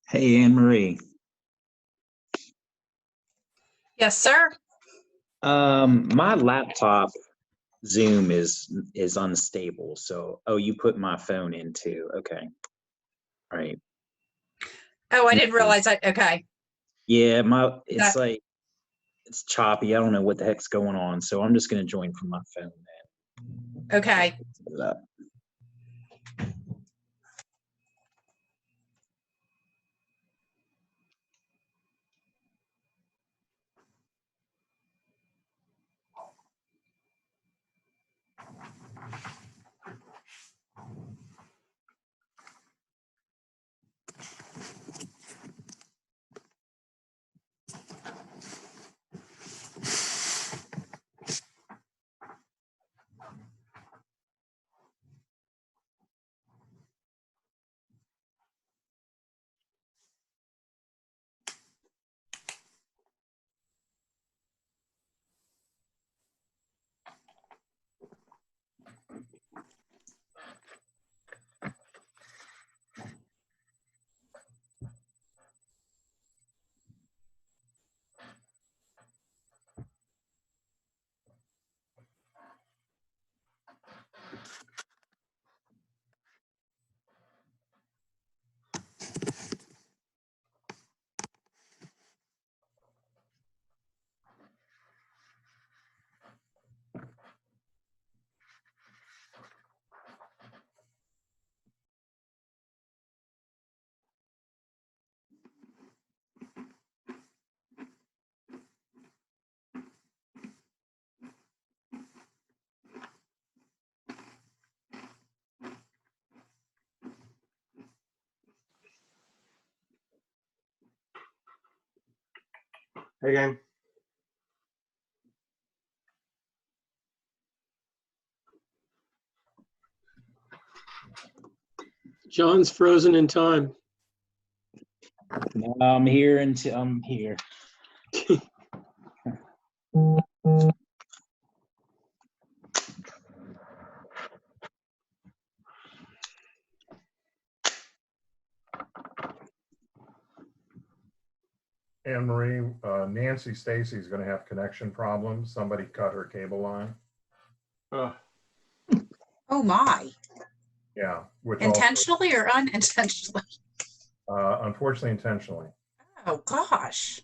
Hey, Anne Marie. Yes, sir. My laptop Zoom is unstable. So, oh, you put my phone in too. Okay. All right. Oh, I didn't realize I, okay. Yeah, it's like, it's choppy. I don't know what the heck's going on. So I'm just going to join from my phone, man. Okay. Hey, gang. John's frozen in time. No, I'm here until I'm here. Anne Marie, Nancy Stacy's going to have connection problems. Somebody cut her cable line. Oh my. Yeah, which Intentionally or unintentionally? also, unfortunately, intentionally, Oh gosh.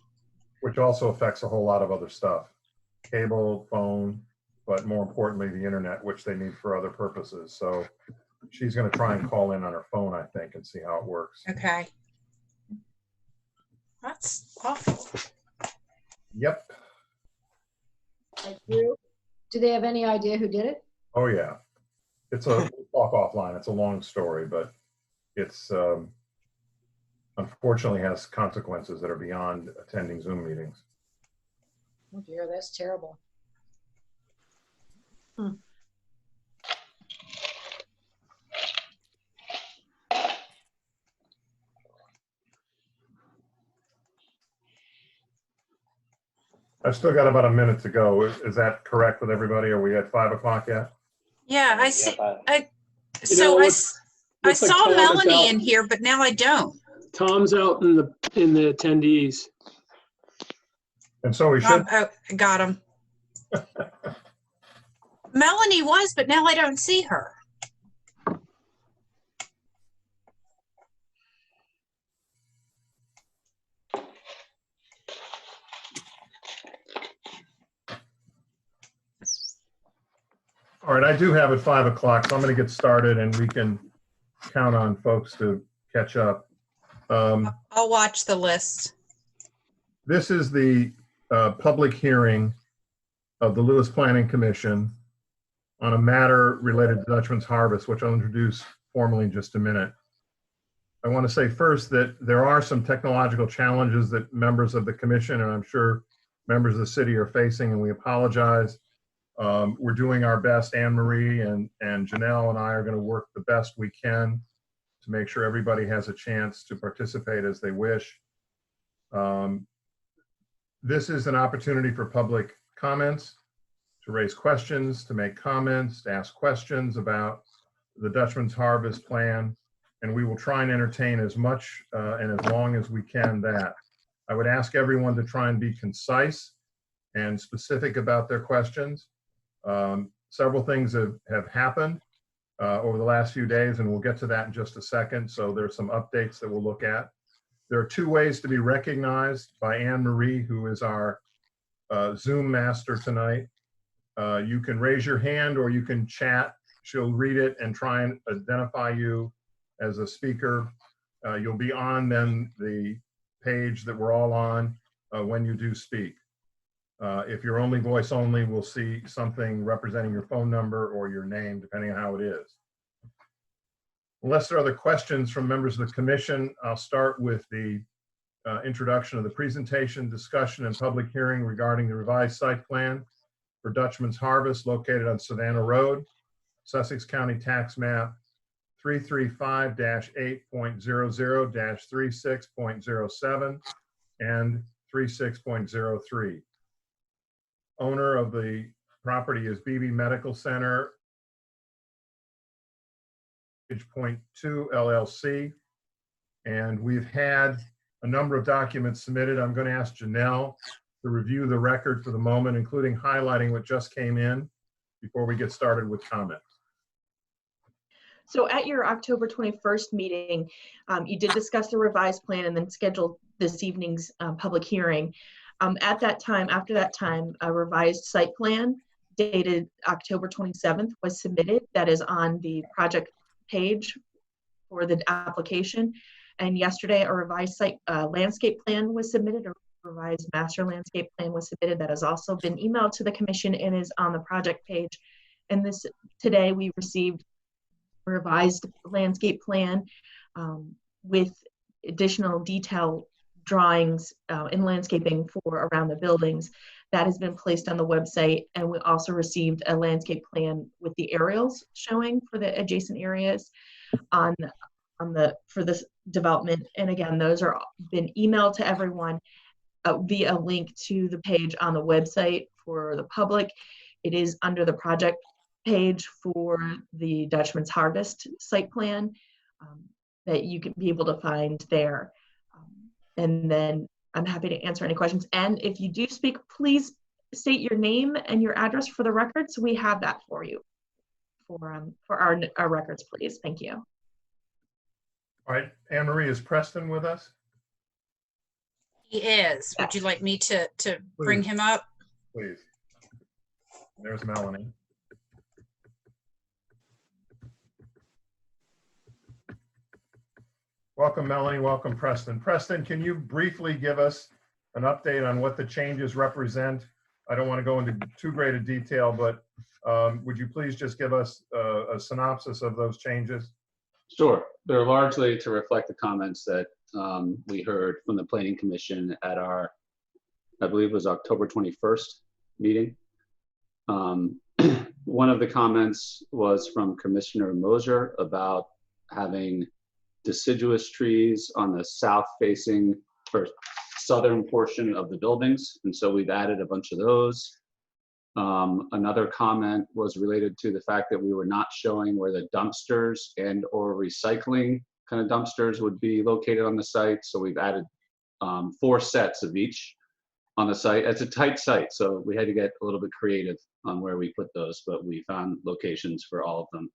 which also affects a whole lot of other stuff. Cable, phone, but more importantly, the internet, which they need for other purposes. So she's going to try and call in on her phone, I think, and see how it works. Okay. That's awful. Yep. Do they have any idea who did it? Oh, yeah. It's a we'll talk offline. It's a long story, but it's unfortunately has consequences that are beyond attending Zoom meetings. Oh dear, that's terrible. I've still got about a minute to go. Is that correct with everybody? Are we at 5 o'clock yet? Yeah, I see. I looks like saw Tom is Melanie out. in here, but now I don't. Tom's out in the attendees. And so we should. Oh, got him. Melanie was, but now I don't see her. All right, I do have at 5 o'clock, so I'm going to get started and we can count on folks to catch up. I'll watch the list. This is the public hearing of the Lewis Planning Commission on a matter related to Dutchman's Harvest, which I'll introduce formally in just a minute. I want to say first that there are some technological challenges that members of the commission, and I'm sure members of the city, are facing, and we apologize. We're doing our best. Anne Marie and Janelle and I are going to work the best we can to make sure everybody has a chance to participate as they wish. This is an opportunity for public comments, to raise questions, to make comments, to ask questions about the Dutchman's Harvest plan and we will try and entertain as much and as long as we can that. I would ask everyone to try and be concise and specific about their questions. Several things have happened over the last few days, and we'll get to that in just a second. So there's some updates that we'll look at. There are 2 ways to be recognized by Anne Marie, who is our Zoom master tonight. You can raise your hand or you can chat. She'll read it and try and identify you as a speaker. You'll be on then the page that we're all on when you do speak. If you're only voice only, we'll see something representing your phone number or your name, depending on how it is. Unless there are other questions from members of the commission, I'll start with the introduction of the presentation, discussion, and public hearing regarding the revised site plan for Dutchman's Harvest located on Savannah Road, Sussex County Tax Map 335-8.00-36.07 and 36.03. Owner of the property is BB Medical Center, Point 2 LLC, and we've had a number of documents submitted. I'm going to ask Janelle to review the record for the moment, including highlighting what just came in before we get started with comments. So at your October 21st meeting, you did discuss the revised plan and then scheduled this evening's public hearing. At that time, after that time, a revised site plan dated October 27th was submitted. That is on the project page for the application. And yesterday, a revised site landscape plan was submitted. A revised master landscape plan was submitted. That has also been emailed to the commission and is on the project page. And today we received a revised landscape plan with additional detail drawings in landscaping for around the buildings. That has been placed on the website, and we also received a landscape plan with the aerials showing for the adjacent areas for this development. And again, those are been emailed to everyone via a link to the page on the website for the public. It is under the project page for the Dutchman's Harvest site plan that you can be able to find there. And then I'm happy to answer any questions. And if you do speak, please state your name and your address for the record, so we have that for you for our records, please. Thank you. All right, Anne Marie, is Preston with us? He is. Would you like me to bring him up? Please. There's Melanie. Welcome, Melanie. Welcome, Preston. Preston, can you briefly give us an update on what the changes represent? I don't want to go into too great a detail, but would you please just give us a synopsis of those changes? Sure. They're largely to reflect the comments that we heard from the Planning Commission at our, I believe it was October 21st meeting. One of the comments was from Commissioner Moser about having deciduous trees on the south-facing or southern portion of the buildings, and so we've added a bunch of those. Another comment was related to the fact that we were not showing where the dumpsters and or recycling kind of dumpsters would be located on the site, so we've added 4 sets of each on the site. It's a tight site, so we had to get a little bit creative on where we put those, but we found locations for all of them.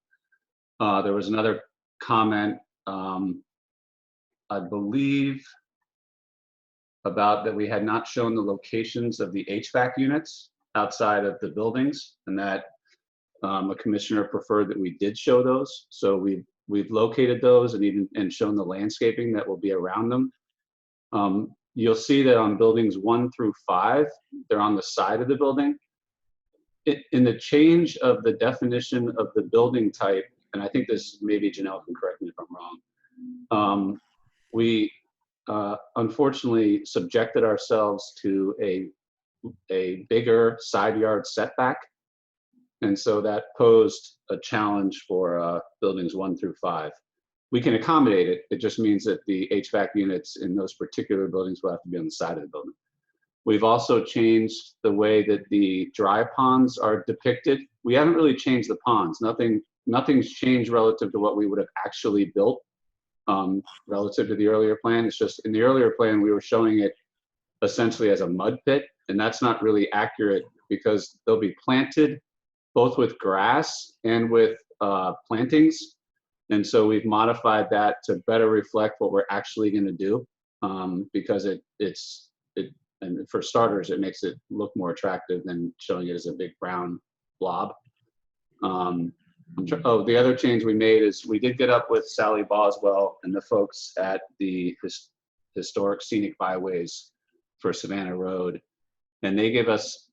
There was another comment, I believe, about that we had not shown the locations of the HVAC units outside of the buildings, and that a commissioner preferred that we did show those. So we've located those and shown the landscaping that will be around them. You'll see that on buildings 1 through 5, they're on the side of the building. In the change of the definition of the building type, and I think this, maybe Janelle can correct me if I'm wrong, we unfortunately subjected ourselves to a bigger side yard setback. And so that posed a challenge for buildings 1 through 5. We can accommodate it. It just means that the HVAC units in those particular buildings will have to be on the side of the building. We've also changed the way that the dry ponds are depicted. We haven't really changed the ponds. Nothing's changed relative to what we would have actually built relative to the earlier plan. It's just in the earlier plan, we were showing it essentially as a mud pit, and that's not really accurate because they'll be planted both with grass and with plantings. And so we've modified that to better reflect what we're actually going to do, because and for starters, it makes it look more attractive than showing it as a big brown blob. The other change we made is we did get up with Sally Boswell and the folks at the Historic Scenic Byways for Savannah Road, and they gave us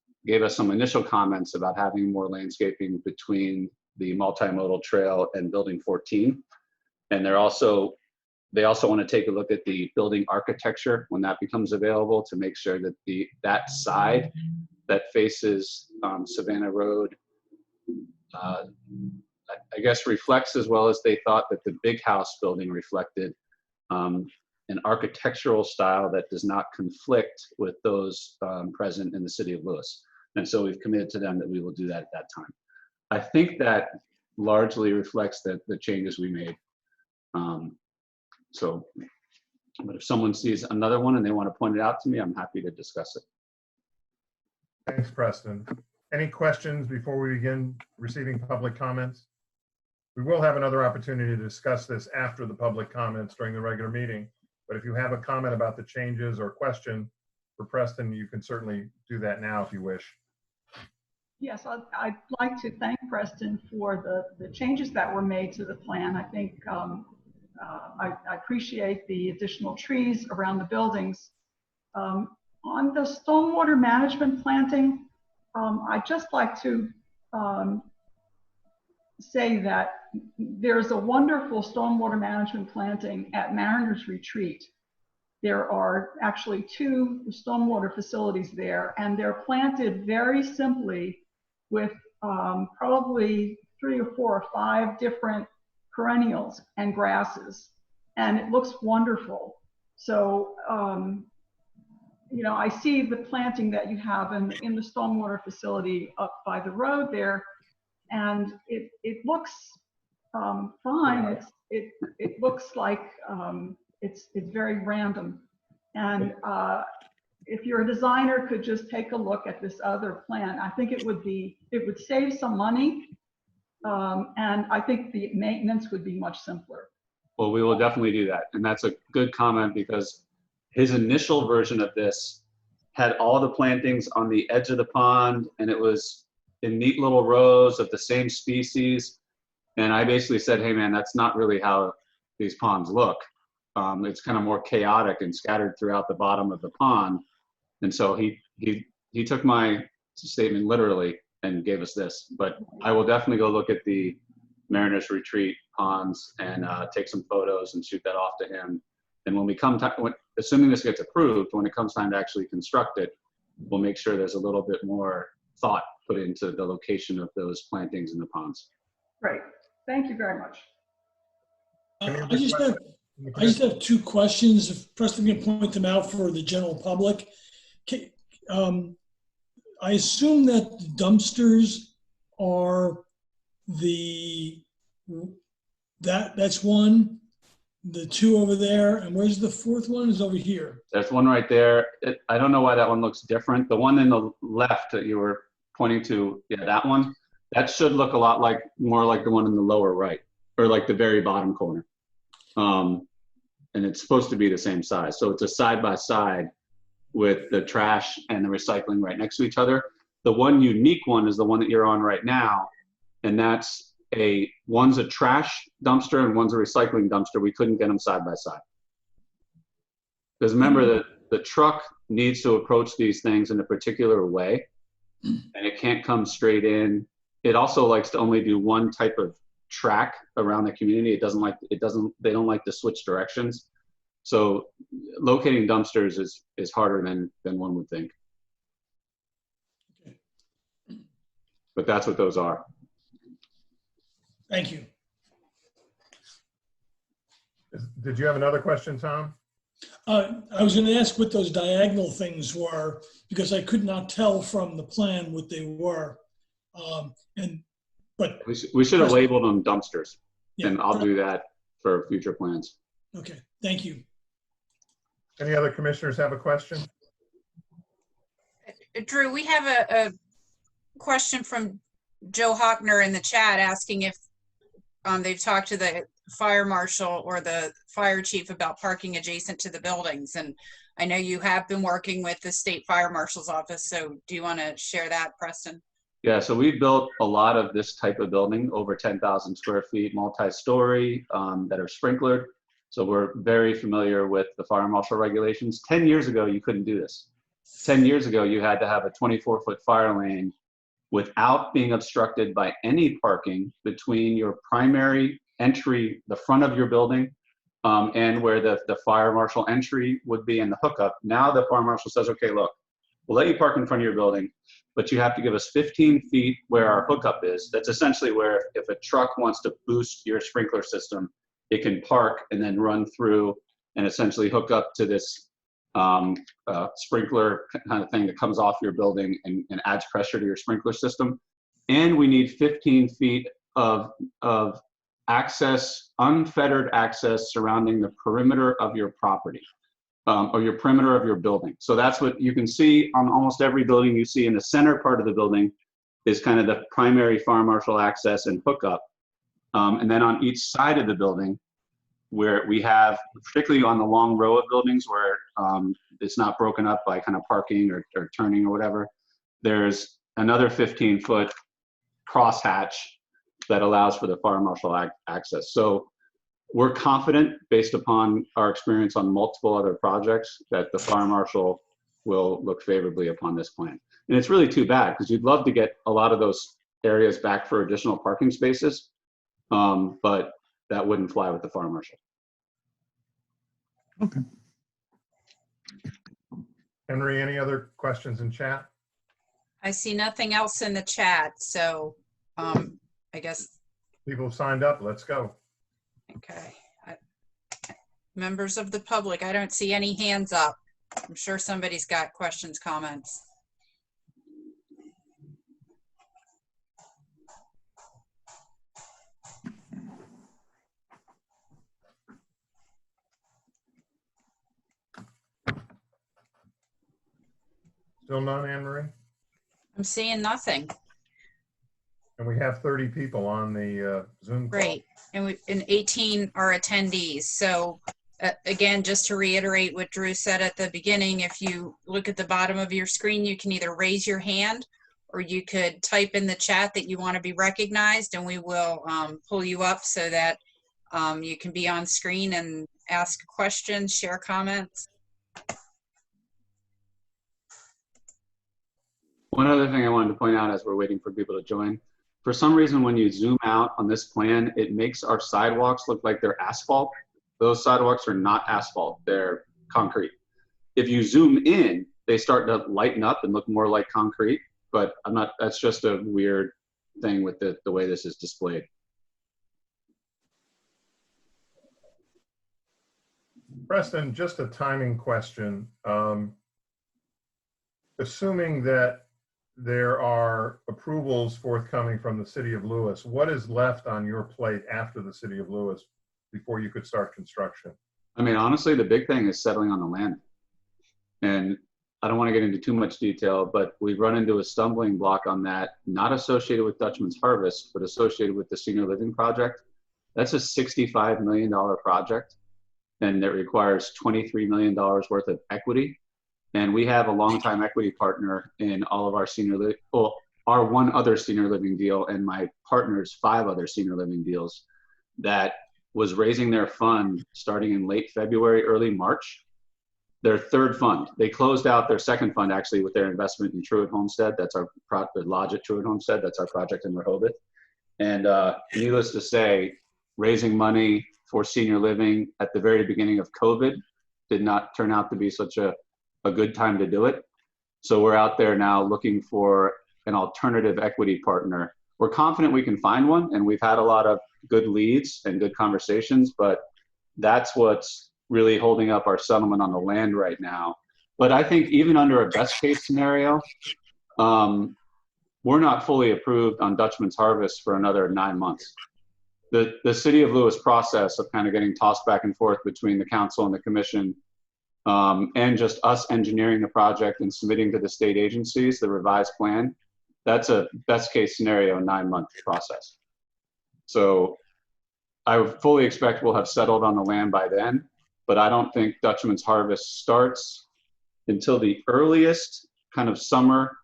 some initial comments about having more landscaping between the multimodal trail and Building 14, and they also want to take a look at the building architecture when that becomes available to make sure that that side that faces Savannah Road, I guess, reflects as well as they thought that the big house building reflected an architectural style that does not conflict with those present in the city of Lewis. And so we've committed to them that we will do that at that time. I think that largely reflects the changes we made. But if someone sees another one and they want to point it out to me, I'm happy to discuss it. Thanks, Preston. Any questions before we begin receiving public comments? We will have another opportunity to discuss this after the public comments during the regular meeting. But if you have a comment about the changes or question for Preston, you can certainly do that now if you wish. Yes, I'd like to thank Preston for the changes that were made to the plan. I think I appreciate the additional trees around the buildings. On the stormwater management planting, I'd just like to say that there's a wonderful stormwater management planting at Mariners Retreat. There are actually 2 stormwater facilities there, and they're planted very simply with probably 3 or 4 or 5 different perennials and grasses, and it looks wonderful. So, you know, I see the planting that you have in the stormwater facility up by the road there, and it looks fine. It looks like it's very random, and if your designer could just take a look at this other plan, I think it would save some money, and I think the maintenance would be much simpler. Well, we will definitely do that, and that's a good comment because his initial version of this had all the plantings on the edge of the pond, and it was in neat little rows of the same species. And I basically said, hey man, that's not really how these ponds look. It's kind of more chaotic and scattered throughout the bottom of the pond. And so he took my statement literally and gave us this. But I will definitely go look at the Mariners Retreat ponds and take some photos and shoot that off to him. And when we come to, assuming this gets approved, when it comes time to actually construct it, we'll make sure there's a little bit more thought put into the location of those plantings in the ponds. Great. Thank you very much. I just have 2 questions. If Preston can point them out for the general public. I assume that the dumpsters are that's one, the 2 over there, and where's the 4th one? Is over here. There's one right there. I don't know why that one looks different. The one in the left that you were pointing to, yeah, that one, that should look a lot more like the one in the lower right, or like the very bottom corner. And it's supposed to be the same size. So it's a side-by-side with the trash and the recycling right next to each other. The one unique one is the one that you're on right now, and that's one's a trash dumpster and one's a recycling dumpster. We couldn't get them side by side. Because remember that the truck needs to approach these things in a particular way, and it can't come straight in. It also likes to only do one type of track around the community. They don't like to switch directions. So locating dumpsters is harder than one would think. But that's what those are. Thank you. Did you have another question, Tom? I was going to ask what those diagonal things were, because I could not tell from the plan what they were. But we should have labeled them dumpsters, yeah, and I'll do that for future plans. Okay, thank you. Any other commissioners have a question? Drew, we have a question from Joe Hockner in the chat asking if they've talked to the fire marshal or the fire chief about parking adjacent to the buildings. And I know you have been working with the state fire marshal's office. So do you want to share that, Preston? Yeah, so we built a lot of this type of building, over 10,000 square feet, multi-story, that are sprinklered. So we're very familiar with the fire marshal regulations. 10 years ago, you couldn't do this. 10 years ago, you had to have a 24-foot fire lane without being obstructed by any parking between your primary entry, the front of your building, and where the fire marshal entry would be in the hookup. Now the fire marshal says, okay, look, we'll let you park in front of your building, but you have to give us 15 feet where our hookup is. That's essentially where if a truck wants to boost your sprinkler system, it can park and then run through and essentially hook up to this sprinkler kind of thing that comes off your building and adds pressure to your sprinkler system. And we need 15 feet of access, unfettered access surrounding the perimeter of your property, or your perimeter of your building. So that's what you can see on almost every building you see in the center part of the building is kind of the primary fire marshal access and hookup. And then on each side of the building, where we have, particularly on the long row of buildings where it's not broken up by kind of parking or turning or whatever, there's another 15-foot crosshatch that allows for the fire marshal access. So we're confident, based upon our experience on multiple other projects, that the fire marshal will look favorably upon this plan. And it's really too bad, because you'd love to get a lot of those areas back for additional parking spaces, but that wouldn't fly with the fire marshal. Okay. Henry, any other questions in chat? I see nothing else in the chat. So I guess. People have signed up. Let's go. Okay. Members of the public, I don't see any hands up. I'm sure somebody's got questions, comments. Still none, Anne Marie? I'm seeing nothing. And we have 30 people on the Zoom call. Great. And 18 are attendees. So again, just to reiterate what Drew said at the beginning, if you look at the bottom of your screen, you can either raise your hand or you could type in the chat that you want to be recognized, and we will pull you up so that you can be on screen and ask questions, share comments. One other thing I wanted to point out as we're waiting for people to join, for some reason when you zoom out on this plan, it makes our sidewalks look like they're asphalt. Those sidewalks are not asphalt, they're concrete. If you zoom in, they start to lighten up and look more like concrete, but that's just a weird thing with the way this is displayed. Preston, just a timing question. Assuming that there are approvals forthcoming from the City of Lewis, what is left on your plate after the City of Lewis before you could start construction? I mean, honestly, the big thing is settling on the land. And I don't want to get into too much detail, but we've run into a stumbling block on that, not associated with Dutchman's Harvest, but associated with the senior living project. That's a $65 million project, and it requires $23 million worth of equity. And we have a longtime equity partner in all of our senior living, well, our one other senior living deal and my partner's 5 other senior living deals that was raising their fund starting in late February, early March. Their third fund. They closed out their second fund actually with their investment in Truett Homestead. That's our lodge at Truett Homestead. That's our project in Rehoboth. And needless to say, raising money for senior living at the very beginning of COVID did not turn out to be such a good time to do it. So we're out there now looking for an alternative equity partner. We're confident we can find one, and we've had a lot of good leads and good conversations, but that's what's really holding up our settlement on the land right now. But I think even under a best case scenario, we're not fully approved on Dutchman's Harvest for another 9 months. the City of Lewis process of kind of getting tossed back and forth between the council and the commission, and just us engineering the project and submitting to the state agencies the revised plan, that's a best case scenario 9-month process. So I would fully expect we'll have settled on the land by then, but I don't think Dutchman's harvest starts until the earliest kind of summer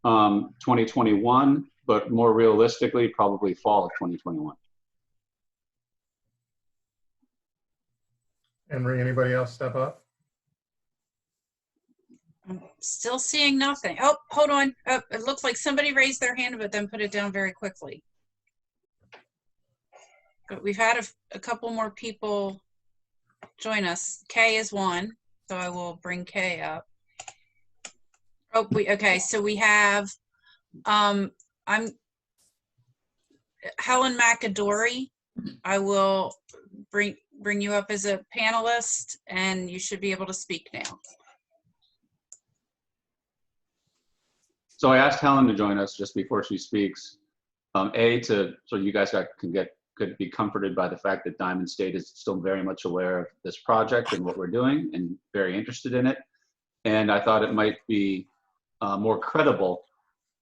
2021, but more realistically, probably fall of 2021. Henry, anybody else step up? I'm still seeing nothing. Oh, hold on. Oh, it looks like somebody raised their hand, but then put it down very quickly. But we've had a couple more people join us. Kay is one, so I will bring Kay up. Oh, okay. So we have I'm Helen McAdory. I will bring you up as a panelist, and you should be able to speak now. So I asked Helen to join us just before she speaks. So you guys could be comforted by the fact that Diamond State is still very much aware of this project and what we're doing and very interested in it. And I thought it might be more credible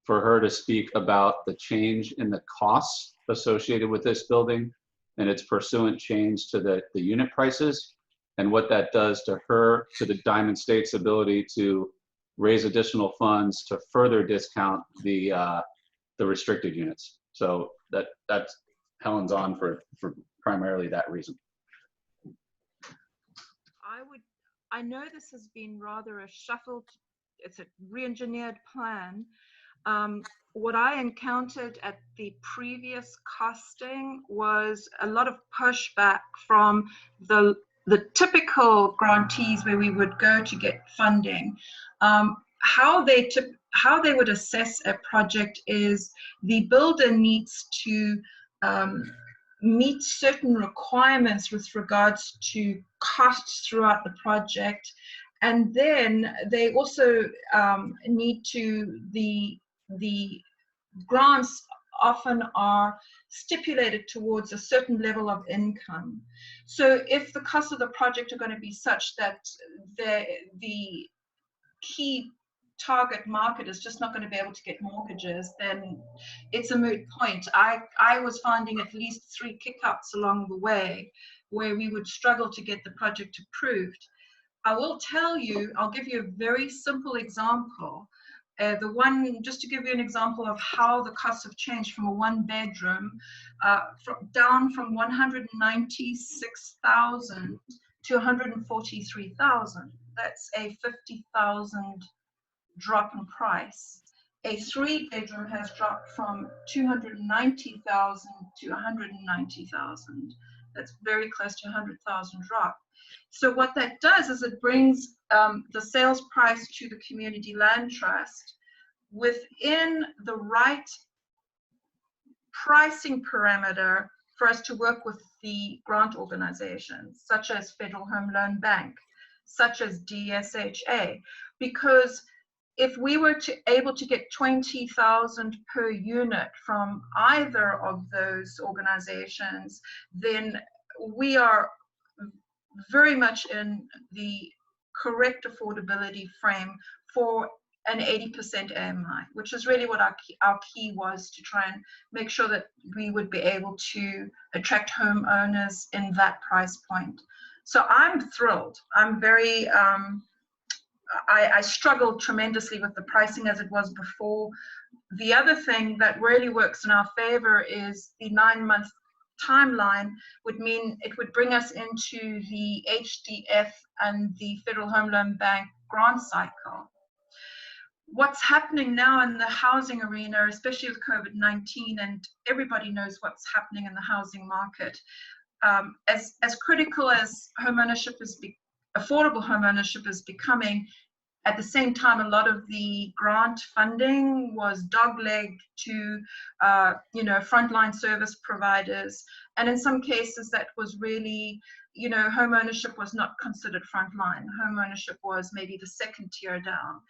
for her to speak about the change in the costs associated with this building and its pursuant change to the unit prices and what that does to her, to the Diamond State's ability to raise additional funds to further discount the restricted units. So that's Helen's on for primarily that reason. I know this has been rather a shuffled, it's a re-engineered plan. What I encountered at the previous costing was a lot of pushback from the typical grantees where we would go to get funding. How they would assess a project is the builder needs to meet certain requirements with regards to costs throughout the project, and then they also need to the grants often are stipulated towards a certain level of income. So if the costs of the project are going to be such that the key target market is just not going to be able to get mortgages, then it's a moot point. I was finding at least 3 kick-ups along the way where we would struggle to get the project approved. I will tell you, I'll give you a very simple example. Just to give you an example of how the costs have changed from a 1-bedroom, down from 196,000 to 143,000. That's a 50,000 drop in price. A 3-bedroom has dropped from 290,000 to 190,000. That's very close to 100,000 drop. So what that does is it brings the sales price to the community land trust within the right pricing parameter for us to work with the grant organizations, such as Federal Home Loan Bank, such as DSHA, because if we were able to get 20,000 per unit from either of those organizations, then we are very much in the correct affordability frame for an 80% AMI, which is really what our key was, to try and make sure that we would be able to attract homeowners in that price point. So I'm thrilled. I'm very, I struggled tremendously with the pricing as it was before. The other thing that really works in our favor is the 9-month timeline would mean it would bring us into the HDF and the Federal Home Loan Bank grant cycle. What's happening now in the housing arena, especially with COVID-19, and everybody knows what's happening in the housing market, as critical as homeownership is, affordable homeownership is becoming, at the same time, a lot of the grant funding was doglegged to, frontline service providers. And in some cases, that was really, home ownership was not considered frontline. Home ownership was maybe the second tier down.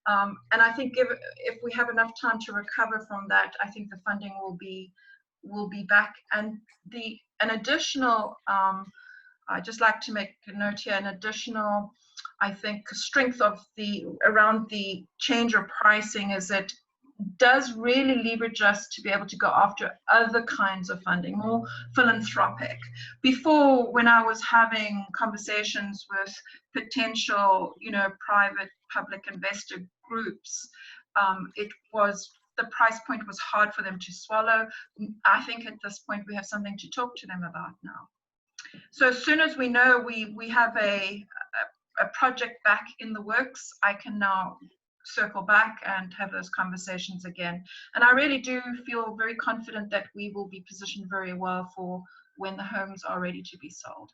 And I think if we have enough time to recover from that, I think the funding will be will be back. And an additional, I'd just like to make a note here, an additional, I think, strength of around the change of pricing is it does really leverage us to be able to go after other kinds of funding, more philanthropic. Before, when I was having conversations with potential, private public investor groups, the price point was hard for them to swallow. I think at this point we have something to talk to them about now. So as soon as we know we have a project back in the works, I can now circle back and have those conversations again. And I really do feel very confident that we will be positioned very well for when the homes are ready to be sold.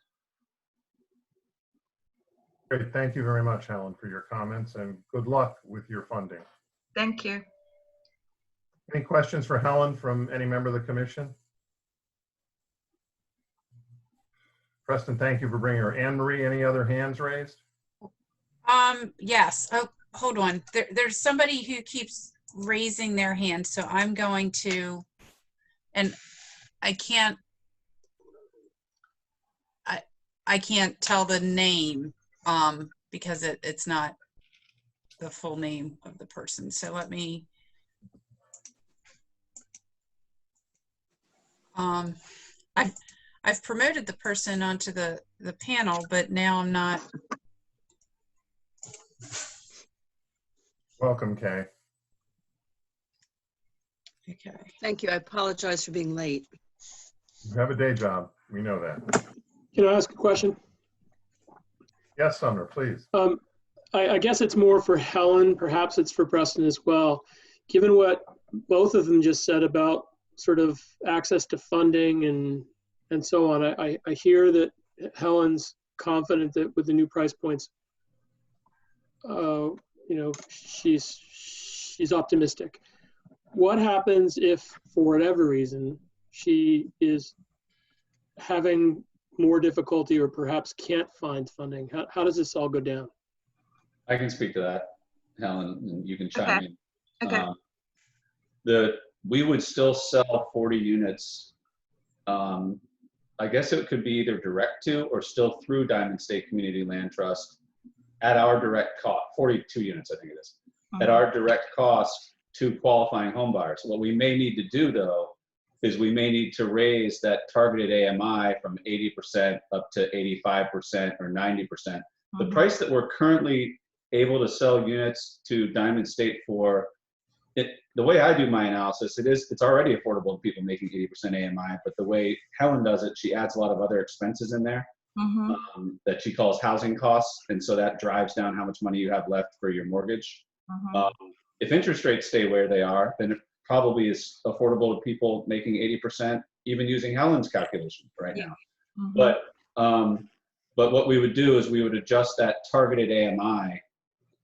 Great. Thank you very much, Helen, for your comments, and good luck with your funding. Thank you. Any questions for Helen from any member of the commission? Preston, thank you for bringing her. Anne Marie, any other hands raised? Yes. Oh, hold on. There's somebody who keeps raising their hand, so I'm going to, and I can't tell the name because it's not the full name of the person. So let me, I've promoted the person onto the panel, but now I'm not. Welcome, Kay. Okay. Thank you. I apologize for being late. You have a day job. We know that. Can I ask a question? Yes, Sumner, please. I guess it's more for Helen. Perhaps it's for Preston as well. Given what both of them just said about sort of access to funding and so on, I hear that Helen's confident that with the new price points, she's optimistic. What happens if, for whatever reason, she is having more difficulty or perhaps can't find funding? How does this all go down? I can speak to that, Helen, and you can chime in. Okay. We would still sell 40 units. I guess it could be either direct to or still through Diamond State Community Land Trust at our direct cost, 42 units, I think it is, at our direct cost to qualifying home buyers. What we may need to do, though, is we may need to raise that targeted AMI from 80% up to 85% or 90%. The price that we're currently able to sell units to Diamond State for, the way I do my analysis, it's already affordable to people making 80% AMI, but the way Helen does it, she adds a lot of other expenses in there that she calls housing costs, and so that drives down how much money you have left for your mortgage. If interest rates stay where they are, then it probably is affordable to people making 80%, even using Helen's calculation right now. But what we would do is we would adjust that targeted AMI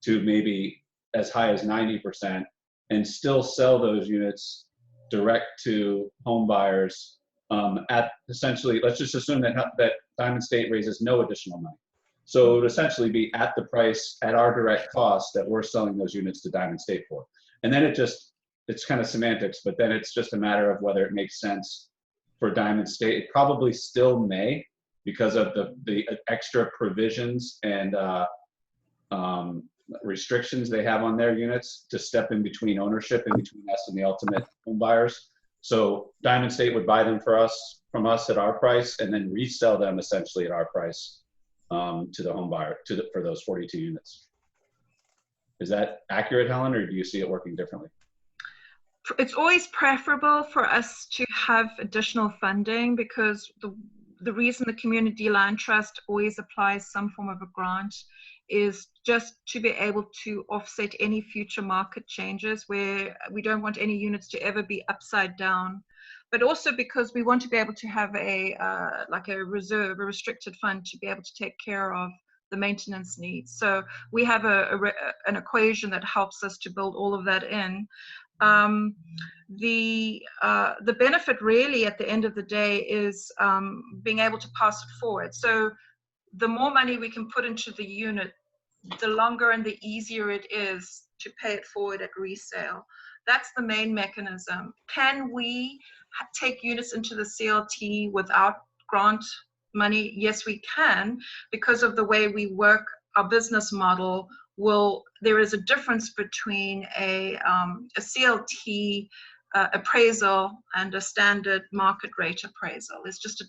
to maybe as high as 90% and still sell those units direct to home buyers at essentially, let's just assume that Diamond State raises no additional money. So it would essentially be at the price, at our direct cost that we're selling those units to Diamond State for. And then it's kind of semantics, but then it's just a matter of whether it makes sense for Diamond State. It probably still may, because of the extra provisions and restrictions they have on their units to step in between ownership, in between us and the ultimate home buyers. So Diamond State would buy them from us at our price and then resell them essentially at our price to the home buyer for those 42 units. Is that accurate, Helen, or do you see it working differently? It's always preferable for us to have additional funding, because the reason the Community Land Trust always applies some form of a grant is just to be able to offset any future market changes where we don't want any units to ever be upside down, but also because we want to be able to have like a reserve, a restricted fund to be able to take care of the maintenance needs. So we have an equation that helps us to build all of that in. The benefit really at the end of the day is being able to pass it forward. So the more money we can put into the unit, the longer and the easier it is to pay it forward at resale. That's the main mechanism. Can we take units into the CLT without grant money? Yes, we can, because of the way we work. Our business model there is a difference between a CLT appraisal and a standard market rate appraisal. It's a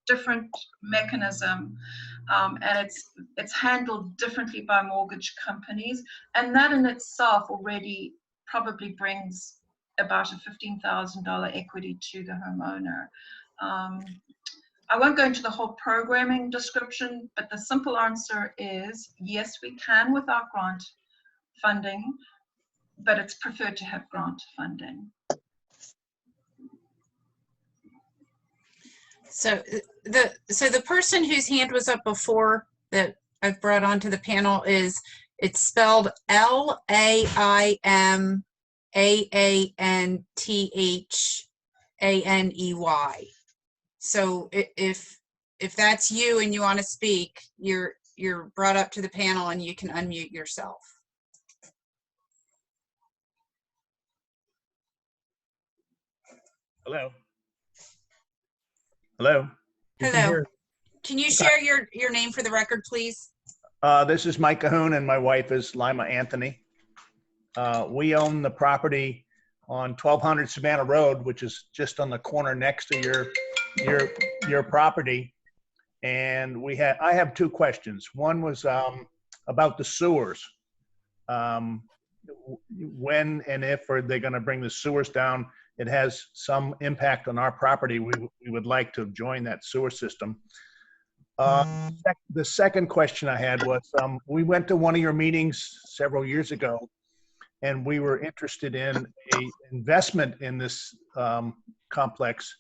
different mechanism, and it's handled differently by mortgage companies, and that in itself already probably brings about a $15,000 equity to the homeowner. I won't go into the whole programming description, but the simple answer is yes, we can without grant funding, but it's preferred to have grant funding. So the person whose hand was up before that I've brought onto the panel it's spelled LAIMAANTHANEY. So if that's you and you want to speak, you're brought up to the panel and you can unmute yourself. Hello. Hello. Hello. Can you share your name for the record, please? This is Mike Cahoon and my wife is Lima Anthony. We own the property on 1200 Savannah Road, which is just on the corner next to your property. And I have two questions. One was about the sewers. When and if are they going to bring the sewers down? It has some impact on our property. We would like to join that sewer system. The second question I had was, we went to one of your meetings several years ago, and we were interested in an investment in this complex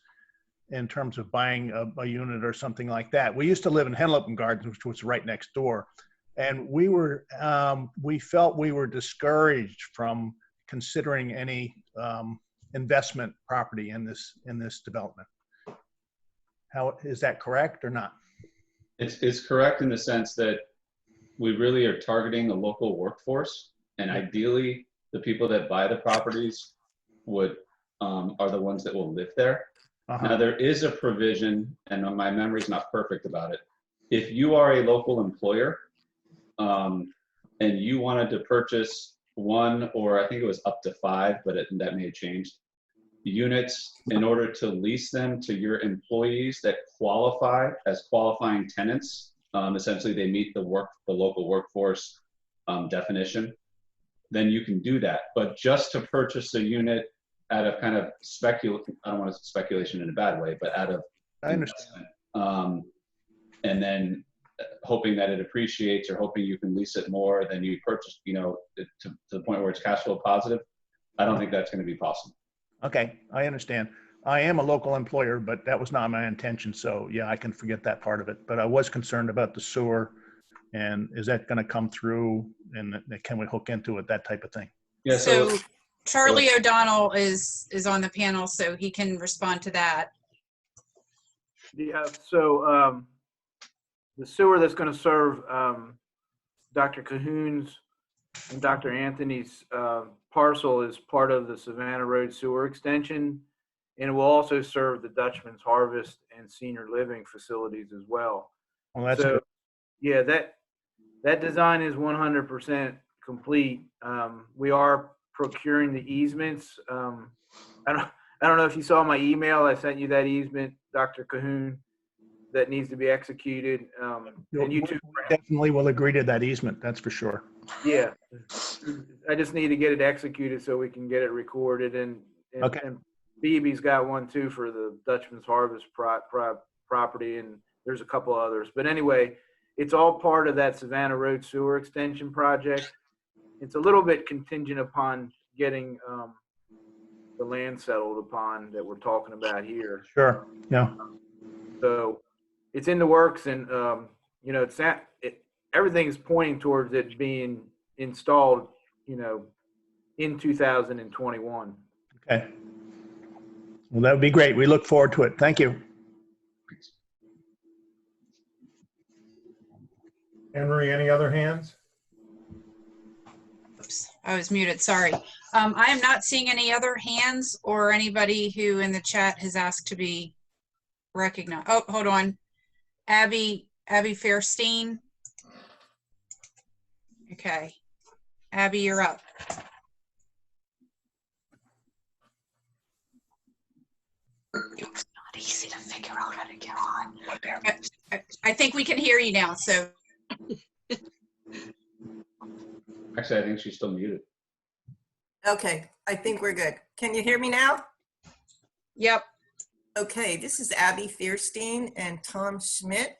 in terms of buying a unit or something like that. We used to live in Henlopen Gardens, which was right next door. And we felt we were discouraged from considering any investment property in this development. How is that correct or not? It's correct in the sense that we really are targeting the local workforce, and ideally the people that buy the properties are the ones that will live there. Now there is a provision, and my memory's not perfect about it. If you are a local employer and you wanted to purchase one, or I think it was up to 5, but that may have changed, units in order to lease them to your employees that qualify as qualifying tenants, essentially they meet the local workforce definition, then you can do that. But just to purchase a unit out of kind of I don't want to speculation in a bad way, but out of I understand. And then hoping that it appreciates or hoping you can lease it more than you purchase, to the point where it's cash flow positive, I don't think that's going to be possible. Okay, I understand. I am a local employer, but that was not my intention. So yeah, I can forget that part of it. But I was concerned about the sewer, and is that going to come through, and can we hook into it, that type of thing? Yeah. So Charlie O'Donnell is on the panel, so he can respond to that. Yeah. So the sewer that's going to serve Dr. Cahoon's and Dr. Anthony's parcel is part of the Savannah Road sewer extension, and it will also serve the Dutchman's Harvest and senior living facilities as well. Well, that's so good. Yeah, that design is 100% complete. We are procuring the easements. I don't know if you saw my email. I sent you that easement, Dr. Cahoon, that needs to be executed. And you too. We definitely will agree to that easement. That's for sure. Yeah, I just need to get it executed so we can get it recorded. And Okay. And BB's got one too for the Dutchman's Harvest property, and there's a couple others. But anyway, it's all part of that Savannah Road sewer extension project. It's a little bit contingent upon getting the land settled upon that we're talking about here. Sure. Yeah. So it's in the works, and everything's pointing towards it being installed, in 2021. Okay. Well, that would be great. We look forward to it. Thank you. Anne Marie, any other hands? Oops, I was muted, sorry. I am not seeing any other hands or anybody who in the chat has asked to be recognized. Oh, hold on. Abby Fairstein. Okay. Abby, you're up. It's not easy to figure out how to get on. I think we can hear you now, so. Actually, I think she's still muted. Okay, I think we're good. Can you hear me now? Yep. Okay, this is Abby Fierstein and Tom Schmidt.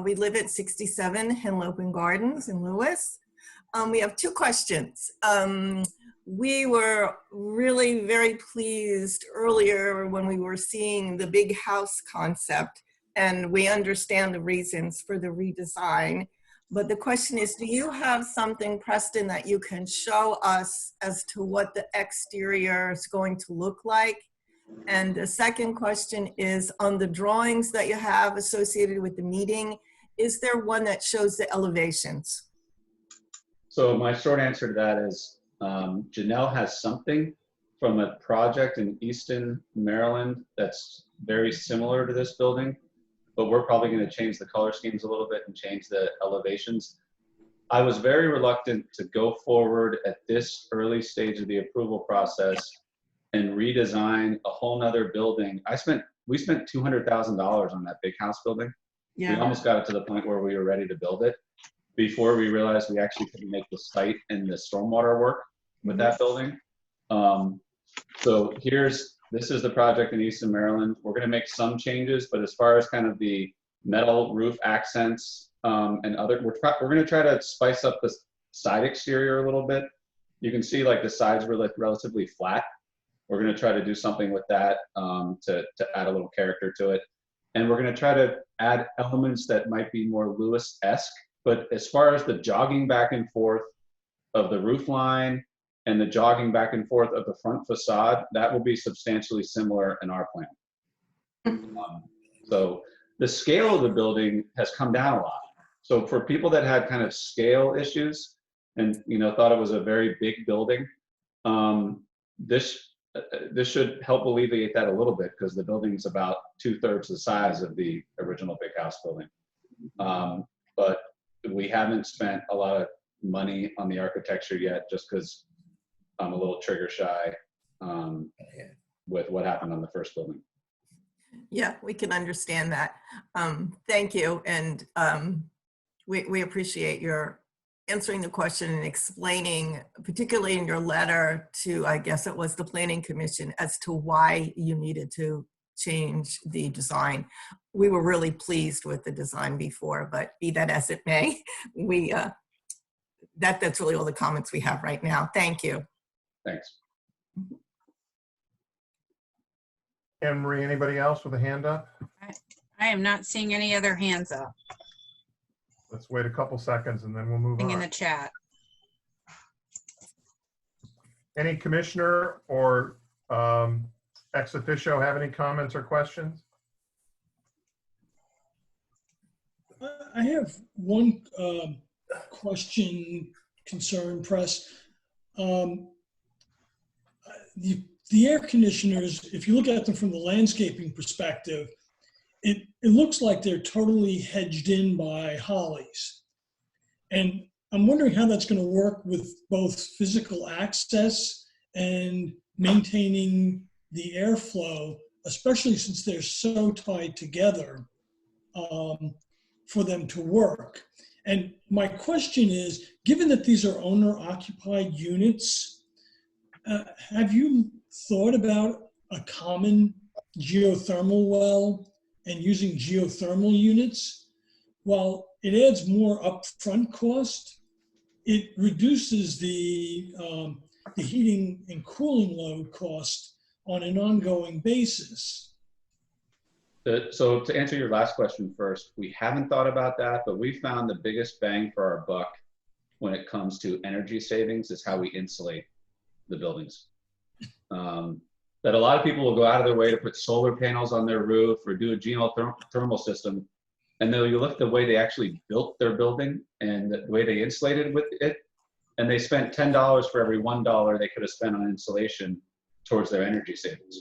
We live at 67 Henlopen Gardens in Lewis. We have two questions. We were really very pleased earlier when we were seeing the big house concept, and we understand the reasons for the redesign. But the question is, do you have something, Preston, that you can show us as to what the exterior is going to look like? And the second question is, on the drawings that you have associated with the meeting, is there one that shows the elevations? So my short answer to that is Janelle has something from a project in Easton, Maryland that's very similar to this building, but we're probably going to change the color schemes a little bit and change the elevations. I was very reluctant to go forward at this early stage of the approval process and redesign a whole nother building. We spent $200,000 on that big house building. Yeah. We almost got it to the point where we were ready to build it before we realized we actually couldn't make the site and the stormwater work with that building. So this is the project in Easton, Maryland. We're gonna make some changes, but as far as kind of the metal roof accents and other, we're gonna try to spice up the side exterior a little bit. You can see like the sides were like relatively flat. We're gonna try to do something with that to add a little character to it. And we're gonna try to add elements that might be more Lewis-esque, but as far as the jogging back and forth of the roof line and the jogging back and forth of the front facade, that will be substantially similar in our plan. So the scale of the building has come down a lot. So for people that had kind of scale issues and thought it was a very big building, this should help alleviate that a little bit, because the building's about 2/3 the size of the original big house building. But we haven't spent a lot of money on the architecture yet, just because I'm a little trigger shy with what happened on the first building. Yeah, we can understand that. Thank you. And we appreciate your answering the question and explaining, particularly in your letter to, I guess it was the Planning Commission, as to why you needed to change the design. We were really pleased with the design before, but be that as it may, that's really all the comments we have right now. Thank you. Thanks. Anne Marie, anybody else with a hand up? I am not seeing any other hands up. Let's wait a couple seconds and then we'll move In on. the chat. Any commissioner or ex officio have any comments or questions? I have one question, concern, Press. The air conditioners, if you look at them from the landscaping perspective, it looks like they're totally hedged in by hollies. And I'm wondering how that's going to work with both physical access and maintaining the airflow, especially since they're so tied together for them to work. And my question is, given that these are owner-occupied units, have you thought about a common geothermal well and using geothermal units? While it adds more upfront cost, it reduces the heating and cooling load cost on an ongoing basis. So to answer your last question first, we haven't thought about that, but we found the biggest bang for our buck when it comes to energy savings is how we insulate the buildings. That a lot of people will go out of their way to put solar panels on their roof or do a geothermal system. And then you look at the way they actually built their building and the way they insulated with it, and they spent $10 for every $1 they could have spent on insulation towards their energy savings.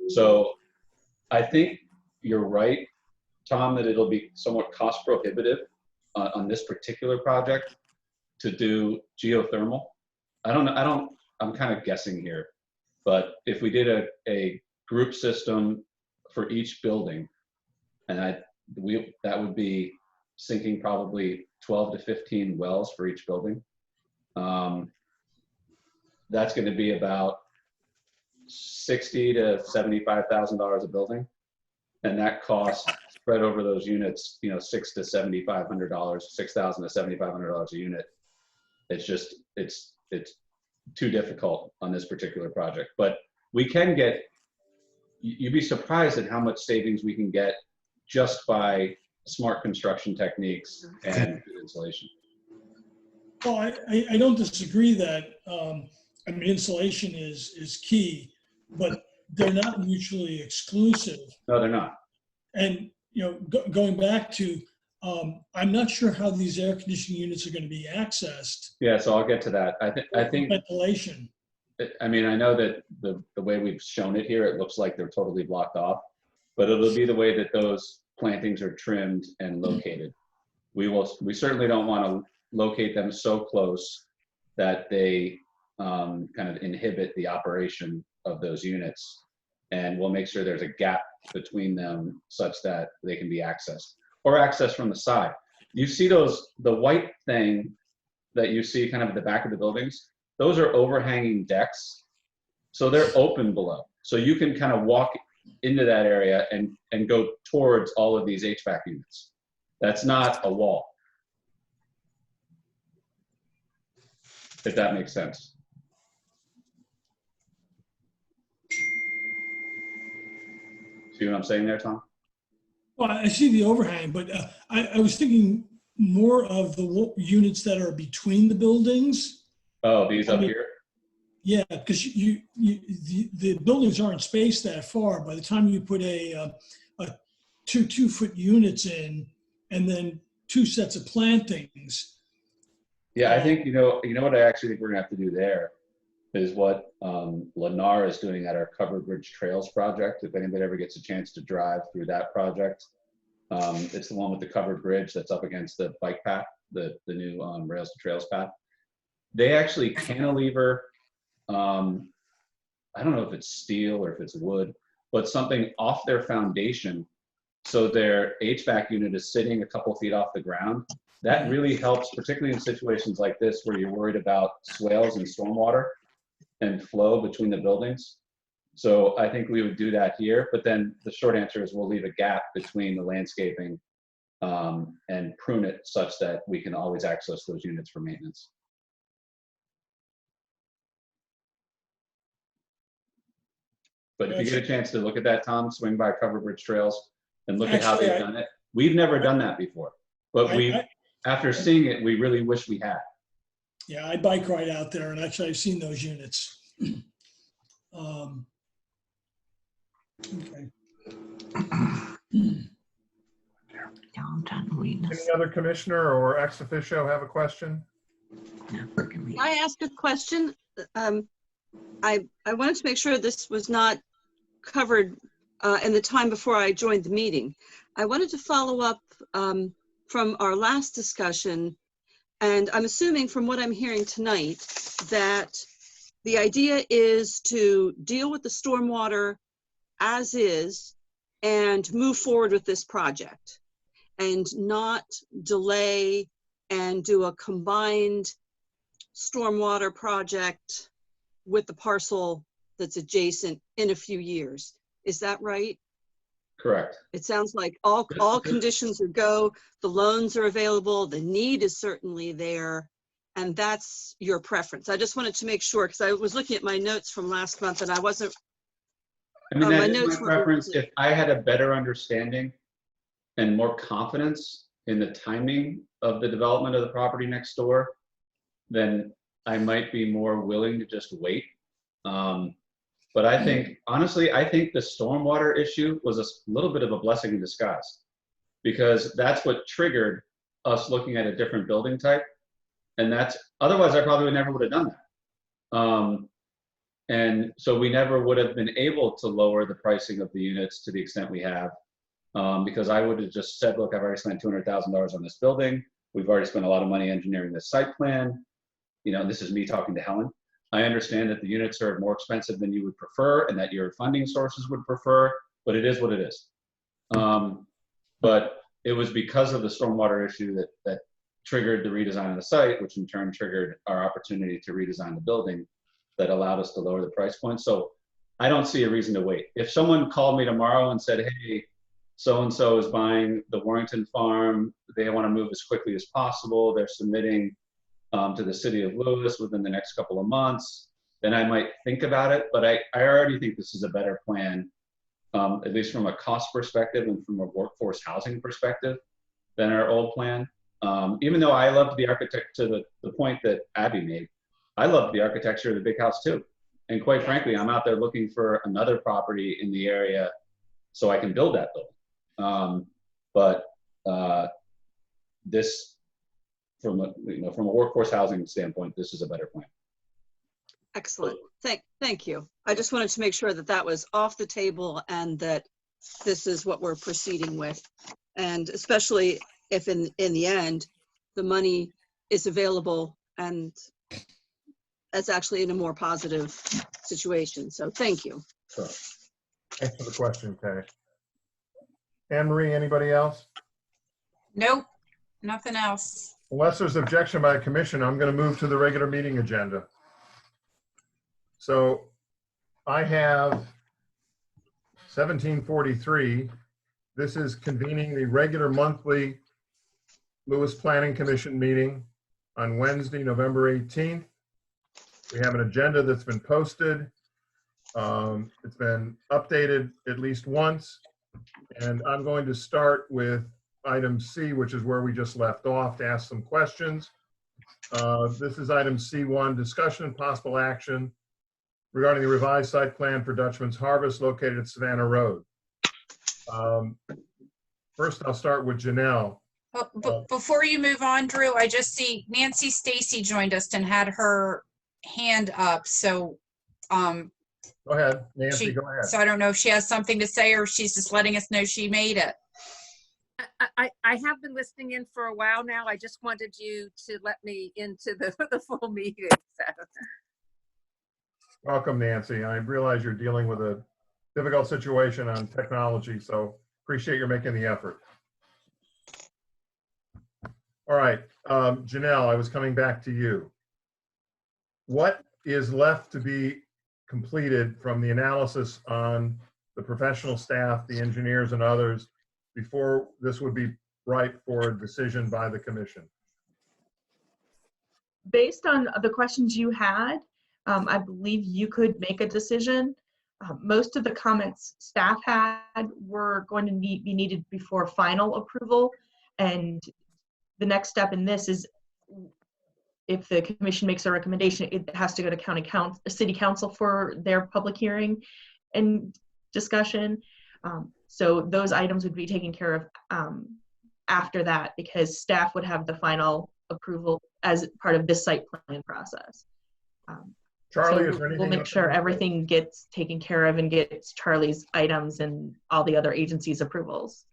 So I think you're right, Tom, that it'll be somewhat cost prohibitive on this particular project to do geothermal. I'm kind of guessing here, but if we did a group system for each building, and that would be sinking probably 12 to 15 wells for each building. That's going to be about $60,000 to $75,000 a building, and that cost spread over those units, $6,000 to $7,500, $6,000 to $7,500 a unit. It's just it's too difficult on this particular project, but we can get. You'd be surprised at how much savings we can get just by smart construction techniques and good insulation. Well, I don't disagree that, insulation is key, but they're not mutually exclusive. No, they're not. And, going back to, I'm not sure how these air conditioning units are going to be accessed. Yeah, so I'll get to that. I think ventilation. I know that the way we've shown it here, it looks like they're totally blocked off, but it'll be the way that those plantings are trimmed and located. We certainly don't want to locate them so close that they kind of inhibit the operation of those units. And we'll make sure there's a gap between them such that they can be accessed or accessed from the side. You see the white thing that you see kind of at the back of the buildings, those are overhanging decks. So they're open below. So you can kind of walk into that area and go towards all of these HVAC units. That's not a wall. If that makes sense. See what I'm saying there, Tom? Well, I see the overhang, but I was thinking more of the units that are between the buildings. Oh, these up here? Yeah, because the buildings aren't spaced that far. By the time you put a two-foot units in, and then two sets of plantings. Yeah, I think you know what I actually think we're gonna have to do there is what Lennar is doing at our Covered Bridge Trails project. If anybody ever gets a chance to drive through that project, it's the one with the covered bridge that's up against the bike path, the new Rails to Trails path. They actually cantilever. I don't know if it's steel or if it's wood, but something off their foundation. So their HVAC unit is sitting a couple feet off the ground. That really helps, particularly in situations like this where you're worried about swales and stormwater and flow between the buildings. So I think we would do that here, but then the short answer is we'll leave a gap between the landscaping and prune it such that we can always access those units for maintenance. But if you get a chance to look at that, Tom, swing by Covered Bridge Trails and look at how they've done it. We've never done that before, but after seeing it, we really wish we had. Yeah, I bike right out there, and actually I've seen those units. Okay. Any other commissioner or ex officio have a question? Can I ask a question? I wanted to make sure this was not covered in the time before I joined the meeting. I wanted to follow up from our last discussion, and I'm assuming from what I'm hearing tonight that the idea is to deal with the stormwater as is and move forward with this project and not delay and do a combined stormwater project with the parcel that's adjacent in a few years. Is that right? Correct. It sounds like all conditions are go, the loans are available, the need is certainly there, and that's your preference. I just wanted to make sure, because I was looking at my notes from last month and I wasn't. I mean, that is my preference. If I had a better understanding and more confidence in the timing of the development of the property next door, then I might be more willing to just wait. But I think, honestly, I think the stormwater issue was a little bit of a blessing in disguise, because that's what triggered us looking at a different building type. And that's, otherwise I probably never would have done that. And so we never would have been able to lower the pricing of the units to the extent we have, because I would have just said, look, I've already spent $200,000 on this building. We've already spent a lot of money engineering this site plan. You know, this is me talking to Helen. I understand that the units are more expensive than you would prefer and that your funding sources would prefer, but it is what it is. But it was because of the stormwater issue that triggered the redesign of the site, which in turn triggered our opportunity to redesign the building, that allowed us to lower the price point. So I don't see a reason to wait. If someone called me tomorrow and said, hey, so-and-so is buying the Warrington farm, they want to move as quickly as possible, they're submitting to the city of Lewis within the next couple of months, then I might think about it. But I already think this is a better plan, at least from a cost perspective and from a workforce housing perspective, than our old plan. Even though I loved the architect, to the point that Abby made, I loved the architecture of the big house too. And quite frankly, I'm out there looking for another property in the area so I can build that building. But this, from a workforce housing standpoint, this is a better plan. Excellent. Thank you. I just wanted to make sure that that was off the table and that this is what we're proceeding with. And especially if in the end, the money is available and that's actually in a more positive situation. So thank you. Sure. Thanks for the question, Kay. Anne Marie, anybody else? Nope, nothing else. Unless there's objection by the commission, I'm going to move to the regular meeting agenda. So I have 1743. This is convening the regular monthly Lewis Planning Commission meeting on Wednesday, November 18th. We have an agenda that's been posted. It's been updated at least once. And I'm going to start with item C, which is where we just left off, to ask some questions. This is item C1, discussion and possible action regarding the revised site plan for Dutchman's Harvest located at Savannah Road. First, I'll start with Janelle. Before you move on, Drew, I just see Nancy Stacy joined us and had her hand up. So go ahead, Nancy, go ahead. So I don't know if she has something to say or she's just letting us know she made it. I have been listening in for a while now. I just wanted you to let me into the full meeting. So. Welcome, Nancy. I realize you're dealing with a difficult situation on technology, so appreciate your making the effort. All right, Janelle, I was coming back to you. What is left to be completed from the analysis on the professional staff, the engineers and others, before this would be ripe for a decision by the commission? Based on the questions you had, I believe you could make a decision. Most of the comments staff had were going to be needed before final approval. And the next step in this is, if the commission makes a recommendation, it has to go to city council for their public hearing and discussion. So those items would be taken care of after that, because staff would have the final approval as part of this site plan process. Charlie, so is there anything we'll make sure everything gets taken care of and gets Charlie's items and all the other agencies' approvals.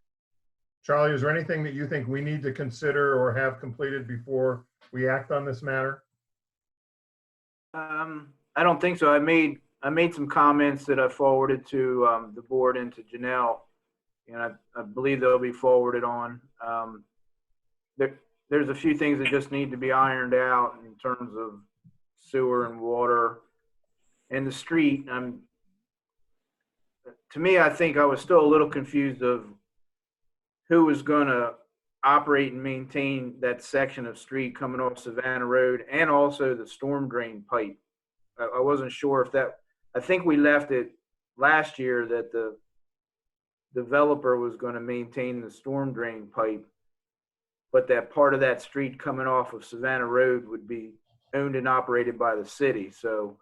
Charlie, is there anything that you think we need to consider or have completed before we act on this matter? I don't think so. I made some comments that I forwarded to the board and to Janelle, and I believe they'll be forwarded on. There's a few things that just need to be ironed out in terms of sewer and water and the street. To me, I think I was still a little confused of who was going to operate and maintain that section of street coming off Savannah Road, and also the storm drain pipe. I wasn't sure if that, I think we left it last year that the developer was going to maintain the storm drain pipe, but that part of that street coming off of Savannah Road would be owned and operated by the city. So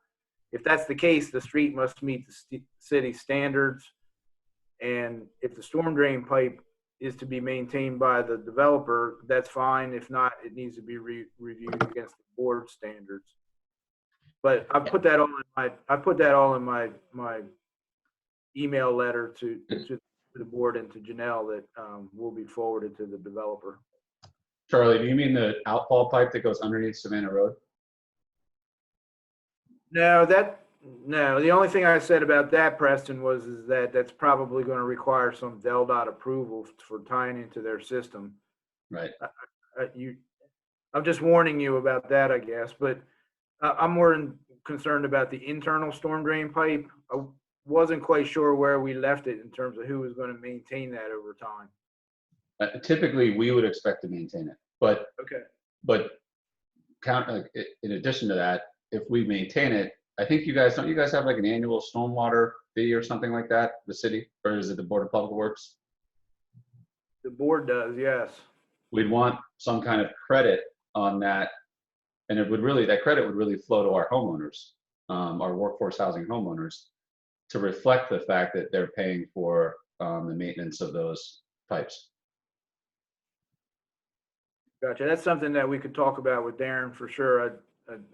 if that's the case, the street must meet the city standards. And if the storm drain pipe is to be maintained by the developer, that's fine. If not, it needs to be reviewed against the board standards. But I put that all in my email letter to the board and to Janelle that will be forwarded to the developer. Charlie, do you mean the outfall pipe that goes underneath Savannah Road? No, the only thing I said about that, Preston, is that that's probably going to require some DELDOT approval for tying into their system. Right. I'm just warning you about that, I guess. But I'm more concerned about the internal storm drain pipe. I wasn't quite sure where we left it in terms of who was going to maintain that over time. Typically, we would expect to maintain it, but okay. But in addition to that, if we maintain it, I think don't you guys have like an annual stormwater fee or something like that, the city, or is it the Board of Public Works? The board does, yes. We'd want some kind of credit on that, and that credit would really flow to our homeowners, our workforce housing homeowners, to reflect the fact that they're paying for the maintenance of those pipes. Gotcha. That's something that we could talk about with Darren for sure.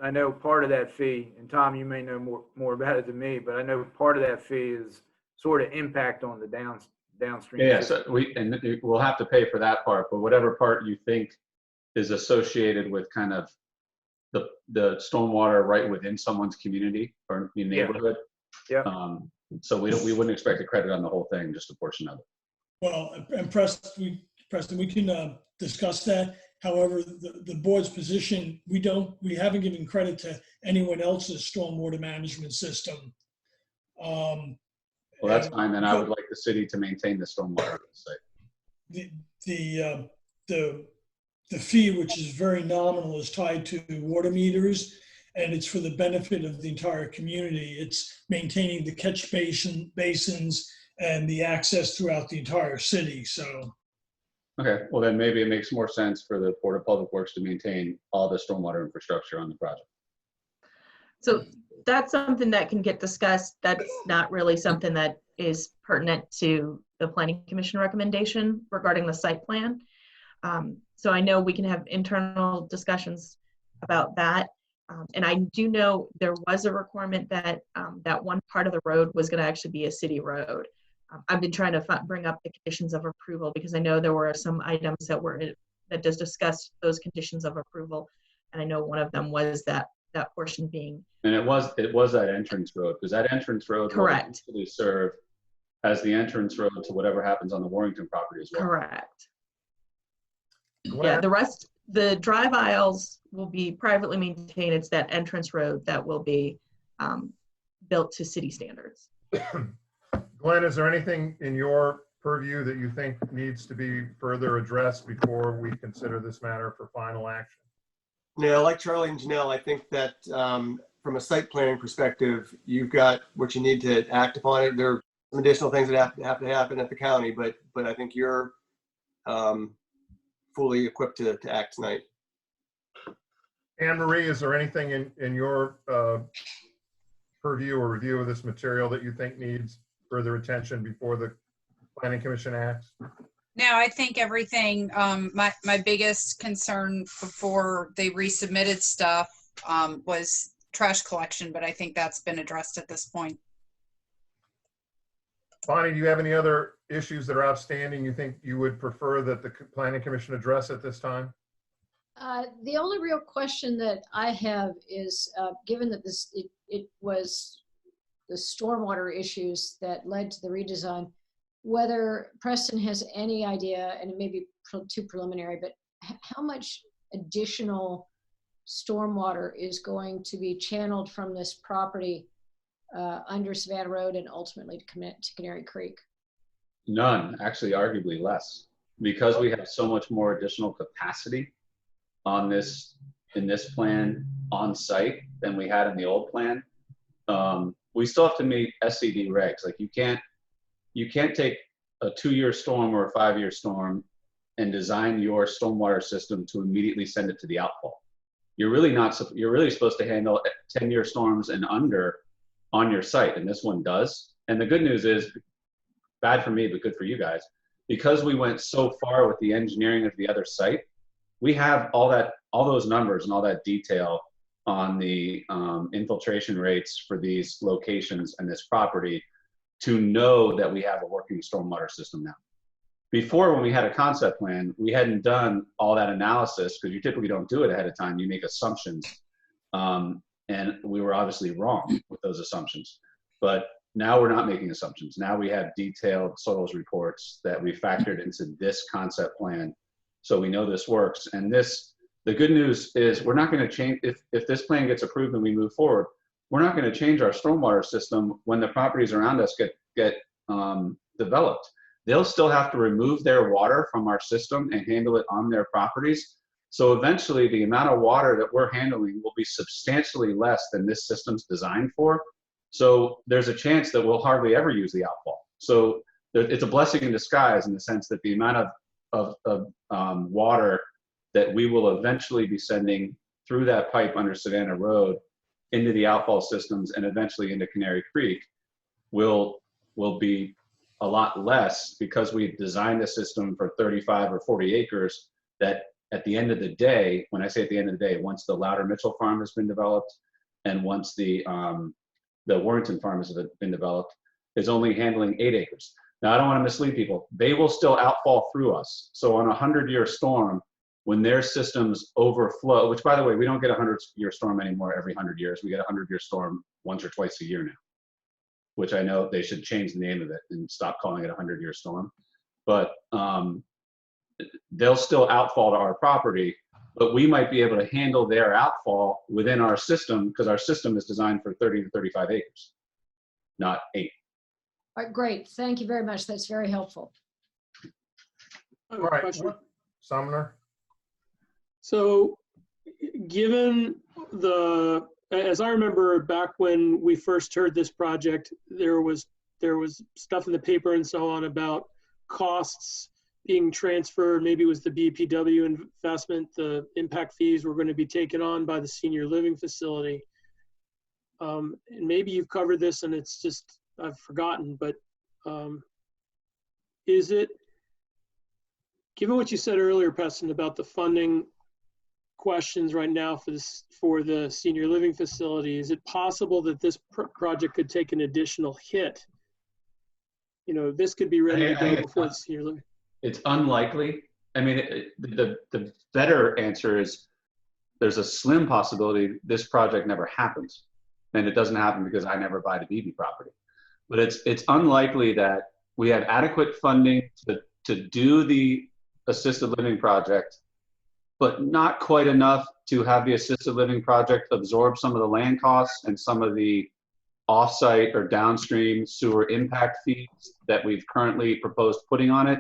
I know part of that fee, and Tom, you may know more about it than me, but I know part of that fee is sort of impact on the downstream. Yeah, so we'll have to pay for that part, but whatever part you think is associated with kind of the stormwater right within someone's community or neighborhood. Yeah. So we wouldn't expect a credit on the whole thing, just a portion of it. Well, and Preston, we can discuss that. However, the board's position, we haven't given credit to anyone else's stormwater management system. Well, that's fine. Then I would like the city to maintain the stormwater site. The fee, which is very nominal, is tied to water meters, and it's for the benefit of the entire community. It's maintaining the catch basins and the access throughout the entire city. So. Okay, well then maybe it makes more sense for the Board of Public Works to maintain all the stormwater infrastructure on the project. So that's something that can get discussed. That's not really something that is pertinent to the Planning Commission recommendation regarding the site plan. So I know we can have internal discussions about that. And I do know there was a requirement that that one part of the road was going to actually be a city road. I've been trying to bring up the conditions of approval because I know there were some items that just discussed those conditions of approval, and I know one of them was that portion being. And it was that entrance road, because that entrance road correct will actually serve as the entrance road to whatever happens on the Warrington property as well. Correct. Yeah, the drive aisles will be privately maintained. It's that entrance road that will be built to city standards. Glenn, is there anything in your purview that you think needs to be further addressed before we consider this matter for final action? Yeah, like Charlie and Janelle, I think that from a site planning perspective, you've got what you need to act upon it. There are some additional things that have to happen at the county, but I think you're fully equipped to act tonight. Anne Marie, is there anything in your purview or review of this material that you think needs further attention before the Planning Commission acts? No, I think everything, my biggest concern before they resubmitted stuff was trash collection, but I think that's been addressed at this point. Bonnie, do you have any other issues that are outstanding you think you would prefer that the Planning Commission address at this time? The only real question that I have is, given that it was the stormwater issues that led to the redesign, whether Preston has any idea, and it may be too preliminary, but how much additional stormwater is going to be channeled from this property under Savannah Road and ultimately to Canary Creek? None, actually arguably less, because we have so much more additional capacity on this, in this plan on site than we had in the old plan. We still have to meet SCD regs. Like you can't take a 2-year storm or a 5-year storm and design your stormwater system to immediately send it to the outfall. You're really supposed to handle 10-year storms and under on your site, and this one does. And the good news is, bad for me, but good for you guys, because we went so far with the engineering of the other site, we have all those numbers and all that detail on the infiltration rates for these locations and this property to know that we have a working stormwater system now. Before, when we had a concept plan, we hadn't done all that analysis because you typically don't do it ahead of time. You make assumptions. And we were obviously wrong with those assumptions. But now we're not making assumptions. Now we have detailed soils reports that we factored into this concept plan. So we know this works. And the good news is we're not going to change, if this plan gets approved and we move forward, we're not going to change our stormwater system when the properties around us get developed. They'll still have to remove their water from our system and handle it on their properties. So eventually the amount of water that we're handling will be substantially less than this system's designed for. So there's a chance that we'll hardly ever use the outfall. So it's a blessing in disguise in the sense that the amount of water that we will eventually be sending through that pipe under Savannah Road into the outfall systems and eventually into Canary Creek will be a lot less because we've designed a system for 35 or 40 acres that at the end of the day, when I say at the end of the day, once the Louder Mitchell farm has been developed and once the Warrington farm has been developed, is only handling 8 acres. Now, I don't want to mislead people. They will still outfall through us. So on a 100-year storm, when their systems overflow, which by the way, we don't get a 100-year storm anymore every 100 years. We get a 100-year storm once or twice a year now, which I know they should change the name of it and stop calling it a 100-year storm. But they'll still outfall to our property, but we might be able to handle their outfall within our system because our system is designed for 30 to 35 acres, not 8. All right, great. Thank you very much. That's very helpful. I have a question. Sumner? So given as I remember back when we first heard this project, there was stuff in the paper and so on about costs being transferred. Maybe it was the BPW investment, the impact fees were going to be taken on by the senior living facility. And maybe you've covered this and it's just, I've forgotten, but is it, given what you said earlier, Preston, about the funding questions right now for the senior living facility, is it possible that this project could take an additional hit? You know, this could be ready to go before the senior living. It's unlikely. I mean, the better answer is there's a slim possibility this project never happens. And it doesn't happen because I never buy the BB property. But it's unlikely that we have adequate funding to do the assisted living project, but not quite enough to have the assisted living project absorb some of the land costs and some of the offsite or downstream sewer impact fees that we've currently proposed putting on it.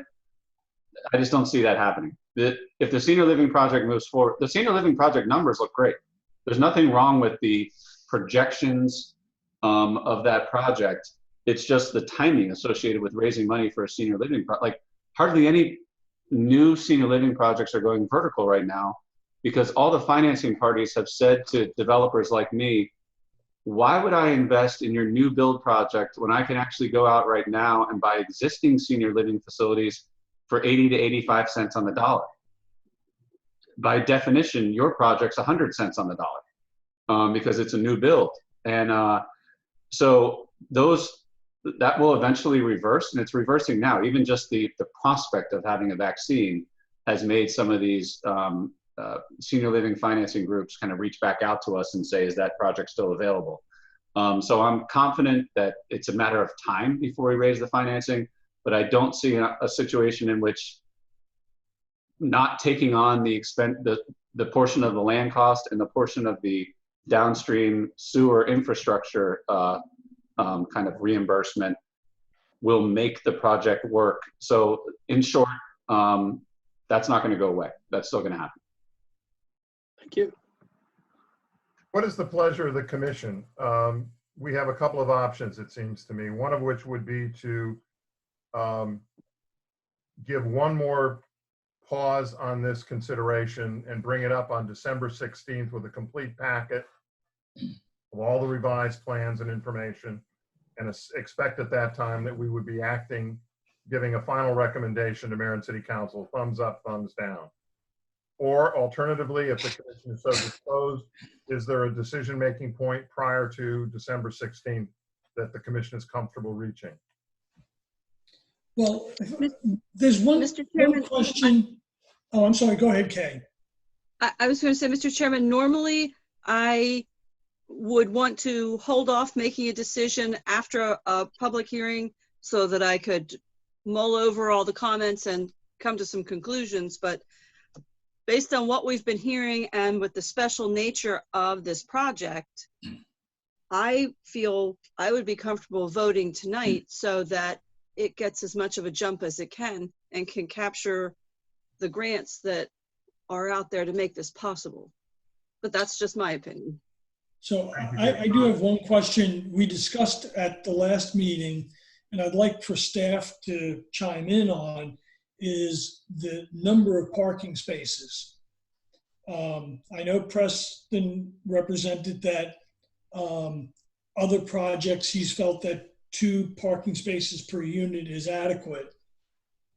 I just don't see that happening. If the senior living project moves forward, the senior living project numbers look great. There's nothing wrong with the projections of that project. It's just the timing associated with raising money for a senior living project. Like hardly any new senior living projects are going vertical right now because all the financing parties have said to developers like me, why would I invest in your new build project when I can actually go out right now and buy existing senior living facilities for 80 to 85 cents on the dollar? By definition, your project's 100 cents on the dollar because it's a new build. And so that will eventually reverse, and it's reversing now. Even just the prospect of having a vaccine has made some of these senior living financing groups kind of reach back out to us and say, is that project still available? So I'm confident that it's a matter of time before we raise the financing, but I don't see a situation in which not taking on the portion of the land cost and the portion of the downstream sewer infrastructure kind of reimbursement will make the project work. So in short, that's not going to go away. That's still going to happen. Thank you. What is the pleasure of the commission? We have a couple of options, it seems to me, one of which would be to give one more pause on this consideration and bring it up on December 16th with a complete packet of all the revised plans and information, and expect at that time that we would be acting giving a final recommendation to Mayor and City Council, thumbs up, thumbs down. Or alternatively, if the commission is so disposed, is there a decision-making point prior to December 16th that the commission is comfortable reaching? Well, there's one question. Oh, I'm sorry. Go ahead, Kay. I was going to say, Mr. Chairman, normally I would want to hold off making a decision after a public hearing so that I could mull over all the comments and come to some conclusions. But based on what we've been hearing and with the special nature of this project, I feel I would be comfortable voting tonight so that it gets as much of a jump as it can and can capture the grants that are out there to make this possible. But that's just my opinion. So I do have one question we discussed at the last meeting, and I'd like for staff to chime in on, is the number of parking spaces. I know Preston represented that other projects, he's felt that 2 parking spaces per unit is adequate.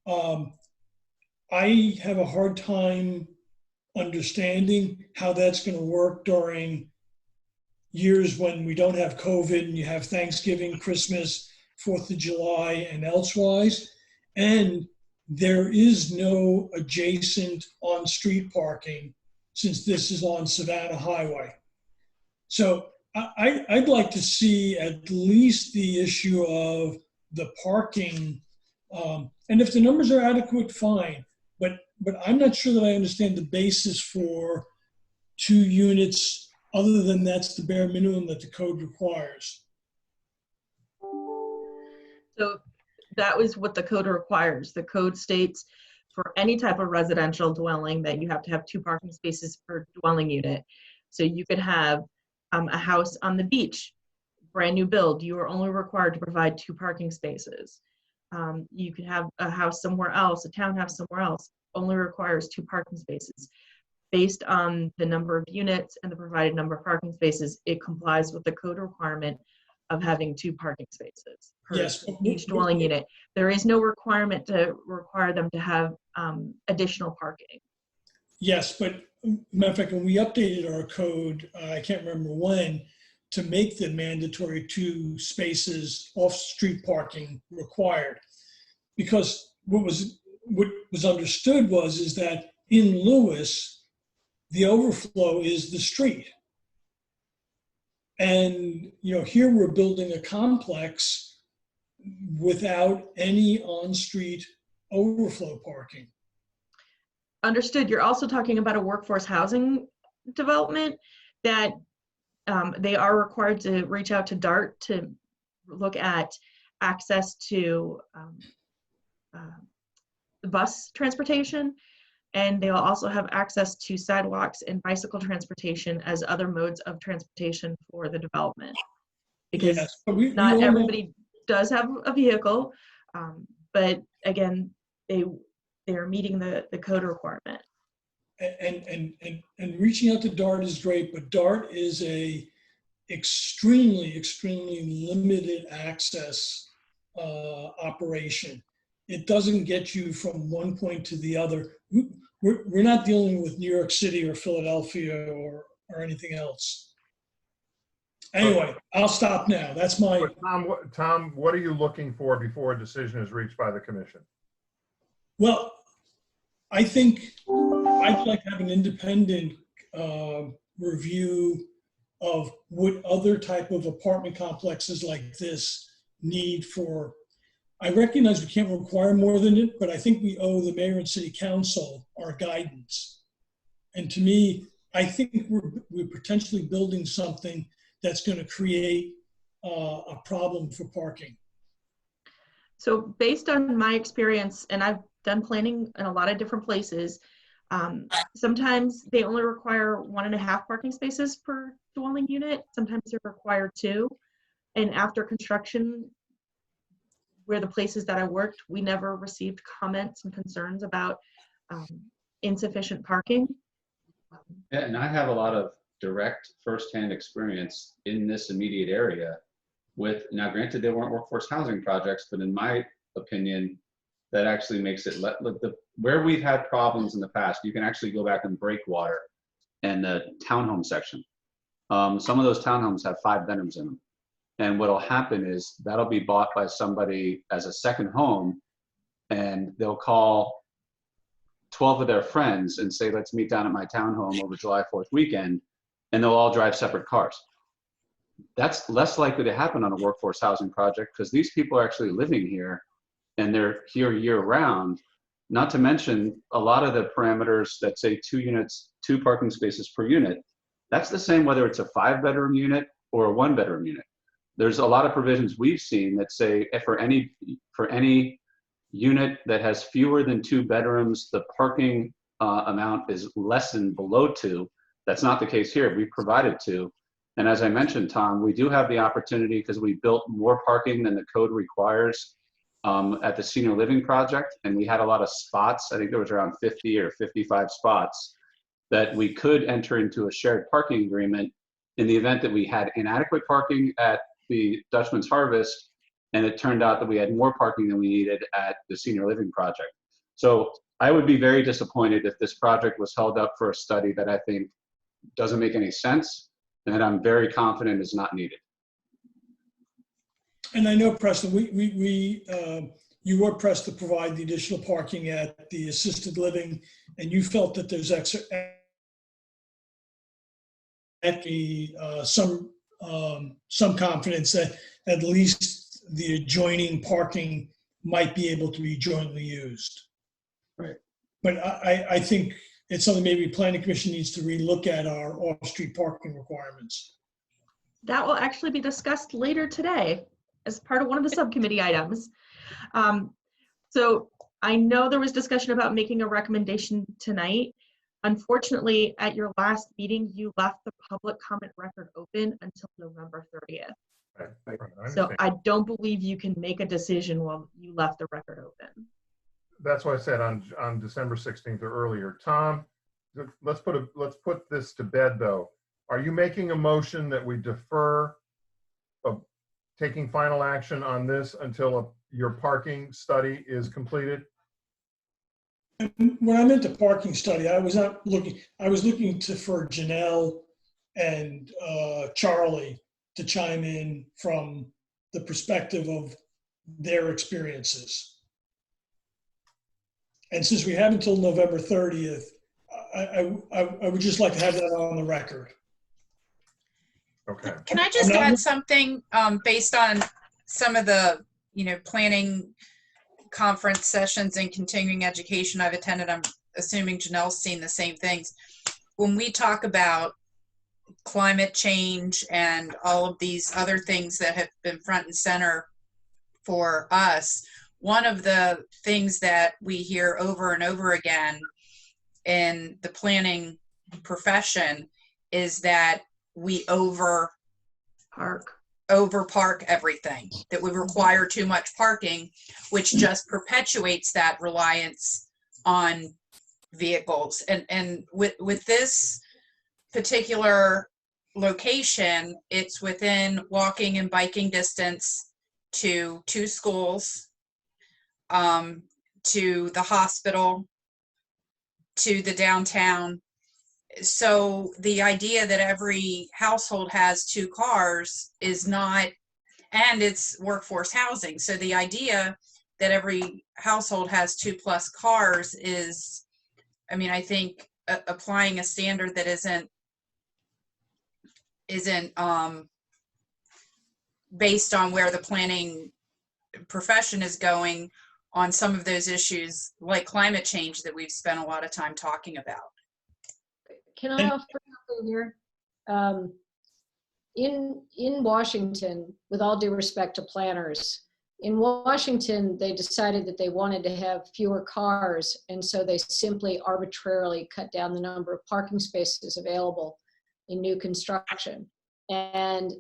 I have a hard time understanding how that's going to work during years when we don't have COVID and you have Thanksgiving, Christmas, 4th of July, and elsewise. And there is no adjacent on-street parking since this is on Savannah Highway. So I'd like to see at least the issue of the parking. And if the numbers are adequate, fine. But I'm not sure that I understand the basis for 2 units, other than that's the bare minimum that the code requires. So that was what the code requires. The code states for any type of residential dwelling that you have to have 2 parking spaces per dwelling unit. So you could have a house on the beach, brand new build, you are only required to provide 2 parking spaces. You could have a house somewhere else, a townhouse somewhere else, only requires 2 parking spaces. Based on the number of units and the provided number of parking spaces, it complies with the code requirement of having 2 parking spaces per each dwelling unit. There is no requirement to require them to have additional parking. Yes, but matter of fact, when we updated our code, I can't remember when, to make the mandatory 2 spaces off-street parking required. Because what was understood is that in Lewis, the overflow is the street. And here we're building a complex without any on-street overflow parking. Understood. You're also talking about a workforce housing development that they are required to reach out to DART to look at access to the bus transportation, and they'll also have access to sidewalks and bicycle transportation as other modes of transportation for the development. Because not everybody does have a vehicle, but again, they're meeting the code requirement. And reaching out to DART is great, but DART is a extremely limited access operation. It doesn't get you from one point to the other. We're not dealing with New York City or Philadelphia or anything else. Anyway, I'll stop now. That's my... Tom, what are you looking for before a decision is reached by the commission? Well, I think I'd like to have an independent review of what other type of apartment complexes like this need for. I recognize we can't require more than it, but I think we owe the mayor and city council our guidance. And to me, I think we're potentially building something that's going to create a problem for parking. So based on my experience, and I've done planning in a lot of different places, sometimes they only require 1.5 parking spaces per dwelling unit. Sometimes they require 2. And after construction, where the places that I worked, we never received comments and concerns about insufficient parking. Yeah, and I have a lot of direct firsthand experience in this immediate area with, now granted they weren't workforce housing projects, but in my opinion, that actually makes it where we've had problems in the past, you can actually go back and break water in the townhome section. Some of those townhomes have 5 bedrooms in them. And what'll happen is that'll be bought by somebody as a second home, and they'll call 12 of their friends and say, let's meet down at my townhome over July 4th weekend, and they'll all drive separate cars. That's less likely to happen on a workforce housing project because these people are actually living here and they're here year round. Not to mention a lot of the parameters that say 2 units, 2 parking spaces per unit. That's the same whether it's a 5-bedroom unit or a 1-bedroom unit. There's a lot of provisions we've seen that say for any unit that has fewer than 2 bedrooms, the parking amount is less than below 2. That's not the case here. We provided 2. And as I mentioned, Tom, we do have the opportunity because we built more parking than the code requires at the senior living project. And we had a lot of spots. I think there was around 50 or 55 spots that we could enter into a shared parking agreement in the event that we had inadequate parking at the Dutchman's Harvest, and it turned out that we had more parking than we needed at the senior living project. So I would be very disappointed if this project was held up for a study that I think doesn't make any sense and that I'm very confident is not needed. And I know, Preston, you were pressed to provide the additional parking at the assisted living, and you felt that there's some confidence that at least the adjoining parking might be able to be jointly used. Right. But I think it's something maybe Planning Commission needs to relook at our off-street parking requirements. That will actually be discussed later today as part of one of the subcommittee items. So I know there was discussion about making a recommendation tonight. Unfortunately, at your last meeting, you left the public comment record open until November 30th. Right. So I don't believe you can make a decision while you left the record open. That's why I said on December 16th or earlier. Tom, let's put this to bed though. Are you making a motion that we defer taking final action on this until your parking study is completed? When I meant the parking study, I was looking for Janelle and Charlie to chime in from the perspective of their experiences. And since we have until November 30th, I would just like to have that on the record. Okay. Can I just add something based on some of the, planning conference sessions and continuing education I've attended? I'm assuming Janelle's seen the same things. When we talk about climate change and all of these other things that have been front and center for us, one of the things that we hear over and over again in the planning profession is that we over park everything, that we require too much parking, which just perpetuates that reliance on vehicles. And with this particular location, it's within walking and biking distance to 2 schools, to the hospital, to the downtown. So the idea that every household has 2 cars is not, and it's workforce housing. So the idea that every household has 2+ cars is, I think applying a standard that isn't based on where the planning profession is going on some of those issues like climate change that we've spent a lot of time talking about. Can I offer something here? In Washington, with all due respect to planners, in Washington, they decided that they wanted to have fewer cars, and so they simply arbitrarily cut down the number of parking spaces available in new construction. And,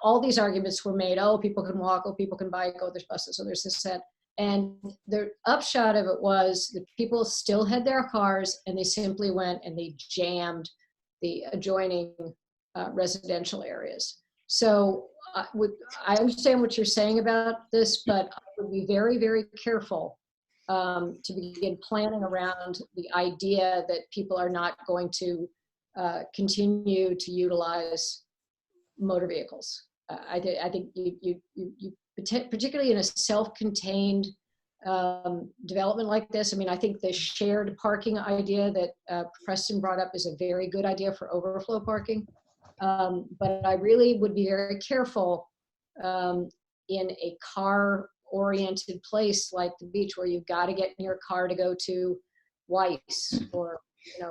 all these arguments were made, oh, people can walk, oh, people can bike, oh, there's buses, oh, there's this, that. And the upshot of it was that people still had their cars and they simply went and they jammed the adjoining residential areas. So I understand what you're saying about this, but I would be very, very careful to begin planning around the idea that people are not going to continue to utilize motor vehicles. I think you particularly in a self-contained development like this. I mean, I think the shared parking idea that Preston brought up is a very good idea for overflow parking. But I really would be very careful in a car-oriented place like the beach, where you've got to get in your car to go to Weiss or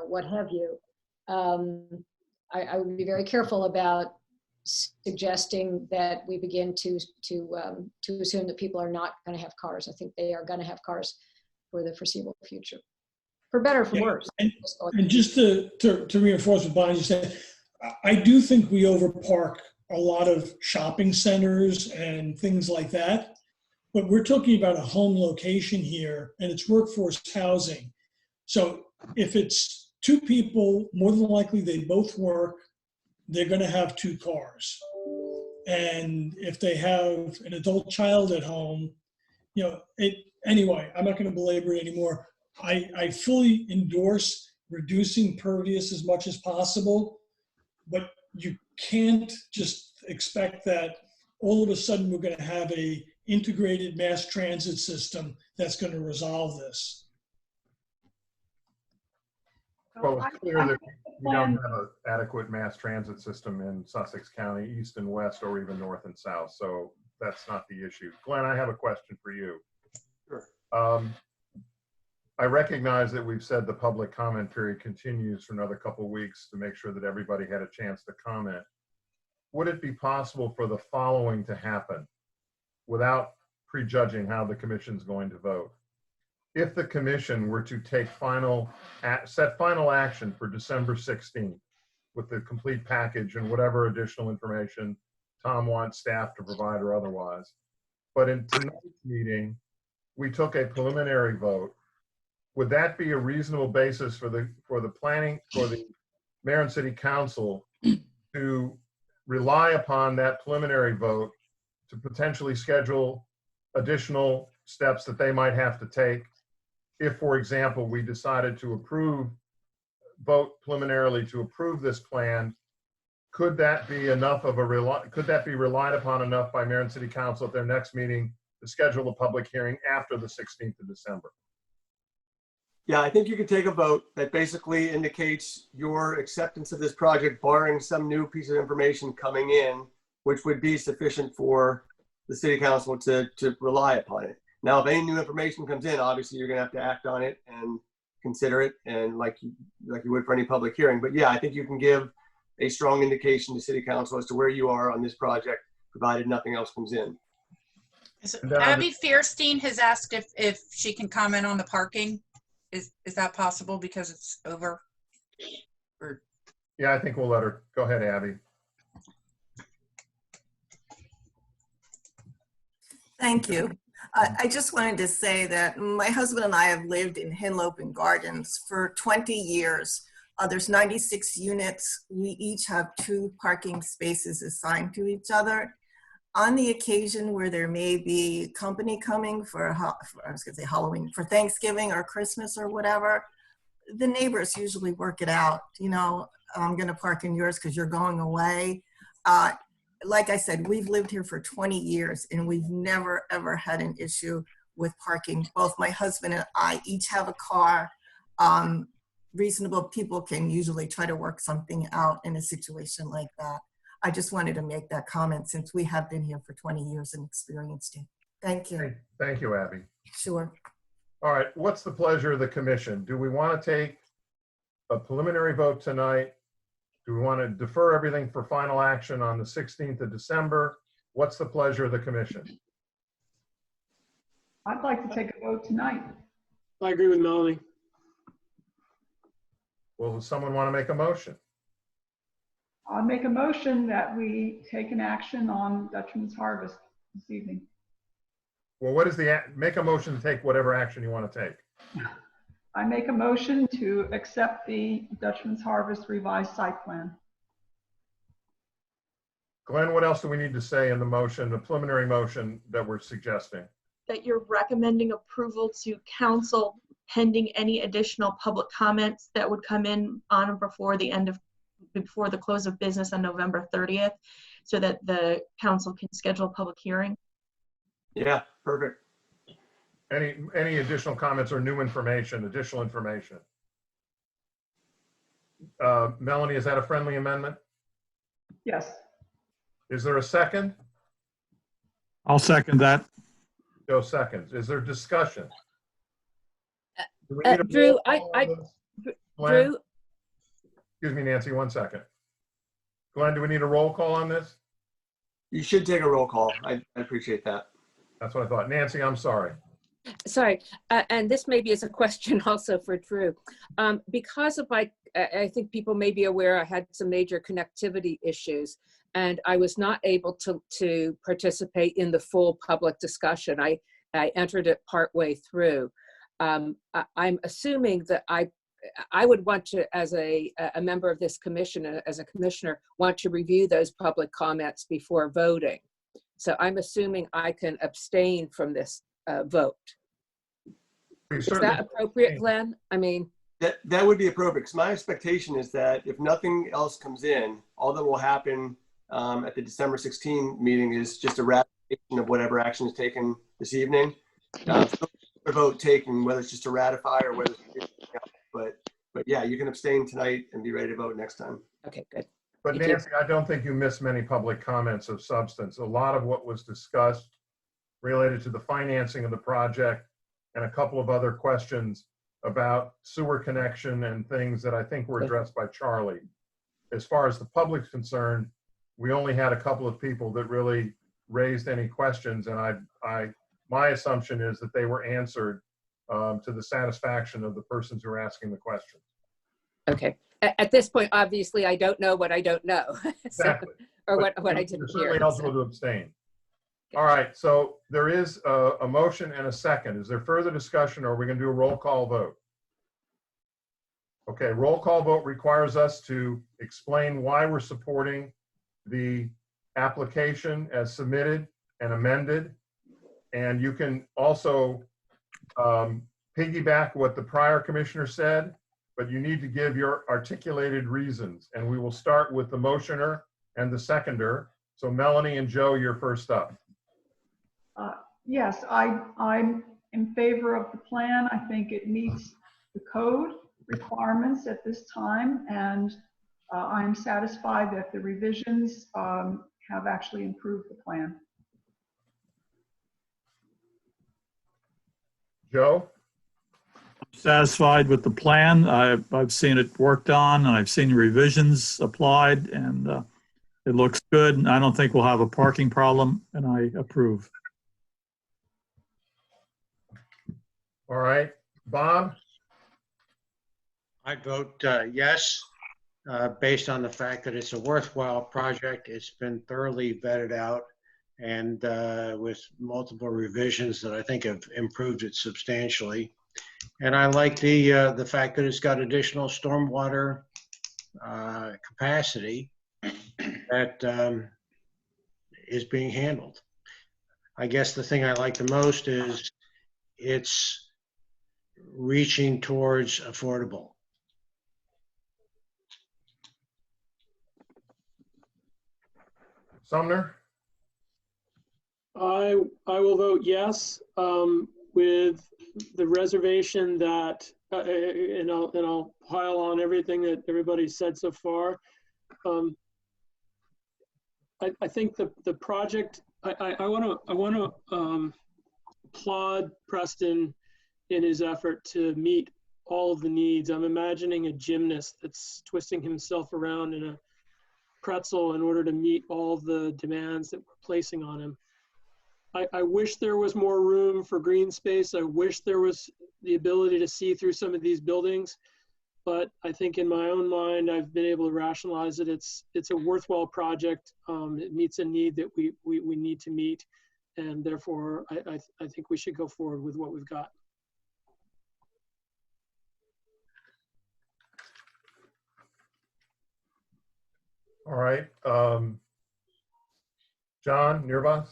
what have you. I would be very careful about suggesting that we begin to assume that people are not going to have cars. I think they are going to have cars for the foreseeable future, for better or for worse. And just to reinforce what Bonnie said, I do think we overpark a lot of shopping centers and things like that, but we're talking about a home location here, and it's workforce housing. So if it's two people, more than likely they both work, they're going to have two cars. And if they have an adult child at home, anyway, I'm not going to belabor it anymore. I fully endorse reducing pervious as much as possible, but you can't just expect that all of a sudden we're going to have a integrated mass transit system that's going to resolve this. Well, it's clear that we don't have an adequate mass transit system in Sussex County, east and west, or even north and south. So that's not the issue. Glenn, I have a question for you. Sure. I recognize that we've said the public comment period continues for another couple of weeks to make sure that everybody had a chance to comment. Would it be possible for the following to happen without prejudging how the commission's going to vote? If the commission were to take set final action for December 16th with the complete package and whatever additional information Tom wants staff to provide or otherwise, but in tonight's meeting, we took a preliminary vote, would that be a reasonable basis for the mayor and city council to rely upon that preliminary vote to potentially schedule additional steps that they might have to take if, for example, we decided to vote preliminarily to approve this plan? Could that be enough of could that be relied upon enough by mayor and city council at their next meeting to schedule a public hearing after the 16th of December? Yeah, I think you could take a vote that basically indicates your acceptance of this project, barring some new piece of information coming in, which would be sufficient for the city council to rely upon it. Now, if any new information comes in, obviously you're going to have to act on it and consider it, and like you would for any public hearing. But yeah, I think you can give a strong indication to city council as to where you are on this project, provided nothing else comes in. Abby Fierstein has asked if she can comment on the parking. Is that possible because it's over? Or... Yeah, I think we'll let her. Go ahead, Abby. Thank you. I just wanted to say that my husband and I have lived in Henlopen Gardens for 20 years. There's 96 units. We each have 2 parking spaces assigned to each other. On the occasion where there may be company coming for I was gonna say Halloween, for Thanksgiving or Christmas or whatever, the neighbors usually work it out. I'm gonna park in yours because you're going away. Like I said, we've lived here for 20 years and we've never ever had an issue with parking. Both my husband and I each have a car. Reasonable people can usually try to work something out in a situation like that. I just wanted to make that comment since we have been here for 20 years and experienced it. Thank you. Thank you, Abby. Sure. All right, what's the pleasure of the commission? Do we want to take a preliminary vote tonight? Do we want to defer everything for final action on the 16th of December? What's the pleasure of the commission? I'd like to take a vote tonight. I agree with Melanie. Well, does someone want to make a motion? I'll make a motion that we take an action on Dutchman's Harvest this evening. Well, what is make a motion to take whatever action you want to take. I make a motion to accept the Dutchman's Harvest revised site plan. Glenn, what else do we need to say in the motion, the preliminary motion that we're suggesting? That you're recommending approval to council pending any additional public comments that would come in on or before the close of business on November 30th, so that the council can schedule a public hearing. Yeah, perfect. Any additional comments or new information, additional information? Melanie, is that a friendly amendment? Yes. Is there a second? I'll second that. Joe seconds. Is there discussion? Do we need a Drew, roll call on this? Glenn? Drew, Excuse me, Nancy, 1 second. Glenn, do we need a roll call on this? You should take a roll call. I appreciate that. That's what I thought. Nancy, I'm sorry. sorry, and this maybe is a question also for Drew. Because of I think people may be aware I had some major connectivity issues, and I was not able to participate in the full public discussion. I entered it partway through. I'm assuming that I would want to, as a member of this commission, as a commissioner, want to review those public comments before voting. So I'm assuming I can abstain from this vote. Is that appropriate, Glenn? I mean, that would be appropriate, because my expectation is that if nothing else comes in, all that will happen at the December 16 meeting is just a ratification of whatever action is taken this evening. The vote taken, whether it's just to ratify or whether it's, but yeah, you can abstain tonight and be ready to vote next time. Okay, good. But Nancy, I don't think you missed many public comments of substance. A lot of what was discussed related to the financing of the project and a couple of other questions about sewer connection and things that I think were addressed by Charlie. As far as the public's concerned, we only had a couple of people that really raised any questions, and my assumption is that they were answered to the satisfaction of the persons who are asking the questions. Okay. At this point, obviously, I don't know what I don't know. Exactly. Or But what I didn't you're hear. certainly eligible to abstain. All right, so there is a motion and a second. Is there further discussion, or are we going to do a roll call vote? Okay, roll call vote requires us to explain why we're supporting the application as submitted and amended. And you can also piggyback what the prior commissioner said, but you need to give your articulated reasons. And we will start with the motioner and the seconder. So Melanie and Joe, you're first up. Yes, I'm in favor of the plan. I think it meets the code requirements at this time, and I'm satisfied that the revisions have actually improved the plan. Joe? Satisfied with the plan. I've seen it worked on, and I've seen revisions applied, and it looks good. I don't think we'll have a parking problem, and I approve. All right, Bob? I'd vote yes, based on the fact that it's a worthwhile project. It's been thoroughly vetted out, and with multiple revisions that I think have improved it substantially. And I like the fact that it's got additional stormwater capacity that is being handled. I guess the thing I like the most is it's reaching towards affordable. Sumner? I will vote yes, with the reservation that, and I'll pile on everything that everybody said so far. I think the project, I want to applaud Preston in his effort to meet all of the needs. I'm imagining a gymnast that's twisting himself around in a pretzel in order to meet all the demands that we're placing on him. I wish there was more room for green space. I wish there was the ability to see through some of these buildings, but I think in my own mind, I've been able to rationalize it. It's a worthwhile project. It meets a need that we need to meet, and therefore I think we should go forward with what we've got. All right. John, Nirvas?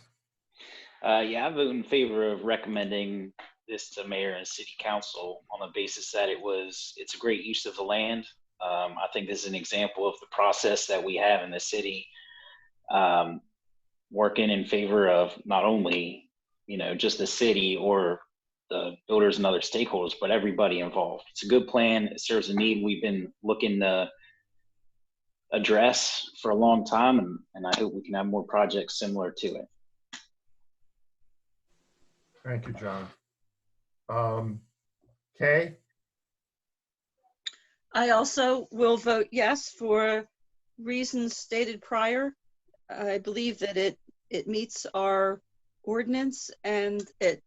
Yeah, I vote in favor of recommending this to mayor and city council on the basis that it's a great use of the land. I think this is an example of the process that we have in the city, working in favor of not only, just the city or the builders and other stakeholders, but everybody involved. It's a good plan. It serves a need we've been looking to address for a long time, and I hope we can have more projects similar to it. Thank you, John. Kay? I also will vote yes for reasons stated prior. I believe that it meets our ordinance and it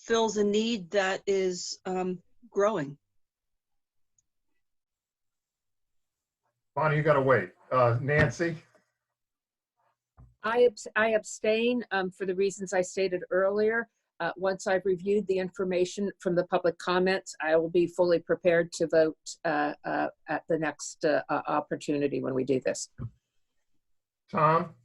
fills a need that is growing. Bonnie, you got to wait. Nancy? I abstain for the reasons I stated earlier. Once I've reviewed the information from the public comments, I will be fully prepared to vote at the next opportunity when we do this. Tom?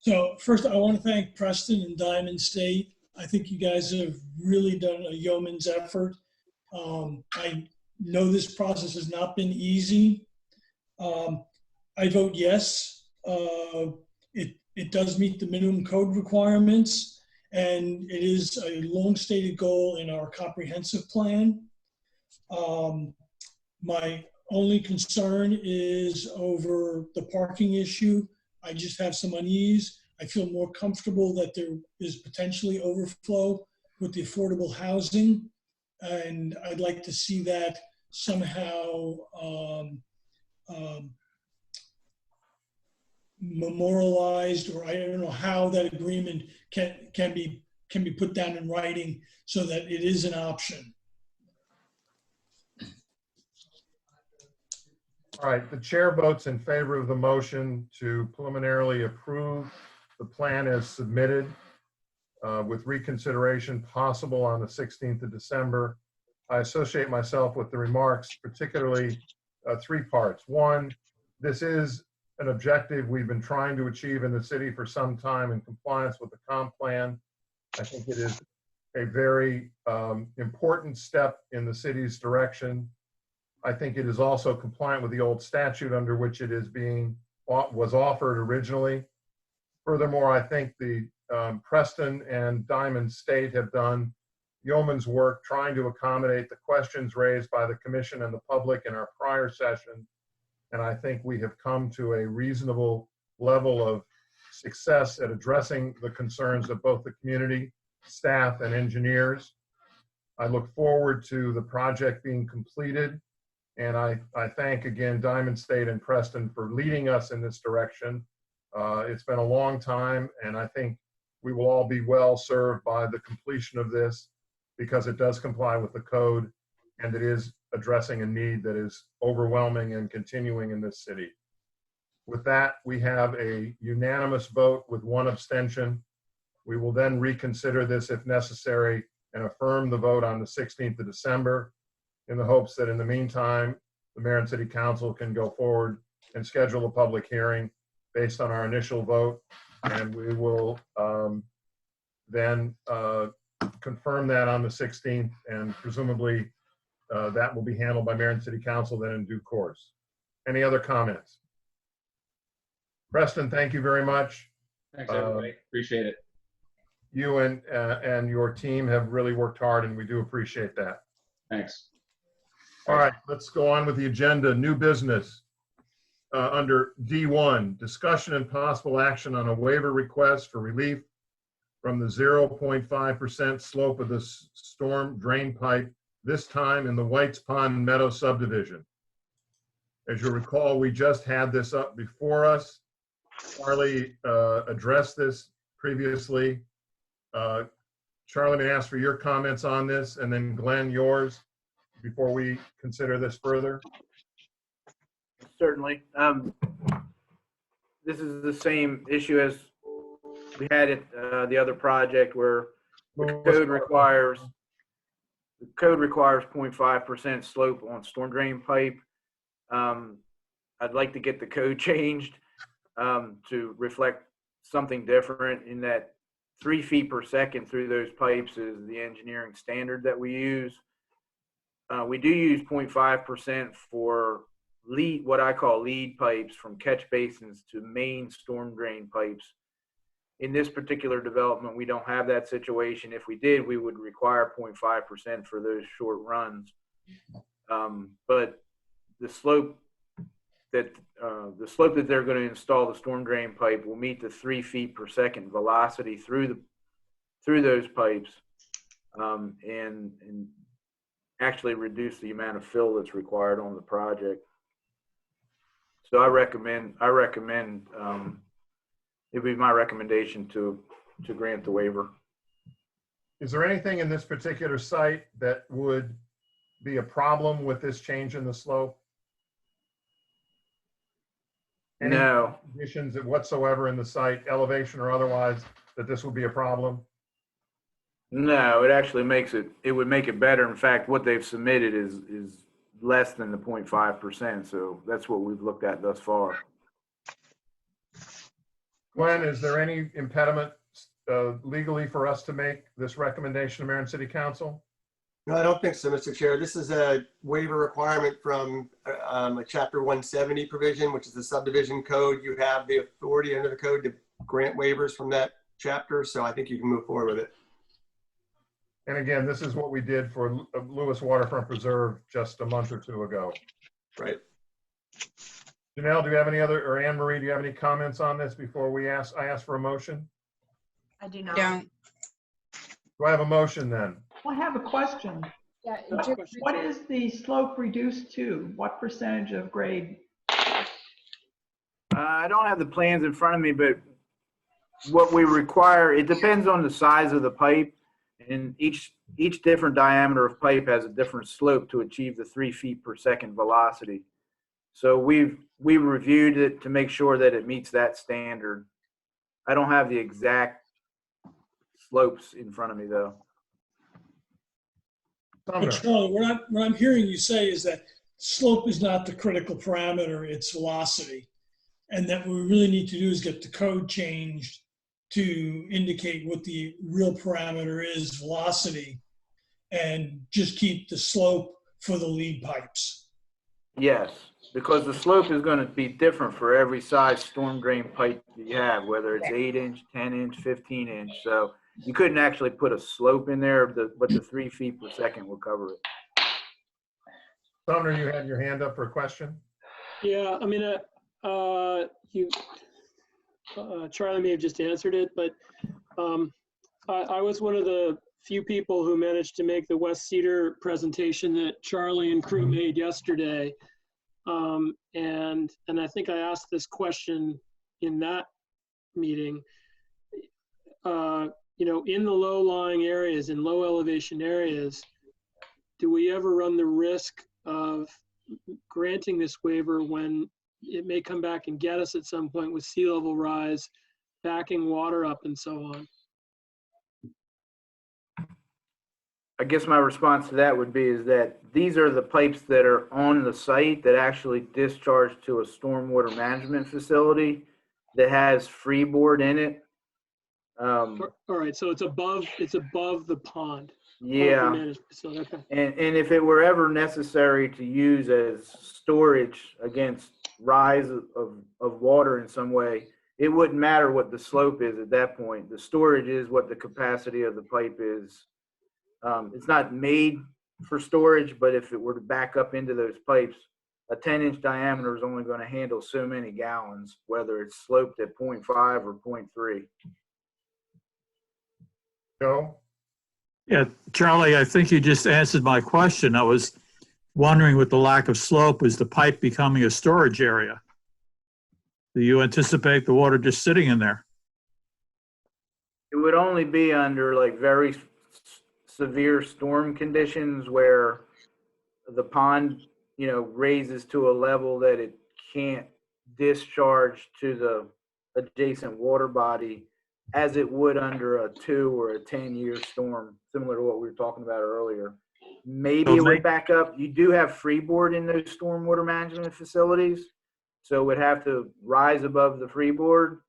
So first, I want to thank Preston and Diamond State. I think you guys have really done a yeoman's effort. I know this process has not been easy. I vote yes. It does meet the minimum code requirements, and it is a long-stated goal in our comprehensive plan. My only concern is over the parking issue. I just have some unease. I feel more comfortable that there is potentially overflow with the affordable housing, and I'd like to see that somehow memorialized, or I don't know how that agreement can be put down in writing so that it is an option. All right, the chair votes in favor of the motion to preliminarily approve the plan as submitted with reconsideration possible on the 16th of December. I associate myself with the remarks, particularly three parts. One, this is an objective we've been trying to achieve in the city for some time in compliance with the comp plan. I think it is a very important step in the city's direction. I think it is also compliant with the old statute under which it was offered originally. Furthermore, I think the Preston and Diamond State have done yeoman's work trying to accommodate the questions raised by the commission and the public in our prior session. And I think we have come to a reasonable level of success at addressing the concerns of both the community, staff, and engineers. I look forward to the project being completed. And I thank again Diamond State and Preston for leading us in this direction. It's been a long time, and I think we will all be well served by the completion of this because it does comply with the code and it is addressing a need that is overwhelming and continuing in this city. With that, we have a unanimous vote with one abstention. We will then reconsider this if necessary and affirm the vote on the 16th of December in the hopes that in the meantime, the mayor and city council can go forward and schedule a public hearing based on our initial vote. And we will then confirm that on the 16th, and presumably that will be handled by mayor and city council then in due course. Any other comments? Preston, thank you very much. Thanks, everybody. Appreciate it. You and your team have really worked hard, and we do appreciate that. Thanks. All right, let's go on with the agenda. New business under D1, discussion and possible action on a waiver request for relief from the 0.5% slope of the storm drain pipe, this time in the Pond Meadow Subdivision. As you recall, we just had this up before us. Charlie addressed this previously. Charlie, may I ask for your comments on this, and then Glenn, yours, before we consider this further? Certainly. This is the same issue as we had at the other project where the code requires 0.5% slope on storm drain pipe. I'd like to get the code changed to reflect something different in that 3 feet per second through those pipes is the engineering standard that we use. We do use 0.5% for lead, what I call lead pipes from catch basins to main storm drain pipes. In this particular development, we don't have that situation. If we did, we would require 0.5% for those short runs. But the slope that they're going to install the storm drain pipe will meet the 3 feet per second velocity through those pipes, and actually reduce the amount of fill that's required on the project. So I recommend it would be my recommendation to grant the waiver. Is there anything in this particular site that would be a problem with this change in the slope? Any No. conditions whatsoever in the site, elevation or otherwise, that this would be a problem? No, it actually it would make it better. In fact, what they've submitted is less than the 0.5%. So that's what we've looked at thus far. Gwen, is there any impediment legally for us to make this recommendation to Mayor and City Council? No, I don't think so, Mr. Chair. This is a waiver requirement from a Chapter 170 provision, which is the subdivision code. You have the authority under the code to grant waivers from that chapter, so I think you can move forward with it. And again, this is what we did for Lewis Waterfront Preserve just a month or two ago. Right. Janelle, do you have any other, or Anne Marie, do you have any comments on this before I ask for a motion? I do not. Don't. Do I have a motion then? I have a question. Yeah, What is the slope reduced to? What percentage of grade? I don't have the plans in front of me, but what we require, it depends on the size of the pipe, and each different diameter of pipe has a different slope to achieve the 3 feet per second velocity. So we reviewed it to make sure that it meets that standard. I don't have the exact slopes in front of me though. But Charlie, what I'm hearing you say is that slope is not the critical parameter, it's velocity. And that what we really need to do is get the code changed to indicate what the real parameter is, velocity, and just keep the slope for the lead pipes. Yes, because the slope is going to be different for every size storm drain pipe that you have, whether it's 8-inch, 10-inch, 15-inch. So you couldn't actually put a slope in there, but the 3 feet per second will cover it. Sumner, you had your hand up for a question? Yeah, I mean, Charlie may have just answered it, but I was one of the few people who managed to make the West Cedar presentation that Charlie and crew made yesterday. And I think I asked this question in that meeting. You know, in the low-lying areas, in low elevation areas, do we ever run the risk of granting this waiver when it may come back and get us at some point with sea level rise, backing water up and so on? I guess my response to that would be is that these are the pipes that are on the site that actually discharge to a stormwater management facility that has freeboard in it. All right, so it's above the pond. Yeah, Okay. and if it were ever necessary to use as storage against rise of water in some way, it wouldn't matter what the slope is at that point. The storage is what the capacity of the pipe is. It's not made for storage, but if it were to back up into those pipes, a 10-inch diameter is only going to handle so many gallons, whether it's sloped at 0.5 or 0.3. Joe? Yeah, Charlie, I think you just answered my question. I was wondering, with the lack of slope, is the pipe becoming a storage area? Do you anticipate the water just sitting in there? It would only be under like very severe storm conditions where the pond, you know, raises to a level that it can't discharge to the adjacent water body as it would under a 2 or a 10-year storm, similar to what we were talking about earlier. Maybe it would back up. You do have freeboard in those stormwater management facilities, so it would have to rise above the freeboard.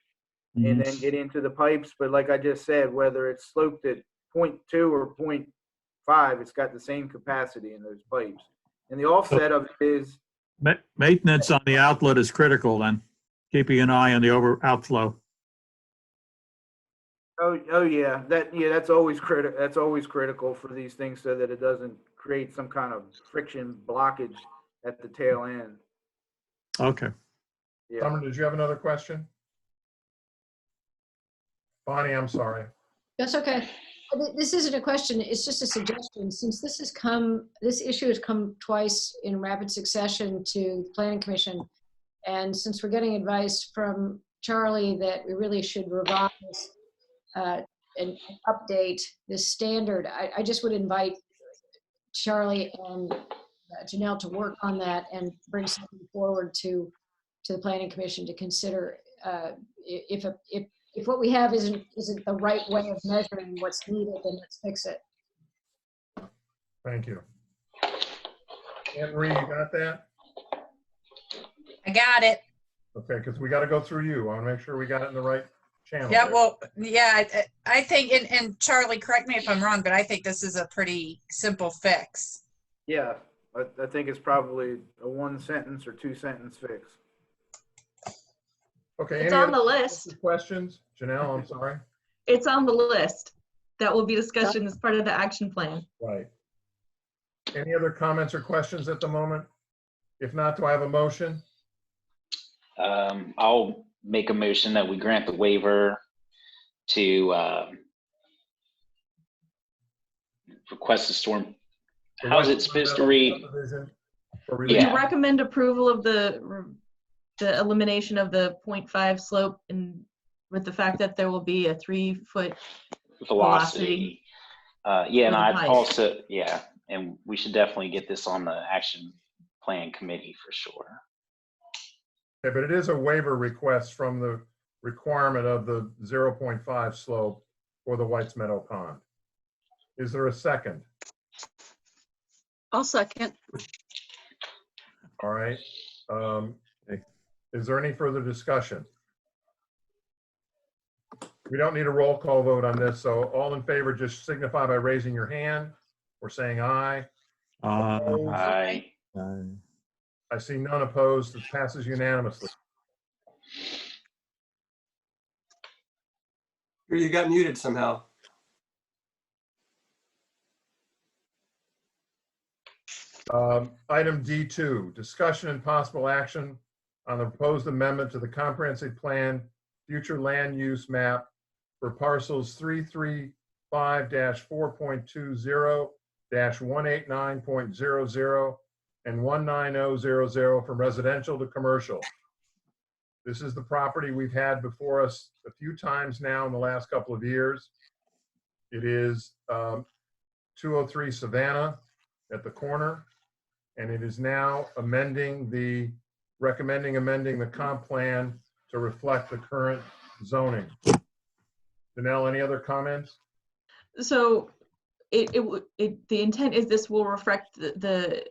and then get into the pipes. But like I just said, whether it's sloped at 0.2 or 0.5, it's got the same capacity in those pipes. And the offset of it is Maintenance on the outlet is critical then, keeping an eye on the outflow. oh yeah, that's always critical. That's always critical for these things, so that it doesn't create some kind of friction blockage at the tail end. Okay. Yeah. Summer, did you have another question? Bonnie, I'm sorry. That's okay. This isn't a question, it's just a suggestion. Since this issue has come twice in rapid succession to the Planning Commission, and since we're getting advice from Charlie that we really should revise and update this standard, I just would invite Charlie and Janelle to work on that and bring something forward to the Planning Commission to consider. If what we have isn't the right way of measuring what's needed, then let's fix it. Thank you. Anne Marie, you got that? I got it. Okay, because we got to go through you. I want to make sure we got it in the right channel. Yeah, there. well, yeah, I think, and Charlie, correct me if I'm wrong, but I think this is a pretty simple fix. Yeah, I think it's probably a 1-sentence or 2-sentence fix. Okay. It's any on the other list. Questions? Janelle, I'm sorry. It's on the list. That will be discussed as part of the action plan. Right. Any other comments or questions at the moment? If not, do I have a motion? I'll make a motion that we grant the waiver to request a storm. How's it supposed to read? You recommend approval of the elimination of the 0.5 slope, and with the fact that there will be a 3-foot velocity. Yeah, and for the I'd pipe. also, yeah, and we should definitely get this on the action plan committee for sure. Okay, but it is a waiver request from the requirement of the 0.5 slope for the White's Meadow Pond. Is there a second? I'll second. All right. Is there any further discussion? We don't need a roll call vote on this, so all in favor just signify by raising your hand or saying aye. Opposed? Aye. I see none opposed. It passes unanimously. You got muted somehow. Item D2, discussion and possible action on the proposed amendment to the comprehensive plan future land use map for parcels 335-4.20-189.00 and 19000 from residential to commercial. This is the property we've had before us a few times now in the last couple of years. It is 203 Savannah at the corner, and it is now recommending amending the comp plan to reflect the current zoning. Janelle, any other comments? So the intent is this will reflect the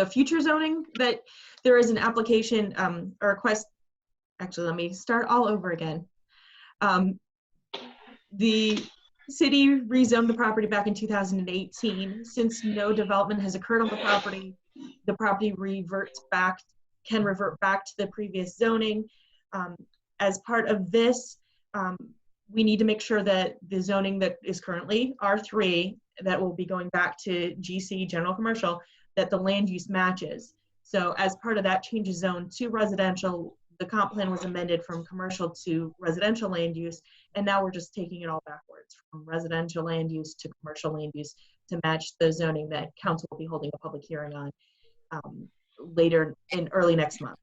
future zoning, that there is an application, a request. Actually, let me start all over again. The city rezoned the property back in 2018. Since no development has occurred on the property can revert back to the previous zoning. As part of this, we need to make sure that the zoning that is currently R3, that will be going back to GC, general commercial, that the land use matches. So as part of that change of zone to residential, the comp plan was amended from commercial to residential land use, and now we're just taking it all backwards from residential land use to commercial land use to match the zoning that council will be holding a public hearing on later in early next month.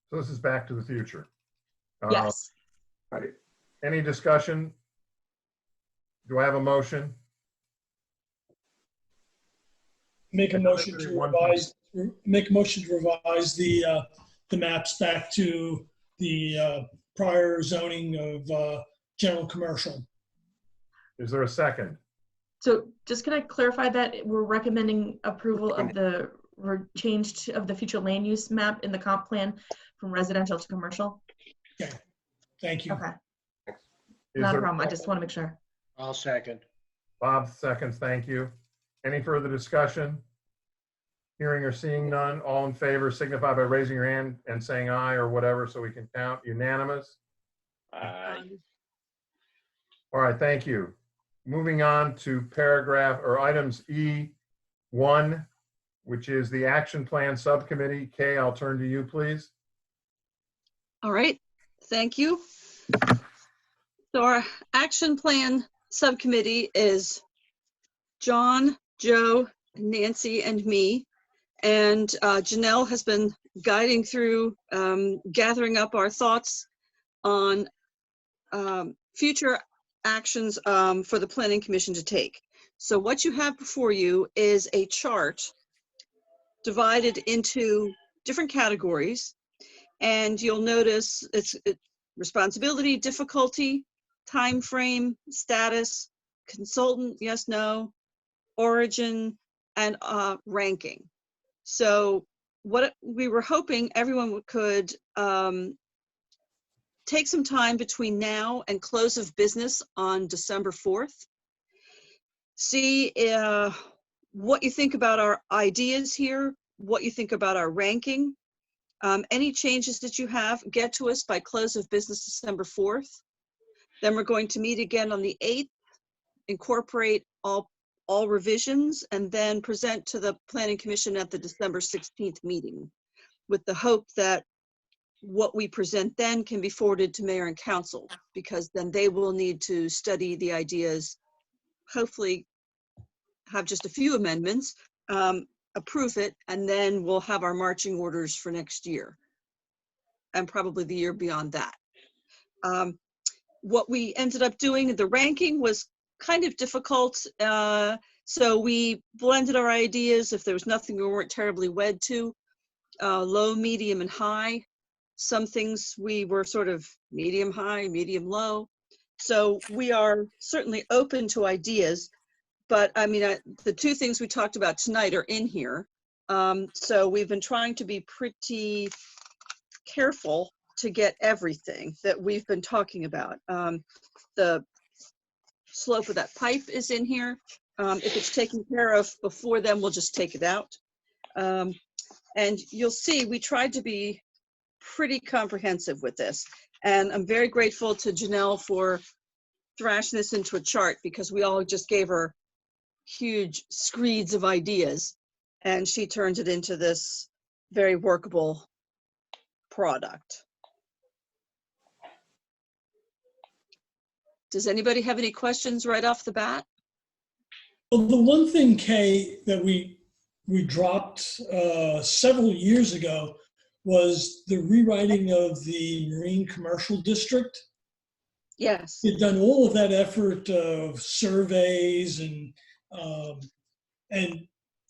So this is back to the future. Yes. Right. Any discussion? Do I have a motion? Make a motion to revise. Make a motion to revise the maps back to the prior zoning of general commercial. Is there a second? So just can I clarify that we're recommending approval of the change of the future land use map in the comp plan from residential to commercial? Okay. Thank you. Okay, Is not a there- problem. I just want to make sure. I'll second. Bob seconds, thank you. Any further discussion? Hearing or seeing none, all in favor signify by raising your hand and saying aye or whatever so we can count. Unanimous? All right, thank you. Moving on to paragraph or items E1, which is the action plan subcommittee. Kay, I'll turn to you, please. All right, thank you. So our action plan subcommittee is John, Joe, Nancy, and me. And Janelle has been guiding through gathering up our thoughts on future actions for the Planning Commission to take. So what you have before you is a chart divided into different categories. And you'll notice it's responsibility, difficulty, time frame, status, consultant, yes, no, origin, and ranking. So what we were hoping everyone could take some time between now and close of business on December 4th. See what you think about our ideas here, what you think about our ranking. Any changes that you have, get to us by close of business December 4th. Then we're going to meet again on the 8th, incorporate all revisions, and then present to the Planning Commission at the December 16th meeting, with the hope that what we present then can be forwarded to Mayor and Council, because then they will need to study the ideas, hopefully have just a few amendments, approve it, and then we'll have our marching orders for next year, and probably the year beyond that. What we ended up doing, the ranking was kind of difficult. So we blended our ideas. If there was nothing we weren't terribly wed to, low, medium, and high. Some things we were sort of medium high, medium low. So we are certainly open to ideas, but I mean, the two things we talked about tonight are in here. So we've been trying to be pretty careful to get everything that we've been talking about. The slope of that pipe is in here. If it's taken care of before then, we'll just take it out. And you'll see we tried to be pretty comprehensive with this. And I'm very grateful to Janelle for thrashing this into a chart, because we all just gave her huge screeds of ideas and she turned it into this very workable product. Does anybody have any questions right off the bat? Well, the one thing, Kay, that we dropped several years ago was the rewriting of the Marine Commercial District. Yes. We've done all of that effort of surveys and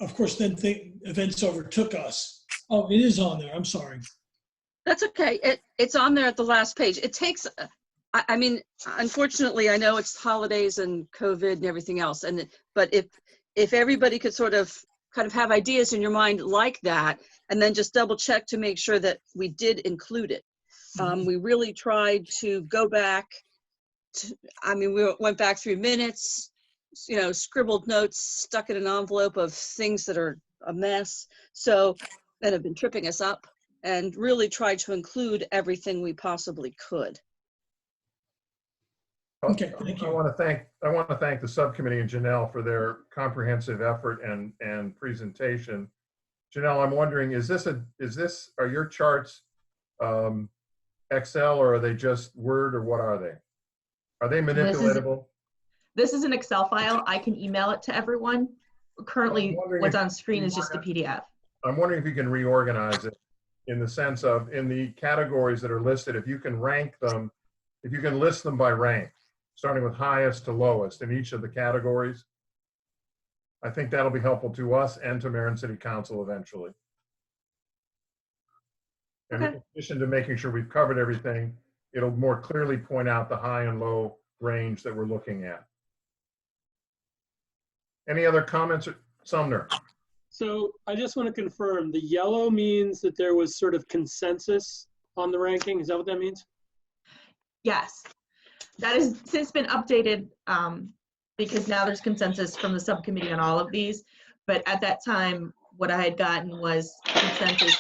of course then events overtook us. Oh, it is on there. I'm sorry. That's okay. It's on there at the last page. It takes, I mean, unfortunately, I know it's holidays and COVID and everything else. But if everybody could sort of kind of have ideas in your mind like that, and then just double check to make sure that we did include it. We really tried to go back we went back through minutes, scribbled notes, stuck in an envelope of things that are a mess. So that have been tripping us up, and really tried to include everything we possibly could. Okay, thank you. I want to thank the subcommittee and Janelle for their comprehensive effort and presentation. Janelle, I'm wondering, are your charts Excel, or are they just Word, or what are they? Are they manipulatable? This is an Excel file. I can email it to everyone. Currently, what's on screen is just a PDF. I'm wondering if you can reorganize it in the sense of, in the categories that are listed, if you can rank them, if you can list them by rank, starting with highest to lowest in each of the categories. I think that'll be helpful to us and to Mayor and City Council eventually. And in addition to making sure we've covered everything, it'll more clearly point out the high and low range that we're looking at. Any other comments? Sumner? So I just want to confirm, the yellow means that there was sort of consensus on the ranking. Is that what that means? Yes, that has since been updated because now there's consensus from the subcommittee on all of these. But at that time, what I had gotten was consensus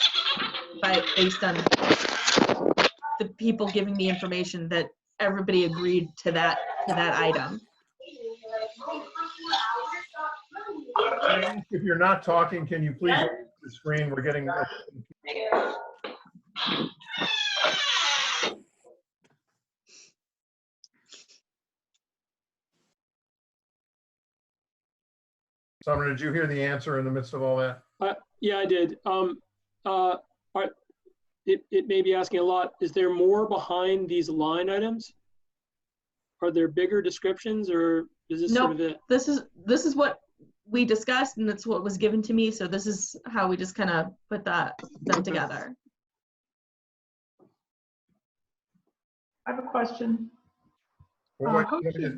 based on the people giving me information that everybody agreed to that item. If you're not talking, can you please open the screen? We're getting. Summer, did you hear the answer in the midst of all that? Yeah, I did. It may be asking a lot. Is there more behind these line items? Are there bigger descriptions, or is this sort of it? This is what we discussed, and that's what was given to me. So this is how we just kind of put them together. I have a question. Well,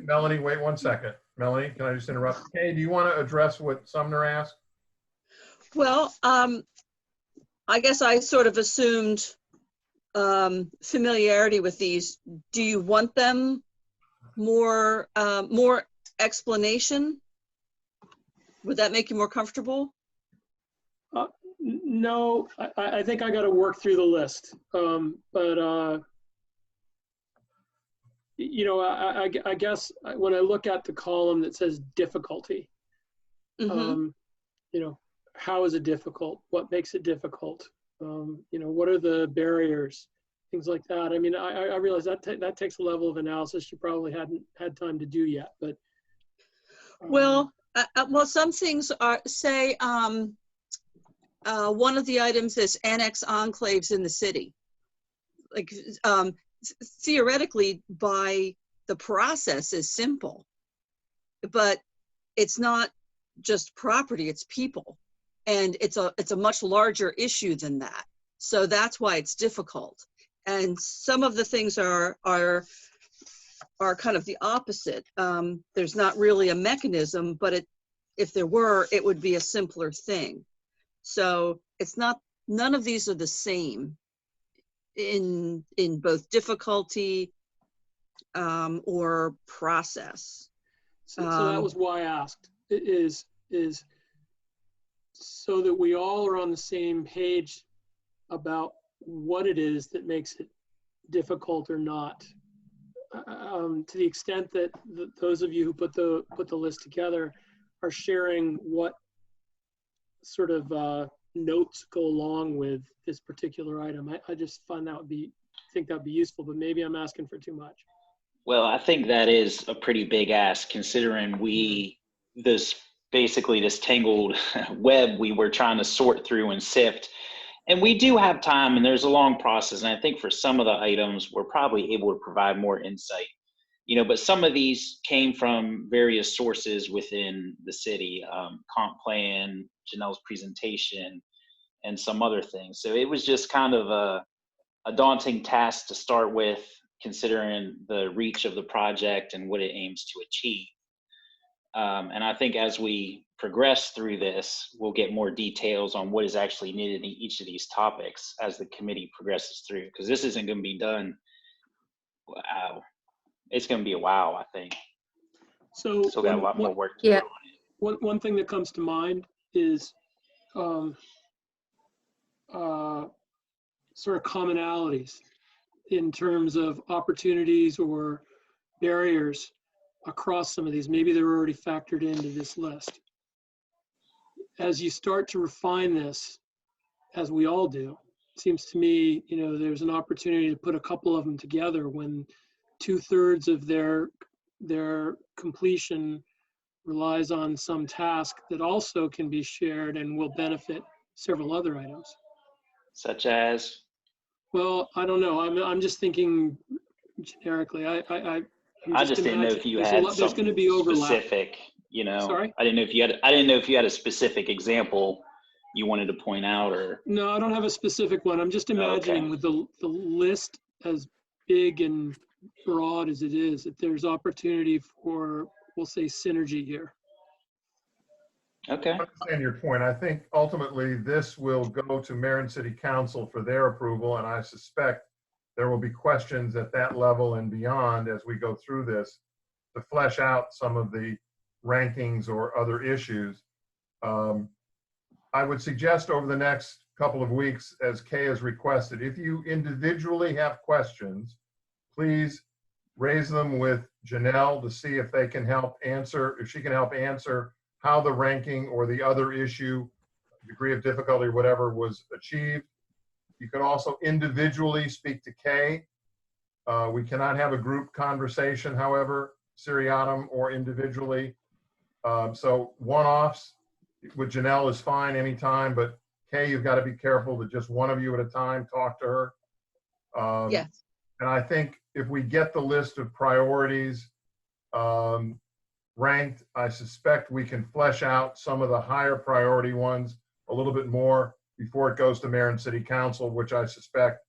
Melanie, wait 1 second. Melanie, can I just interrupt? Kay, do you want to address what Sumner asked? Well, I guess I sort of assumed familiarity with these. Do you want them more explanation? Would that make you more comfortable? No, I think I got to work through the list. You know, I guess when I look at the column that says difficulty, you know, how is it difficult? What makes it difficult? You know, what are the barriers? Things like that. I mean, I realize that takes a level of analysis you probably hadn't had time to do yet, but. Well, some things are, say, one of the items is annex enclaves in the city. Like, theoretically, by the process is simple, but it's not just property, it's people. And it's a much larger issue than that. So that's why it's difficult. And some of the things are kind of the opposite. There's not really a mechanism, but if there were, it would be a simpler thing. So it's not, none of these are the same in both difficulty or process. So that was why I asked, is so that we all are on the same page about what it is that makes it difficult or not. To the extent that those of you who put the list together are sharing what sort of notes go along with this particular item, I just find think that would be useful, but maybe I'm asking for too much. Well, I think that is a pretty big ask, considering basically this tangled web we were trying to sort through and sift. And we do have time, and there's a long process. And I think for some of the items, we're probably able to provide more insight. You know, but some of these came from various sources within the city, comp plan, Janelle's presentation, and some other things. So it was just kind of a daunting task to start with, considering the reach of the project and what it aims to achieve. And I think as we progress through this, we'll get more details on what is actually needed in each of these topics as the committee progresses through, because this isn't going to be done. Wow. It's going to be a while, I think. So still got a lot more work to do on it. One thing that comes to mind is sort of commonalities in terms of opportunities or barriers across some of these. Maybe they're already factored into this list. As you start to refine this, as we all do, it seems to me, you know, there's an opportunity to put a couple of them together when 2/3 of their completion relies on some task that also can be shared and will benefit several other items. Such as? Well, I don't know. I'm just thinking generically. I just didn't know if you had there's going to be overlap. Specific, you know. Sorry? I didn't know if you had a specific example you wanted to point out, or. No, I don't have a specific one. I'm just imagining with the list as big and broad as it is, that there's opportunity for, we'll say, synergy here. Okay. I understand your point. I think ultimately this will go to Mayor and City Council for their approval, and I suspect there will be questions at that level and beyond as we go through this to flesh out some of the rankings or other issues. I would suggest over the next couple of weeks, as Kay has requested, if you individually have questions, please raise them with Janelle to see if they can help answer, if she can help answer how the ranking or the other issue, degree of difficulty, whatever was achieved. You can also individually speak to Kay. We cannot have a group conversation, however, seriatim or individually. So one-offs with Janelle is fine anytime, but Kay, you've got to be careful that just one of you at a time talk to her. Yes. And I think if we get the list of priorities ranked, I suspect we can flesh out some of the higher priority ones a little bit more before it goes to mayor and city council, which I suspect,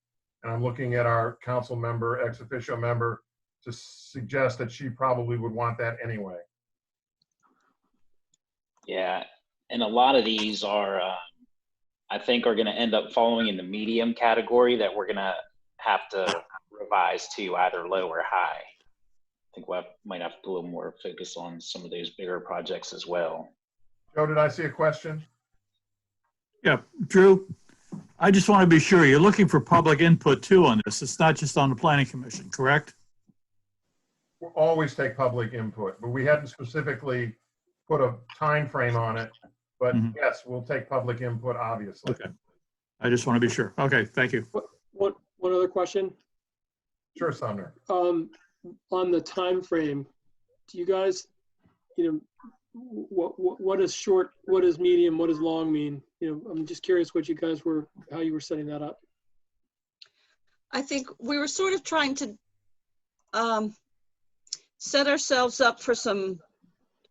and I'm looking at our council member, ex officio member, to suggest that she probably would want that anyway. Yeah, and a lot of these are, I think, are going to end up falling in the medium category that we're going to have to revise to either low or high. I think we might have to put a little more focus on some of those bigger projects as well. Joe, did I see a question? Yeah, Drew, I just want to be sure you're looking for public input too on this. It's not just on the planning commission, correct? We'll always take public input, but we hadn't specifically put a time frame on it. But yes, we'll take public input, obviously. Okay. I just want to be sure. Okay, thank you. One other question. Sure, Sumner. On the time frame, do you guys, what is short, what is medium, what does long mean? I'm just curious what you guys were, how you were setting that up. I think we were sort of trying to set ourselves up for some,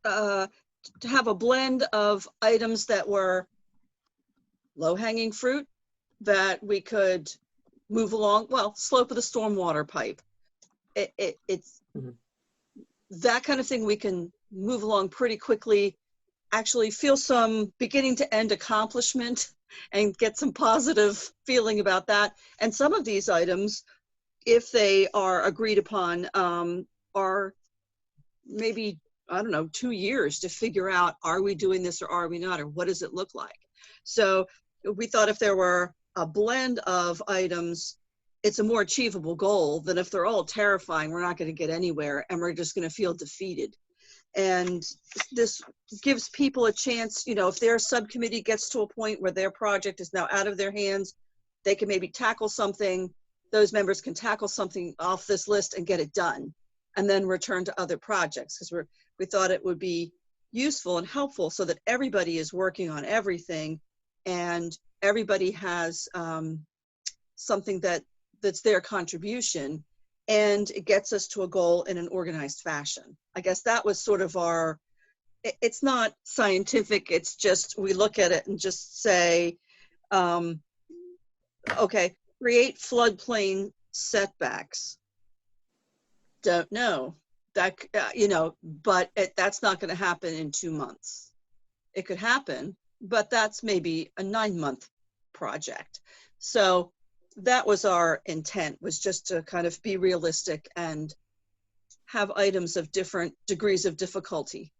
to have a blend of items that were low-hanging fruit that we could move along. Well, slope of the stormwater pipe. It's that kind of thing we can move along pretty quickly, actually feel some beginning to end accomplishment and get some positive feeling about that. And some of these items, if they are agreed upon, are maybe, I don't know, 2 years to figure out, are we doing this or are we not, or what does it look like? So we thought if there were a blend of items, it's a more achievable goal than if they're all terrifying, we're not going to get anywhere and we're just going to feel defeated. And this gives people a chance, if their subcommittee gets to a point where their project is now out of their hands, they can maybe tackle something, those members can tackle something off this list and get it done, and then return to other projects, because we thought it would be useful and helpful so that everybody is working on everything and everybody has something that's their contribution, and it gets us to a goal in an organized fashion. I guess that was sort of our, it's not scientific, it's just, we look at it and just say, okay, create floodplain setbacks. Don't know. That, but that's not going to happen in 2 months. It could happen, but that's maybe a 9-month project. So that was our intent, was just to kind of be realistic and have items of different degrees of difficulty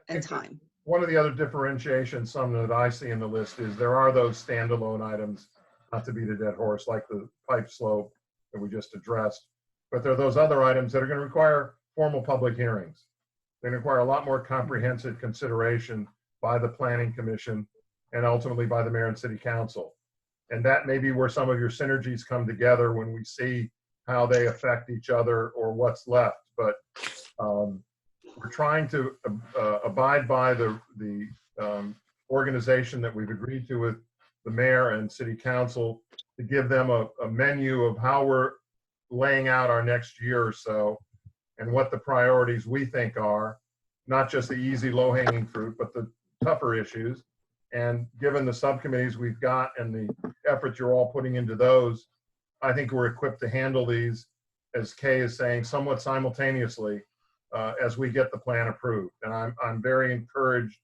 and time. One of the other differentiations, some that I see in the list, is there are those standalone items, not to beat a dead horse, like the pipe slope that we just addressed. But there are those other items that are going to require formal public hearings. They require a lot more comprehensive consideration by the Planning Commission and ultimately by the Mayor and City Council. And that may be where some of your synergies come together when we see how they affect each other or what's left. But we're trying to abide by the organization that we've agreed to with the Mayor and City Council to give them a menu of how we're laying out our next year or so and what the priorities we think are, not just the easy low-hanging fruit, but the tougher issues. And given the subcommittees we've got and the effort you're all putting into those, I think we're equipped to handle these, as Kay is saying, somewhat simultaneously as we get the plan approved. And I'm very encouraged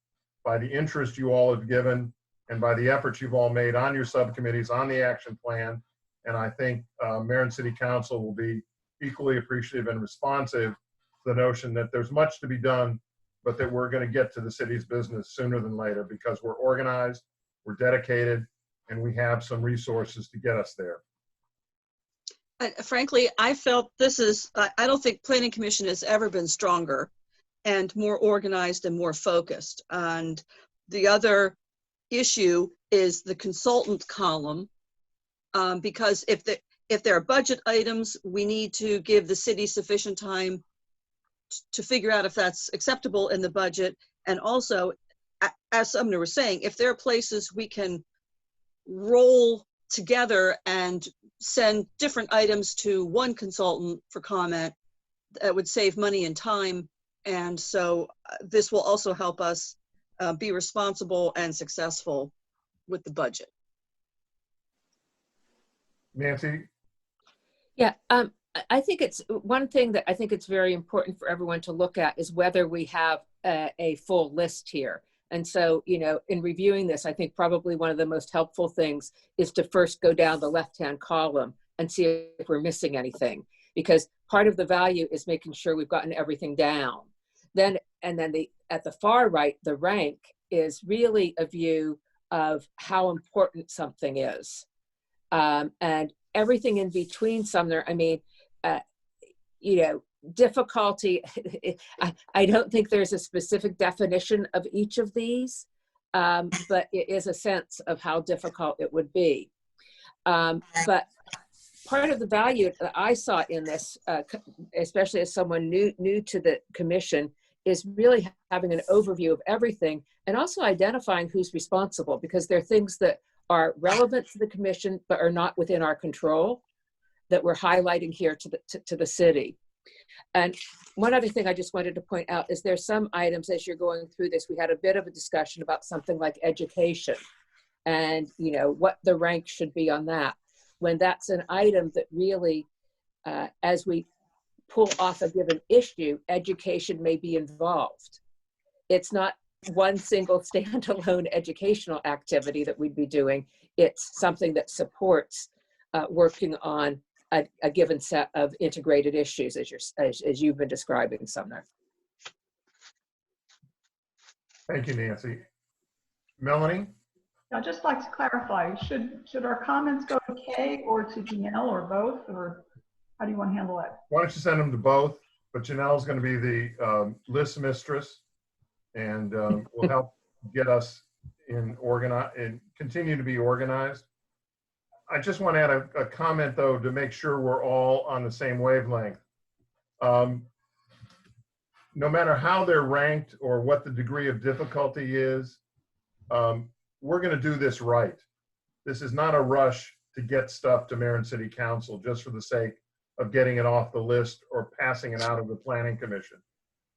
by the interest you all have given and by the efforts you've all made on your subcommittees, on the action plan, And I think Mayor and City Council will be equally appreciative and responsive to the notion that there's much to be done, but that we're going to get to the city's business sooner than later because we're organized, we're dedicated, and we have some resources to get us there. Frankly, I felt this is, I don't think Planning Commission has ever been stronger and more organized and more focused. And the other issue is the consultant column, because if there are budget items, we need to give the city sufficient time to figure out if that's acceptable in the budget. And also, as Sumner was saying, if there are places we can roll together and send different items to one consultant for comment, that would save money and time. And so this will also help us be responsible and successful with the budget. Nancy? Yeah, I think it's one thing that I think it's very important for everyone to look at is whether we have a full list here. And so, you know, in reviewing this, I think probably one of the most helpful things is to first go down the left-hand column and see if we're missing anything, because part of the value is making sure we've gotten everything down. Then, and then at the far right, the rank is really a view of how important something is. And everything in between, Sumner, I mean, you know, difficulty, I don't think there's a specific definition of each of these, but it is a sense of how difficult it would be. But part of the value that I saw in this, especially as someone new to the commission, is really having an overview of everything and also identifying who's responsible, because there are things that are relevant to the commission but are not within our control that we're highlighting here to the city. And one other thing I just wanted to point out is there's some items as you're going through this, we had a bit of a discussion about something like education and, you know, what the rank should be on that, when that's an item that really, as we pull off a given issue, education may be involved. It's not one single standalone educational activity that we'd be doing. It's something that supports working on a given set of integrated issues as you've been describing, Sumner. Thank you, Nancy. Melanie? I'd just like to clarify, should our comments go to Kay or to Janelle or both, or how do you want to handle that? Why don't you send them to both, but Janelle's going to be the list mistress and will help get us in and continue to be organized. I just want to add a comment, though, to make sure we're all on the same wavelength. No matter how they're ranked or what the degree of difficulty is, we're going to do this right. This is not a rush to get stuff to Mayor and City Council just for the sake of getting it off the list or passing it out of the Planning Commission.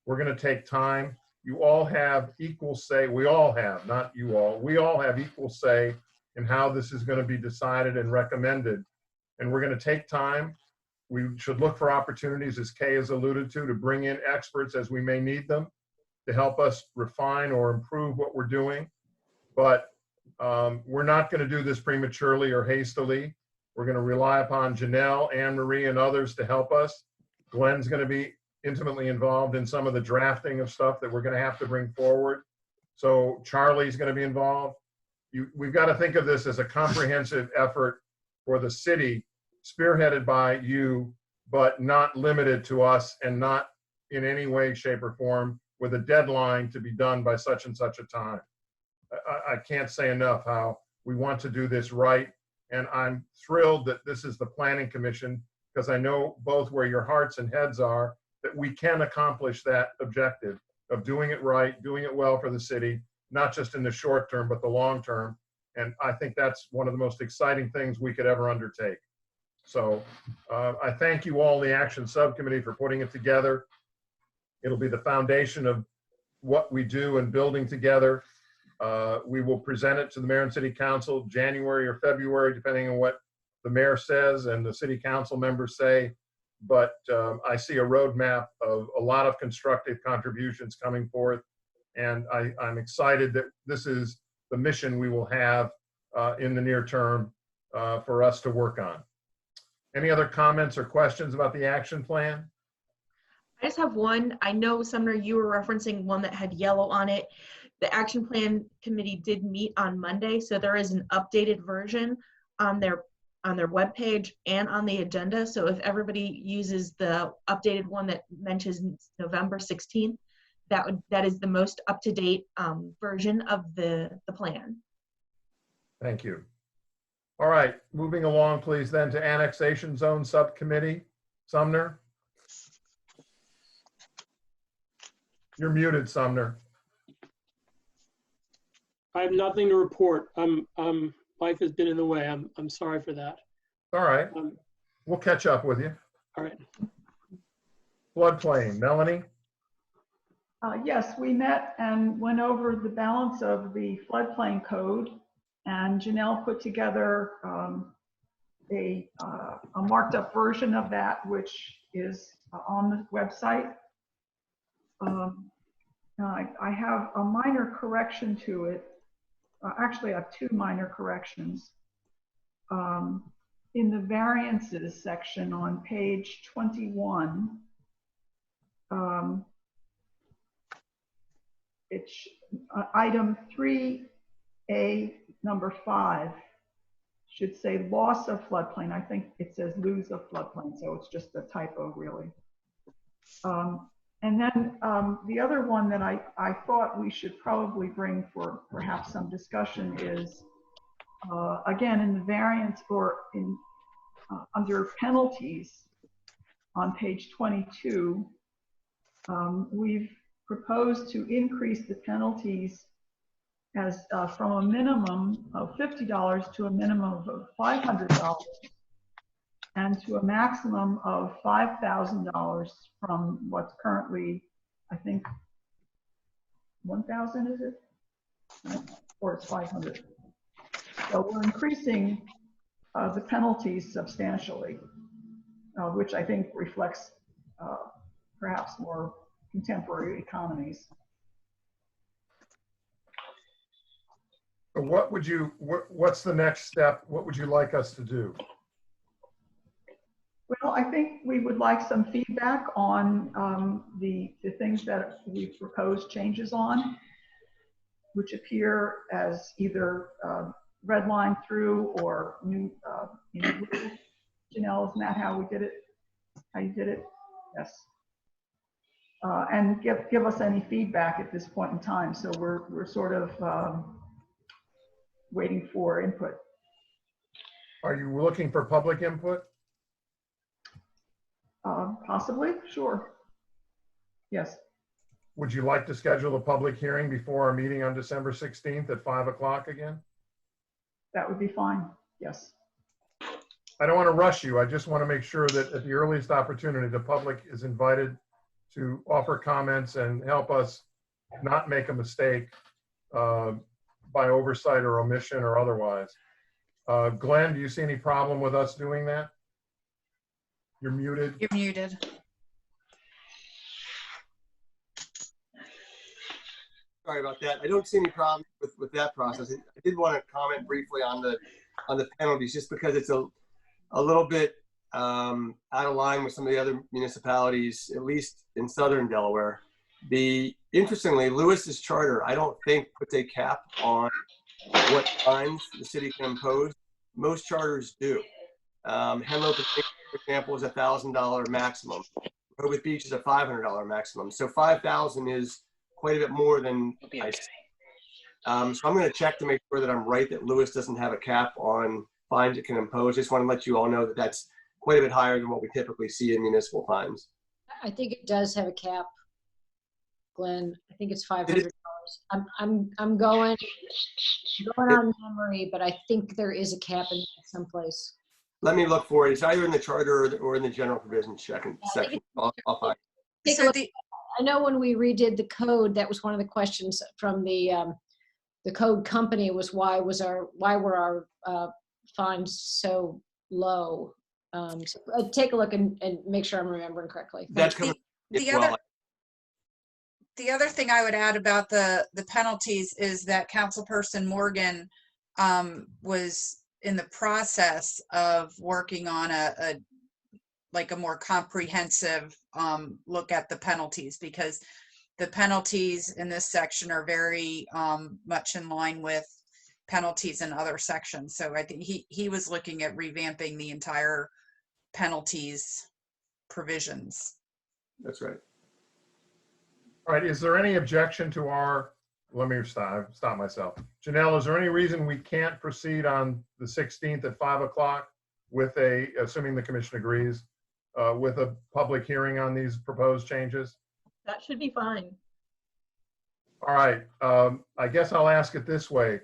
We're going to take time. You all have equal say. We all have, not you all. We all have equal say in how this is going to be decided and recommended. And we're going to take time. We should look for opportunities, as Kay has alluded to bring in experts as we may need them to help us refine or improve what we're doing. But we're not going to do this prematurely or hastily. We're going to rely upon Janelle, Anne Marie, and others to help us. Glenn's going to be intimately involved in some of the drafting of stuff that we're going to have to bring forward. So Charlie's going to be involved. We've got to think of this as a comprehensive effort for the city, spearheaded by you, but not limited to us and not in any way, shape, or form with a deadline to be done by such and such a time. I can't say enough how we want to do this right. And I'm thrilled that this is the Planning Commission, because I know both where your hearts and heads are, that we can accomplish that objective of doing it right, doing it well for the city, not just in the short term, but the long term. And I think that's one of the most exciting things we could ever undertake. So I thank you all, the Action Subcommittee, for putting it together. It'll be the foundation of what we do in building together. We will present it to the Mayor and City Council January or February, depending on what the mayor says and the city council members say. But I see a roadmap of a lot of constructive contributions coming forth. And I'm excited that this is the mission we will have in the near term for us to work on. Any other comments or questions about the action plan? I just have one. I know, Sumner, you were referencing one that had yellow on it. The action plan committee did meet on Monday, so there is an updated version on their webpage and on the agenda. So if everybody uses the updated one that mentions November 16th, that is the most up-to-date version of the plan. Thank you. All right, moving along, please, then to Annexation Zone Subcommittee. Sumner? You're muted, Sumner. I have nothing to report. Life has been in the way. I'm sorry for that. All right, we'll catch up with you. All right. Floodplain, Melanie? Yes, we met and went over the balance of the floodplain code, and Janelle put together a marked up version of that, which is on the website. I have a minor correction to it. Actually, I have two minor corrections. In the variances section on page 21, it's item 3A, number 5, should say loss of floodplain. I think it says lose of floodplain, so it's just a typo, really. And then the other one that I thought we should probably bring for perhaps some discussion is, again, in the variance or in under penalties on page 22, we've proposed to increase the penalties as from a minimum of $50 to a minimum of $500 and to a maximum of $5,000 from what's currently, I think, 1,000, is it? Or it's 500. So we're increasing the penalties substantially, which I think reflects perhaps more contemporary economies. So what would you, what's the next step? What would you like us to do? Well, I think we would like some feedback on the things that we've proposed changes on, which appear as either red line through or new, Janelle, isn't that how we did it? How you did it? Yes. And give us any feedback at this point in time. So we're sort of waiting for input. Are you looking for public input? Possibly, sure. Yes. Would you like to schedule a public hearing before our meeting on December 16th at 5 o'clock again? That would be fine, yes. I don't want to rush you. I just want to make sure that at the earliest opportunity, the public is invited to offer comments and help us not make a mistake by oversight or omission or otherwise. Glenn, do you see any problem with us doing that? You're muted. You're muted. Sorry about that. I don't see any problem with that process. I did want to comment briefly on the penalties, just because it's a little bit out of line with some of the other municipalities, at least in southern Delaware. Interestingly, Lewis's charter, I don't think, puts a cap on what fines the city can impose. Most charters do. Henlope, for example, is a $1,000 maximum. Rehoboth Beach is a $500 maximum. So 5,000 is quite a bit more than I see. So I'm going to check to make sure that I'm right, that Lewis doesn't have a cap on fines it can impose. I just want to let you all know that that's quite a bit higher than what we typically see in municipal fines. I think it does have a cap, Glenn. I think it's $500. I'm going on memory, but I think there is a cap in someplace. Let me look for it. It's either in the charter or in the general provisions section. I'll find it. So I know when we redid the code, that was one of the questions from the code company was why were our fines so low? So take a look and make sure I'm remembering correctly. That's coming. The other thing I would add about the penalties is that Councilperson Morgan was in the process of working on a more comprehensive look at the penalties, because the penalties in this section are very much in line with penalties in other sections. So I think he was looking at revamping the entire penalties provisions. That's right. All right, is there any objection to our, let me stop myself. Janelle, is there any reason we can't proceed on the 16th at 5 o'clock with a, assuming the commission agrees, with a public hearing on these proposed changes? That should be fine. All right, I guess I'll ask it this way.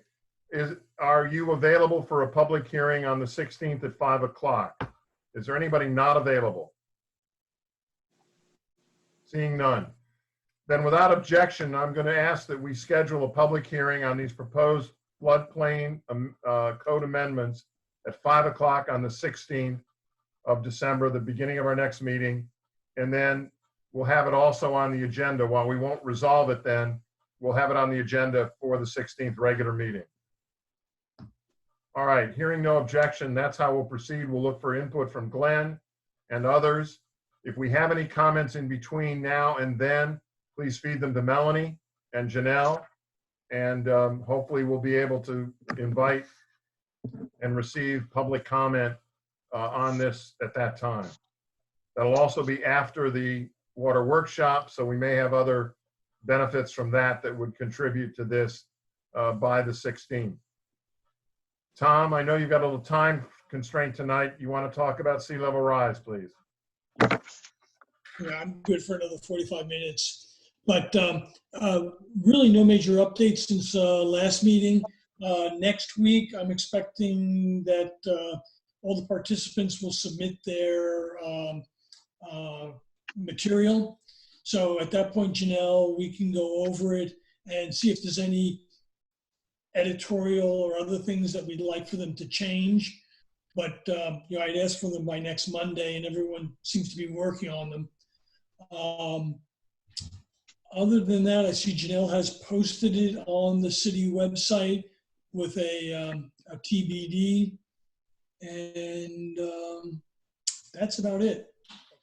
Are you available for a public hearing on the 16th at 5 o'clock? Is there anybody not available? Seeing none. Then without objection, I'm going to ask that we schedule a public hearing on these proposed floodplain code amendments at 5 o'clock on the 16th of December, the beginning of our next meeting. And then we'll have it also on the agenda. While we won't resolve it then, we'll have it on the agenda for the 16th regular meeting. All right, hearing no objection, that's how we'll proceed. We'll look for input from Glenn and others. If we have any comments in between now and then, please feed them to Melanie and Janelle, and hopefully we'll be able to invite and receive public comment on this at that time. That'll also be after the water workshop, so we may have other benefits from that that would contribute to this by the 16th. Tom, I know you've got a little time constraint tonight. You want to talk about sea level rise, please? Yeah, I'm good for another 45 minutes. But really no major updates since last meeting. Next week, I'm expecting that all the participants will submit their material. So at that point, Janelle, we can go over it and see if there's any editorial or other things that we'd like for them to change. But you know, I'd ask for them by next Monday, and everyone seems to be working on them. Other than that, I see Janelle has posted it on the city website with a TBD, and that's about it.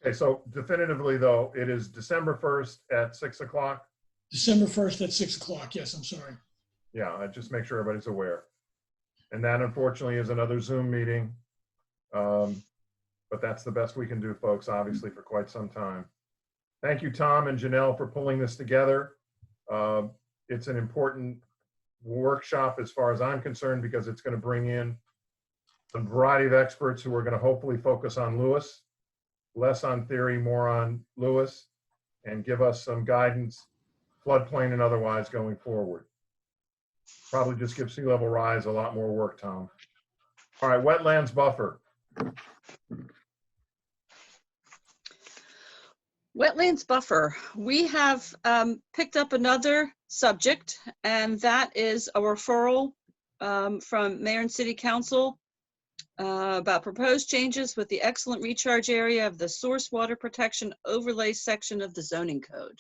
Okay, so definitively though, it is December 1st at 6 o'clock? December 1st at 6 o'clock, yes, I'm sorry. Yeah, I just make sure everybody's aware. And that unfortunately is another Zoom meeting. But that's the best we can do, folks, obviously, for quite some time. Thank you, Tom and Janelle, for pulling this together. It's an important workshop as far as I'm concerned, because it's going to bring in a variety of experts who are going to hopefully focus on Lewis, less on theory, more on Lewis, and give us some guidance, floodplain and otherwise, going forward. Probably just give sea level rise a lot more work, Tom. All right, wetlands buffer. Wetlands buffer. We have picked up another subject, and that is a referral from Mayor and City Council about proposed changes with the excellent recharge area of the source water protection overlay section of the zoning code.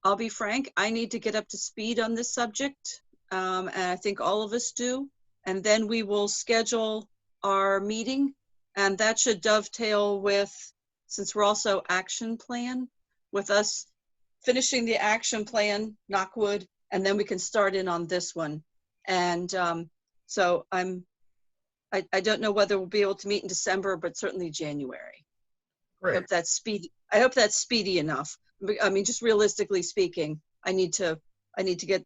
I'll be frank, I need to get up to speed on this subject, and I think all of us do. And then we will schedule our meeting, and that should dovetail with, since we're also action plan, with us finishing the action plan, knock wood, and then we can start in on this one. And so I don't know whether we'll be able to meet in December, but certainly January. Great. I hope that's speedy enough. I mean, just realistically speaking, I need to get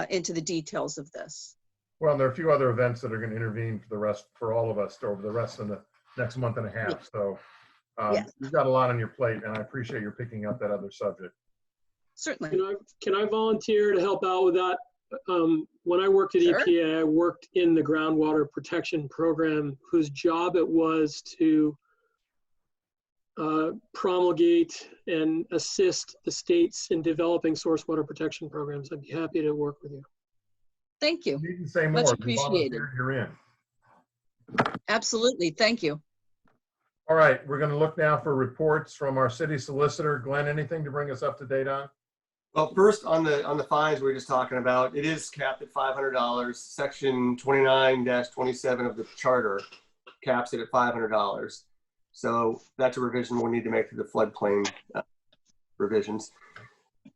into the details of this. Well, there are a few other events that are going to intervene for all of us over the rest of the next month and a half. Yeah. So Yes. you've got a lot on your plate, and I appreciate your picking up that other subject. Certainly. Can I volunteer to help out with that? When I worked at EPA, I worked in the groundwater protection program, whose job it was to promulgate and assist the states in developing source water protection programs. I'd be happy to work with you. Thank you. You needn't say more. Much If you appreciated. volunteer, you're in. Absolutely. Thank you. All right, we're going to look now for reports from our city solicitor. Glenn, anything to bring us up to date on? Well, first on the fines we were just talking about, it is capped at $500. Section 29-27 of the charter caps it at $500. So that's a revision we'll need to make to the floodplain revisions.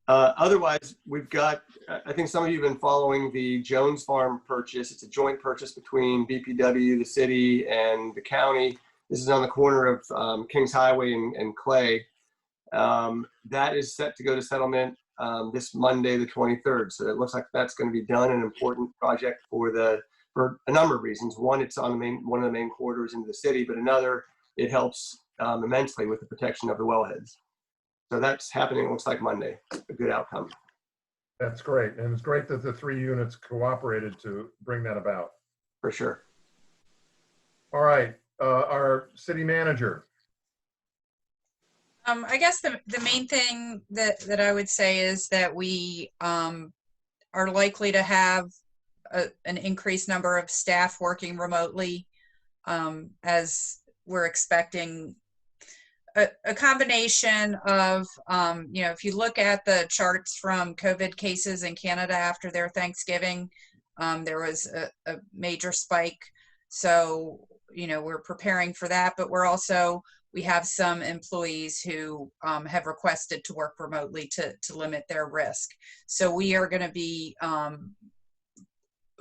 Otherwise, we've got, I think some of you have been following the Jones Farm purchase. It's a joint purchase between BPW, the city, and the county. This is on the corner of Kings Highway and Clay. That is set to go to settlement this Monday, the 23rd. So it looks like that's going to be done, an important project for a number of reasons. One, it's on one of the main corridors into the city, but another, it helps immensely with the protection of the wellheads. So that's happening, it looks like Monday, a good outcome. That's great. And it's great that the 3 units cooperated to bring that about. For sure. All right, our city manager. I guess the main thing that I would say is that we are likely to have an increased number of staff working remotely, as we're expecting a combination of, if you look at the charts from COVID cases in Canada after their Thanksgiving, there was a major spike. So, we're preparing for that, but we have some employees who have requested to work remotely to limit their risk. So we are going to be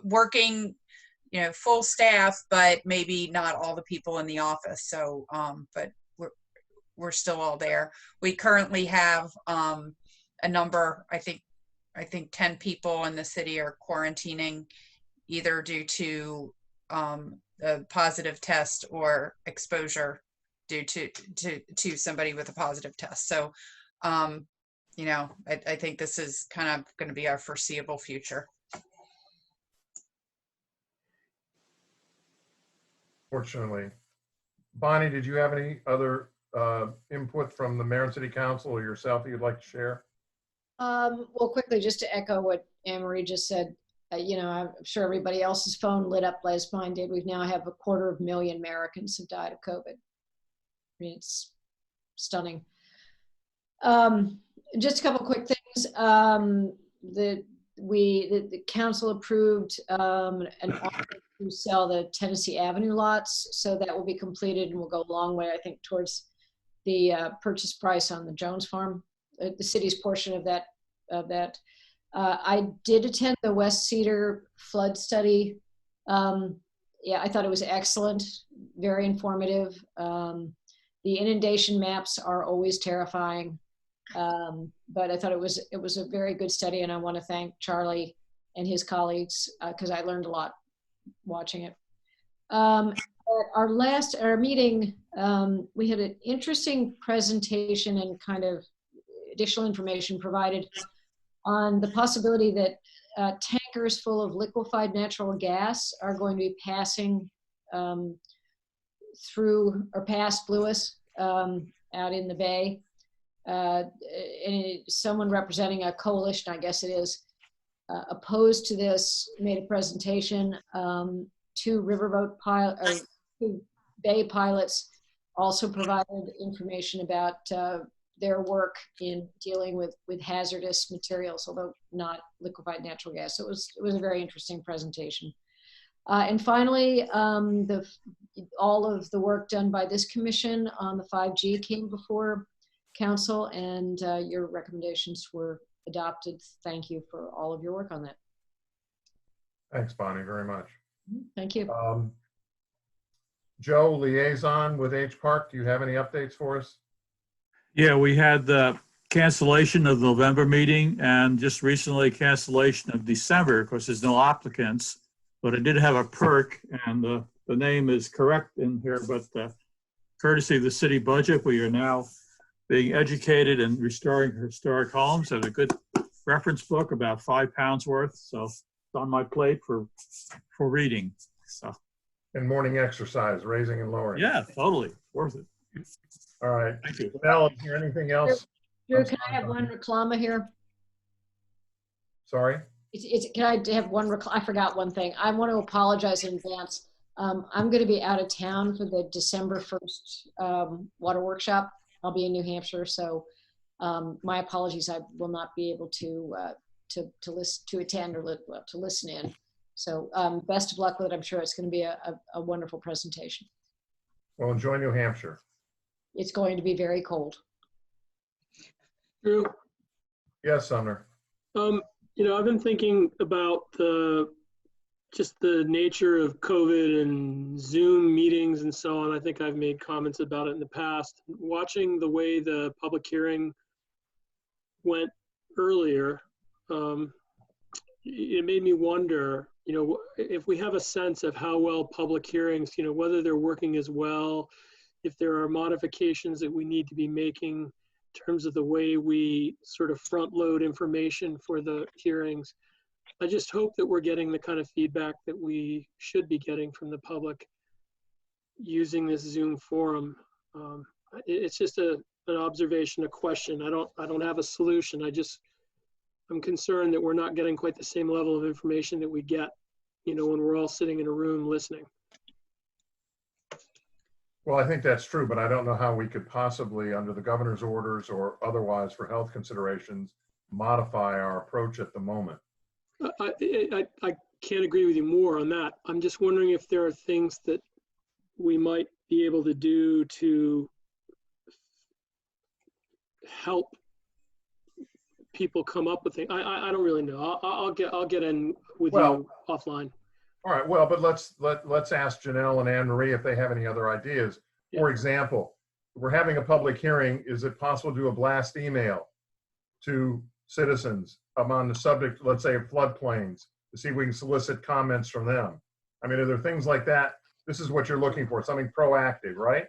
working, full staff, but maybe not all the people in the office. So, but we're still all there. We currently have a number, I think 10 people in the city are quarantining either due to a positive test or exposure due to somebody with a positive test. So, I think this is kind of going to be our foreseeable future. Fortunately. Bonnie, did you have any other input from the mayor and city council or yourself that you'd like to share? Well, quickly, just to echo what Anne Marie just said, I'm sure everybody else's phone lit up as mine did. We now have 250,000 Americans have died of COVID. I mean, it's stunning. Just a couple quick things. The council approved an offer to sell the Tennessee Avenue lots, so that will be completed and will go a long way, I think, towards the purchase price on the Jones Farm, the city's portion of that. I did attend the West Cedar flood study. Yeah, I thought it was excellent, very informative. The inundation maps are always terrifying, but I thought it was a very good study, and I want to thank Charlie and his colleagues because I learned a lot watching it. At our meeting, we had an interesting presentation and kind of additional information provided on the possibility that tankers full of liquefied natural gas are going to be passing through or past Lewis out in the bay. And someone representing a coalition, I guess it is, opposed to this, made a presentation. 2 riverboat pilot or 2 bay pilots also provided information about their work in dealing with hazardous materials, although not liquefied natural gas. So it was a very interesting presentation. And finally, all of the work done by this commission on the 5G came before council, and your recommendations were adopted. Thank you for all of your work on that. Thanks, Bonnie, very much. Thank you. Joe, liaison with H Park, do you have any updates for us? Yeah, we had the cancellation of the November meeting and just recently cancellation of December because there's no applicants. But I did have a perk, and the name is correct in here, but courtesy of the city budget, we are now being educated in restoring historic homes. I have a good reference book, about 5 pounds worth. So it's on my plate for reading. So. And morning exercise, raising and lowering. Yeah, totally. Worth it. All right. Thank you. Mel, is there anything else? Drew, can I have one reclama here? Sorry? Can I have one? I forgot one thing. I want to apologize in advance. I'm going to be out of town for the December 1st water workshop. I'll be in New Hampshire, so My apologies, I will not be able to attend or to listen in. So best of luck with it. I'm sure it's going to be a wonderful presentation. Well, enjoy New Hampshire. It's going to be very cold. Drew? Yes, Sumner. You know, I've been thinking about just the nature of COVID and Zoom meetings and so on. I think I've made comments about it in the past. Watching the way the public hearing went earlier, it made me wonder, you know, if we have a sense of how well public hearings, you know, whether they're working as well, if there are modifications that we need to be making in terms of the way we sort of front load information for the hearings. I just hope that we're getting the kind of feedback that we should be getting from the public using this Zoom forum. It's just an observation, a question. I don't have a solution. I'm concerned that we're not getting quite the same level of information that we get, you know, when we're all sitting in a room listening. Well, I think that's true, but I don't know how we could possibly, under the governor's orders or otherwise for health considerations, modify our approach at the moment. I can't agree with you more on that. I'm just wondering if there are things that we might be able to do to help people come up with things. I don't really know. I'll get in with you offline. All right. Well, but let's ask Janelle and Anne Marie if they have any other ideas. Yeah. For example, if we're having a public hearing, is it possible to do a blast email to citizens on the subject, let's say, of floodplains, to see if we can solicit comments from them? I mean, are there things like that? This is what you're looking for, something proactive, right?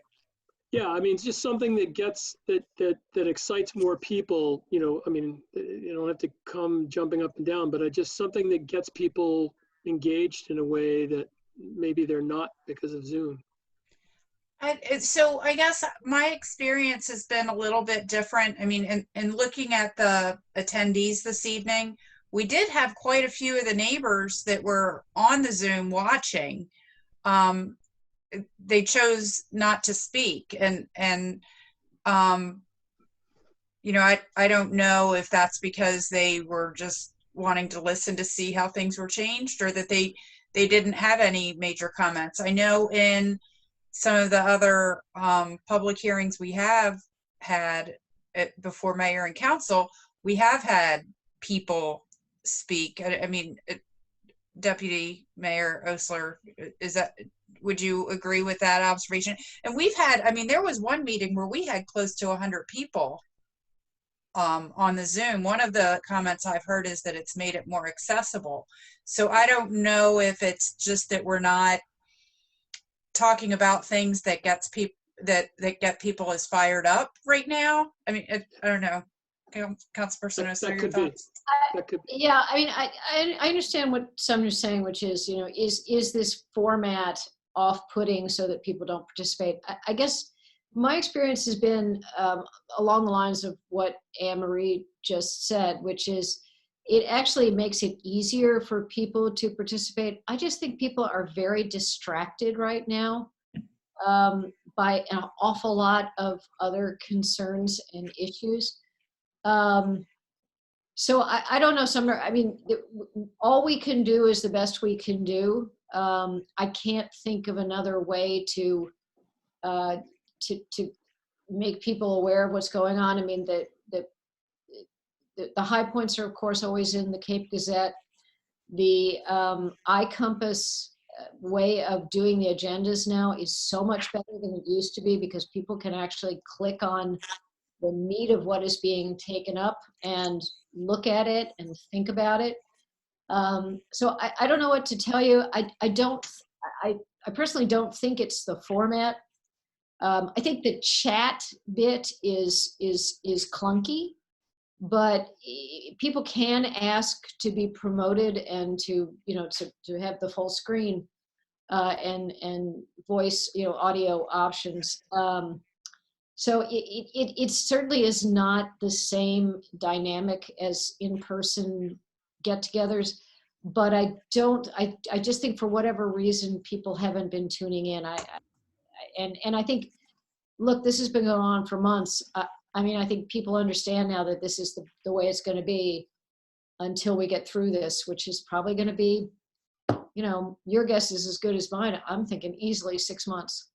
Yeah, I mean, it's just something that gets that excites more people. You know, I mean, you don't have to come jumping up and down, but just something that gets people engaged in a way that maybe they're not because of Zoom. So I guess my experience has been a little bit different. I mean, in looking at the attendees this evening, we did have quite a few of the neighbors that were on the Zoom watching. They chose not to speak, and you know, I don't know if that's because they were just wanting to listen to see how things were changed, or that they didn't have any major comments. I know in some of the other public hearings we have had before mayor and council, we have had people speak. I mean, Deputy Mayor Osler, would you agree with that observation? And we've had, I mean, there was one meeting where we had close to 100 people on the Zoom. One of the comments I've heard is that it's made it more accessible. So I don't know if it's just that we're not talking about things that gets people that get people as fired up right now. I mean, I don't know. Councilperson Osler, your thoughts? Yeah, I mean, I understand what Sumner's saying, which is, you know, is this format off-putting so that people don't participate? I guess my experience has been along the lines of what Anne Marie just said, which is it actually makes it easier for people to participate. I just think people are very distracted right now by an awful lot of other concerns and issues. So I don't know, Sumner. I mean, all we can do is the best we can do. I can't think of another way to make people aware of what's going on. I mean, the high points are, of course, always in the Cape Gazette. The iCompass way of doing the agendas now is so much better than it used to be, because people can actually click on the meat of what is being taken up and look at it and think about it. So I don't know what to tell you. I personally don't think it's the format. I think the chat bit is clunky, but people can ask to be promoted and to, you know, to have the full screen and voice, you know, audio options. So it certainly is not the same dynamic as in-person get-togethers, but I just think for whatever reason people haven't been tuning in. And I think, look, this has been going on for months. I mean, I think people understand now that this is the way it's going to be until we get through this, which is probably going to be, you know, your guess is as good as mine. I'm thinking easily 6 months.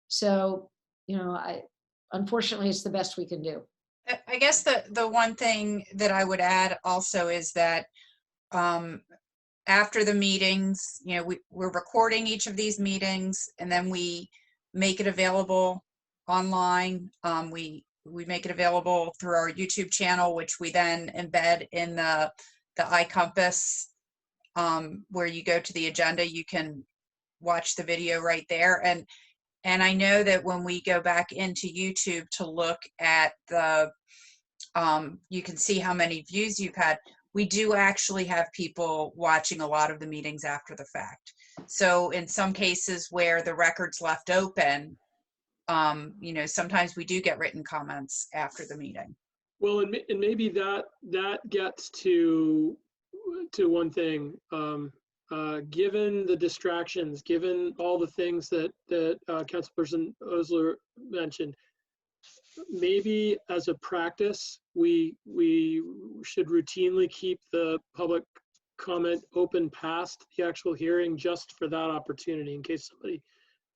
So, you know, unfortunately, it's the best we can do. I guess the one thing that I would add also is that after the meetings, you know, we're recording each of these meetings, and then we make it available online. We make it available through our YouTube channel, which we then embed in the iCompass, where you go to the agenda, you can watch the video right there. And I know that when we go back into YouTube to look at the, you can see how many views you've had. We do actually have people watching a lot of the meetings after the fact. So in some cases where the record's left open, you know, sometimes we do get written comments after the meeting. Well, and maybe that gets to one thing. Given the distractions, given all the things that Councilperson Osler mentioned, maybe as a practice, we should routinely keep the public comment open past the actual hearing, just for that opportunity, in case somebody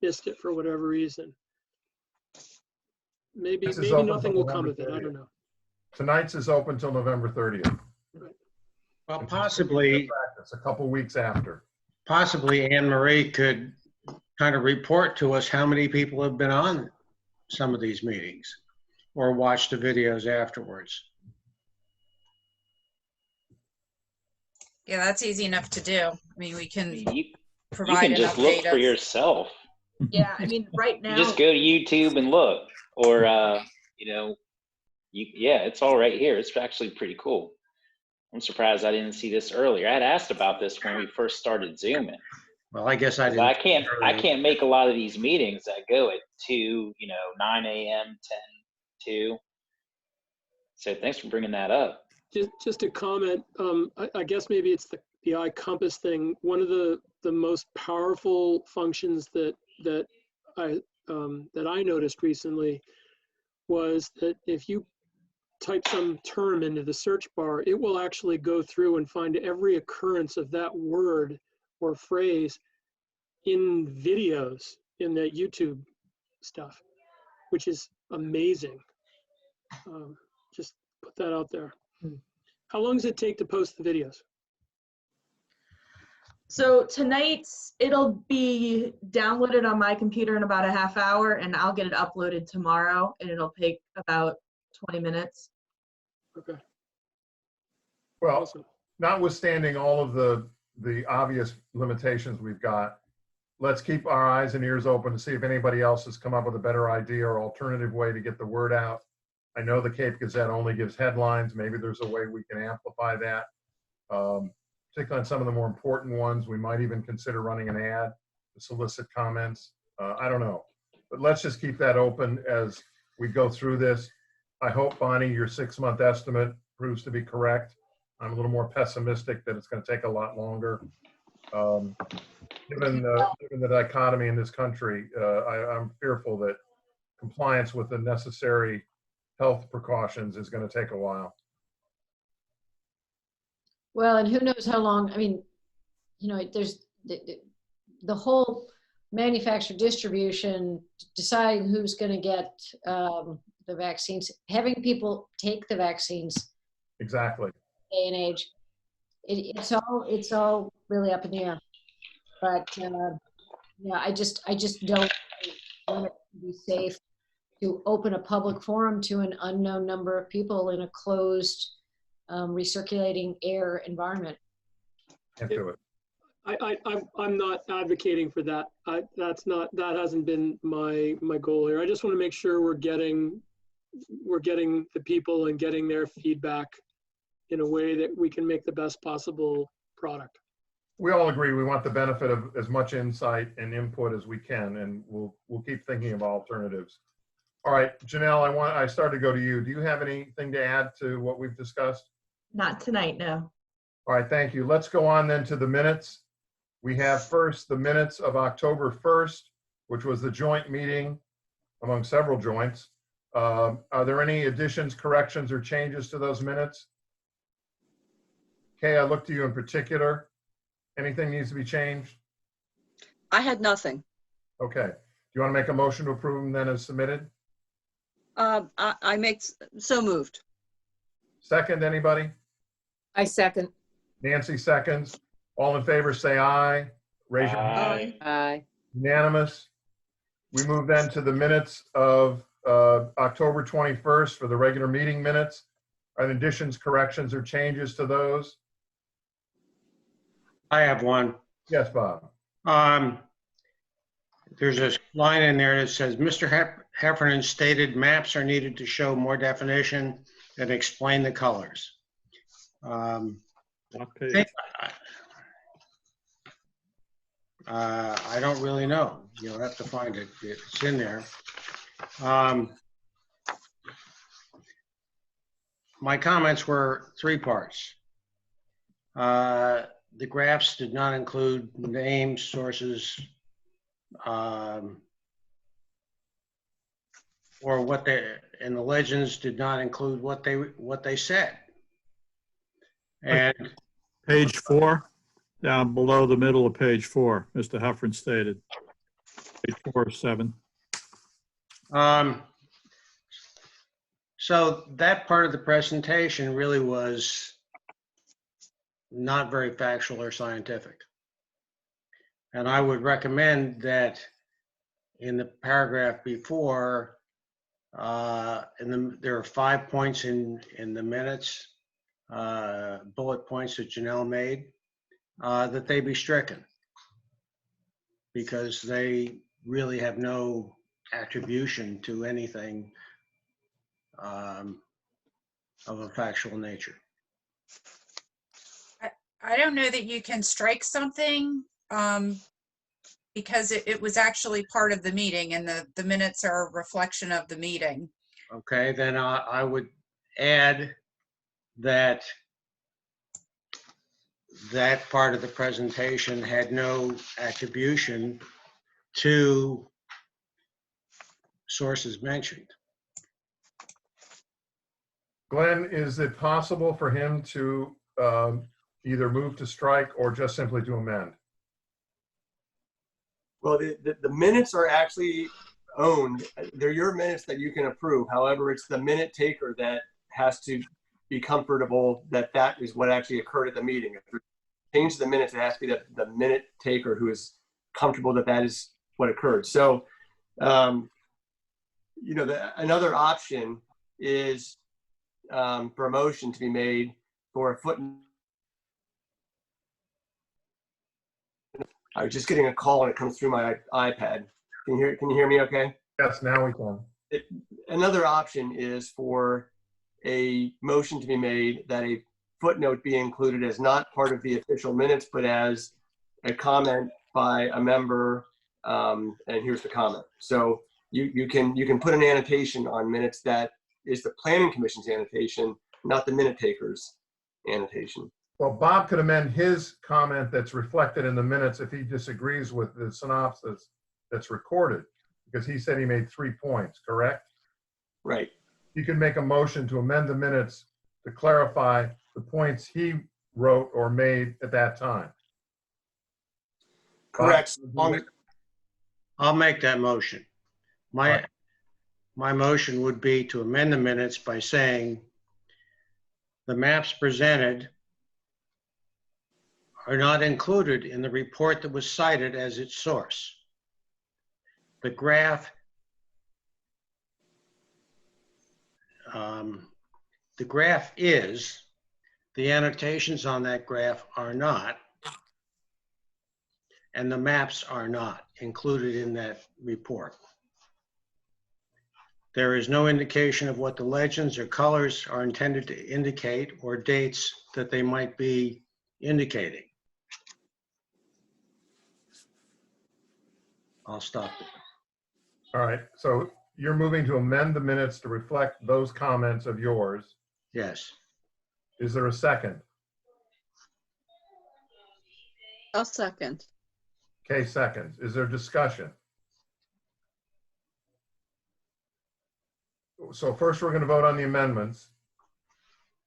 missed it for whatever reason. Maybe nothing will come of it. I don't know. Tonight's is open till November 30th. Right. Well, possibly a couple weeks after. Possibly Anne Marie could kind of report to us how many people have been on some of these meetings or watched the videos afterwards. Yeah, that's easy enough to do. I mean, we can provide You can just look for yourself. Yeah, I mean, right now. You just go to YouTube and look, or you know, yeah, it's all right here. It's actually pretty cool. I'm surprised I didn't see this earlier. I had asked about this when we first started Zooming. Well, I guess I didn't. I can't make a lot of these meetings that go at 2, you know, 9 a.m., 10, 2. So thanks for bringing that up. Just a comment. I guess maybe it's the iCompass thing. One of the most powerful functions that I noticed recently was that if you type some term into the search bar, it will actually go through and find every occurrence of that word or phrase in videos in the YouTube stuff, which is amazing. Just put that out there. How long does it take to post the videos? So tonight it'll be downloaded on my computer in about a half hour, and I'll get it uploaded tomorrow, and it'll take about 20 minutes. Okay. Well, notwithstanding all of the obvious limitations we've got, let's keep our eyes and ears open to see if anybody else has come up with a better idea or alternative way to get the word out. I know the Cape Gazette only gives headlines. Maybe there's a way we can amplify that. Particularly on some of the more important ones, we might even consider running an ad to solicit comments. I don't know, but let's just keep that open as we go through this. I hope, Bonnie, your 6-month estimate proves to be correct. I'm a little more pessimistic that it's going to take a lot longer. Given the dichotomy in this country, I'm fearful that compliance with the necessary health precautions is going to take a while. Well, and who knows how long, I mean, you know, there's the whole manufacturer distribution, deciding who's going to get the vaccines, having people take the vaccines. Exactly. Day and age, it's all really up in the air. But yeah, I just don't want it to be safe to open a public forum to an unknown number of people in a closed, recirculating air environment. Can't do it. I'm not advocating for that. That hasn't been my goal here. I just want to make sure we're getting the people and getting their feedback in a way that we can make the best possible product. We all agree we want the benefit of as much insight and input as we can, and we'll keep thinking of alternatives. All right, Janelle, I started to go to you. Do you have anything to add to what we've discussed? Not tonight, no. All right, thank you. Let's go on then to the minutes. We have first the minutes of October 1st, which was the joint meeting among several joints Are there any additions, corrections, or changes to those minutes? Kay, I look to you in particular. Anything needs to be changed? I had nothing. Okay. Do you want to make a motion to approve them then as submitted? I make, so moved. Second, anybody? I second. Nancy seconds. All in favor, say aye. Raise your hand. Aye. Unanimous. We move then to the minutes of October 21st for the regular meeting minutes. Are there additions, corrections, or changes to those? I have one. Yes, Bob. There's a line in there that says, Mr. Heffernan stated maps are needed to show more definition and explain the colors. I don't really know. You'll have to find it. It's in there. My comments were three parts. The graphs did not include names, sources, or what and the legends did not include what they said. And Page 4, down below the middle of page 4, Mr. Heffron stated. Page 4 of 7. So that part of the presentation really was not very factual or scientific. And I would recommend that in the paragraph before, there are 5 points in the minutes, bullet points that Janelle made, that they be stricken because they really have no attribution to anything of a factual nature. I don't know that you can strike something because it was actually part of the meeting and the minutes are a reflection of the meeting. Okay, then I would add that that part of the presentation had no attribution to sources mentioned. Glenn, is it possible for him to either move to strike or just simply to amend? Well, the minutes are actually owned. They're your minutes that you can approve. However, it's the minute taker that has to be comfortable that that is what actually occurred at the meeting. If you change the minutes, it has to be the minute taker who is comfortable that that is what occurred. So, you know, another option is for a motion to be made for a footnote. I was just getting a call and it comes through my iPad. Can you hear me okay? Yes, now we can. Another option is for a motion to be made that a footnote be included as not part of the official minutes, but as a comment by a member, and here's the comment. So you can put an annotation on minutes that is the Planning Commission's annotation, not the minute taker's annotation. Well, Bob could amend his comment that's reflected in the minutes if he disagrees with the synopsis that's recorded, because he said he made 3 points, correct? Right. You can make a motion to amend the minutes to clarify the points he wrote or made at that time. Correct. I'll make that motion. My motion would be to amend the minutes by saying the maps presented are not included in the report that was cited as its source. The graph is, the annotations on that graph are not, and the maps are not included in that report. There is no indication of what the legends or colors are intended to indicate or dates that they might be indicating. I'll stop there. All right, so you're moving to amend the minutes to reflect those comments of yours. Yes. Is there a second? I'll second. Okay, seconds. Is there discussion? so first we're going to vote on the amendments.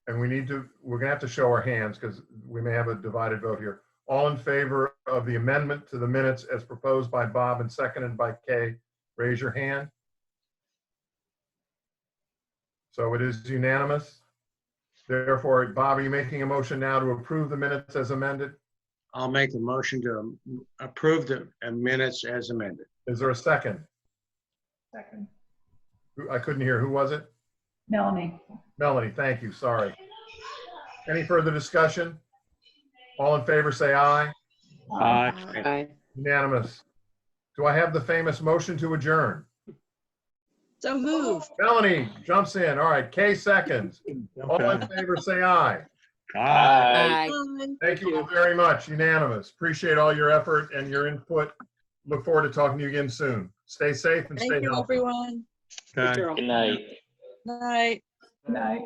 And we're going to have to show our hands because we may have a divided vote here. All in favor of the amendment to the minutes as proposed by Bob and seconded by Kay, raise your hand. So it is unanimous. Therefore, Bob, are you making a motion now to approve the minutes as amended? I'll make a motion to approve the minutes as amended. Is there a second? Second. I couldn't hear. Who was it? Melanie. Melanie, thank you. Sorry. Any further discussion? All in favor, say aye. Aye. Unanimous. Do I have the famous motion to adjourn? So move. Melanie jumps in. All right, Kay seconds. All in favor, say aye. Aye. Thank you all very much. Unanimous. Appreciate all your effort and your input. Look forward to talking to you again soon. Stay safe and stay Thank you, healthy. everyone. Okay. Good night. Night. Night.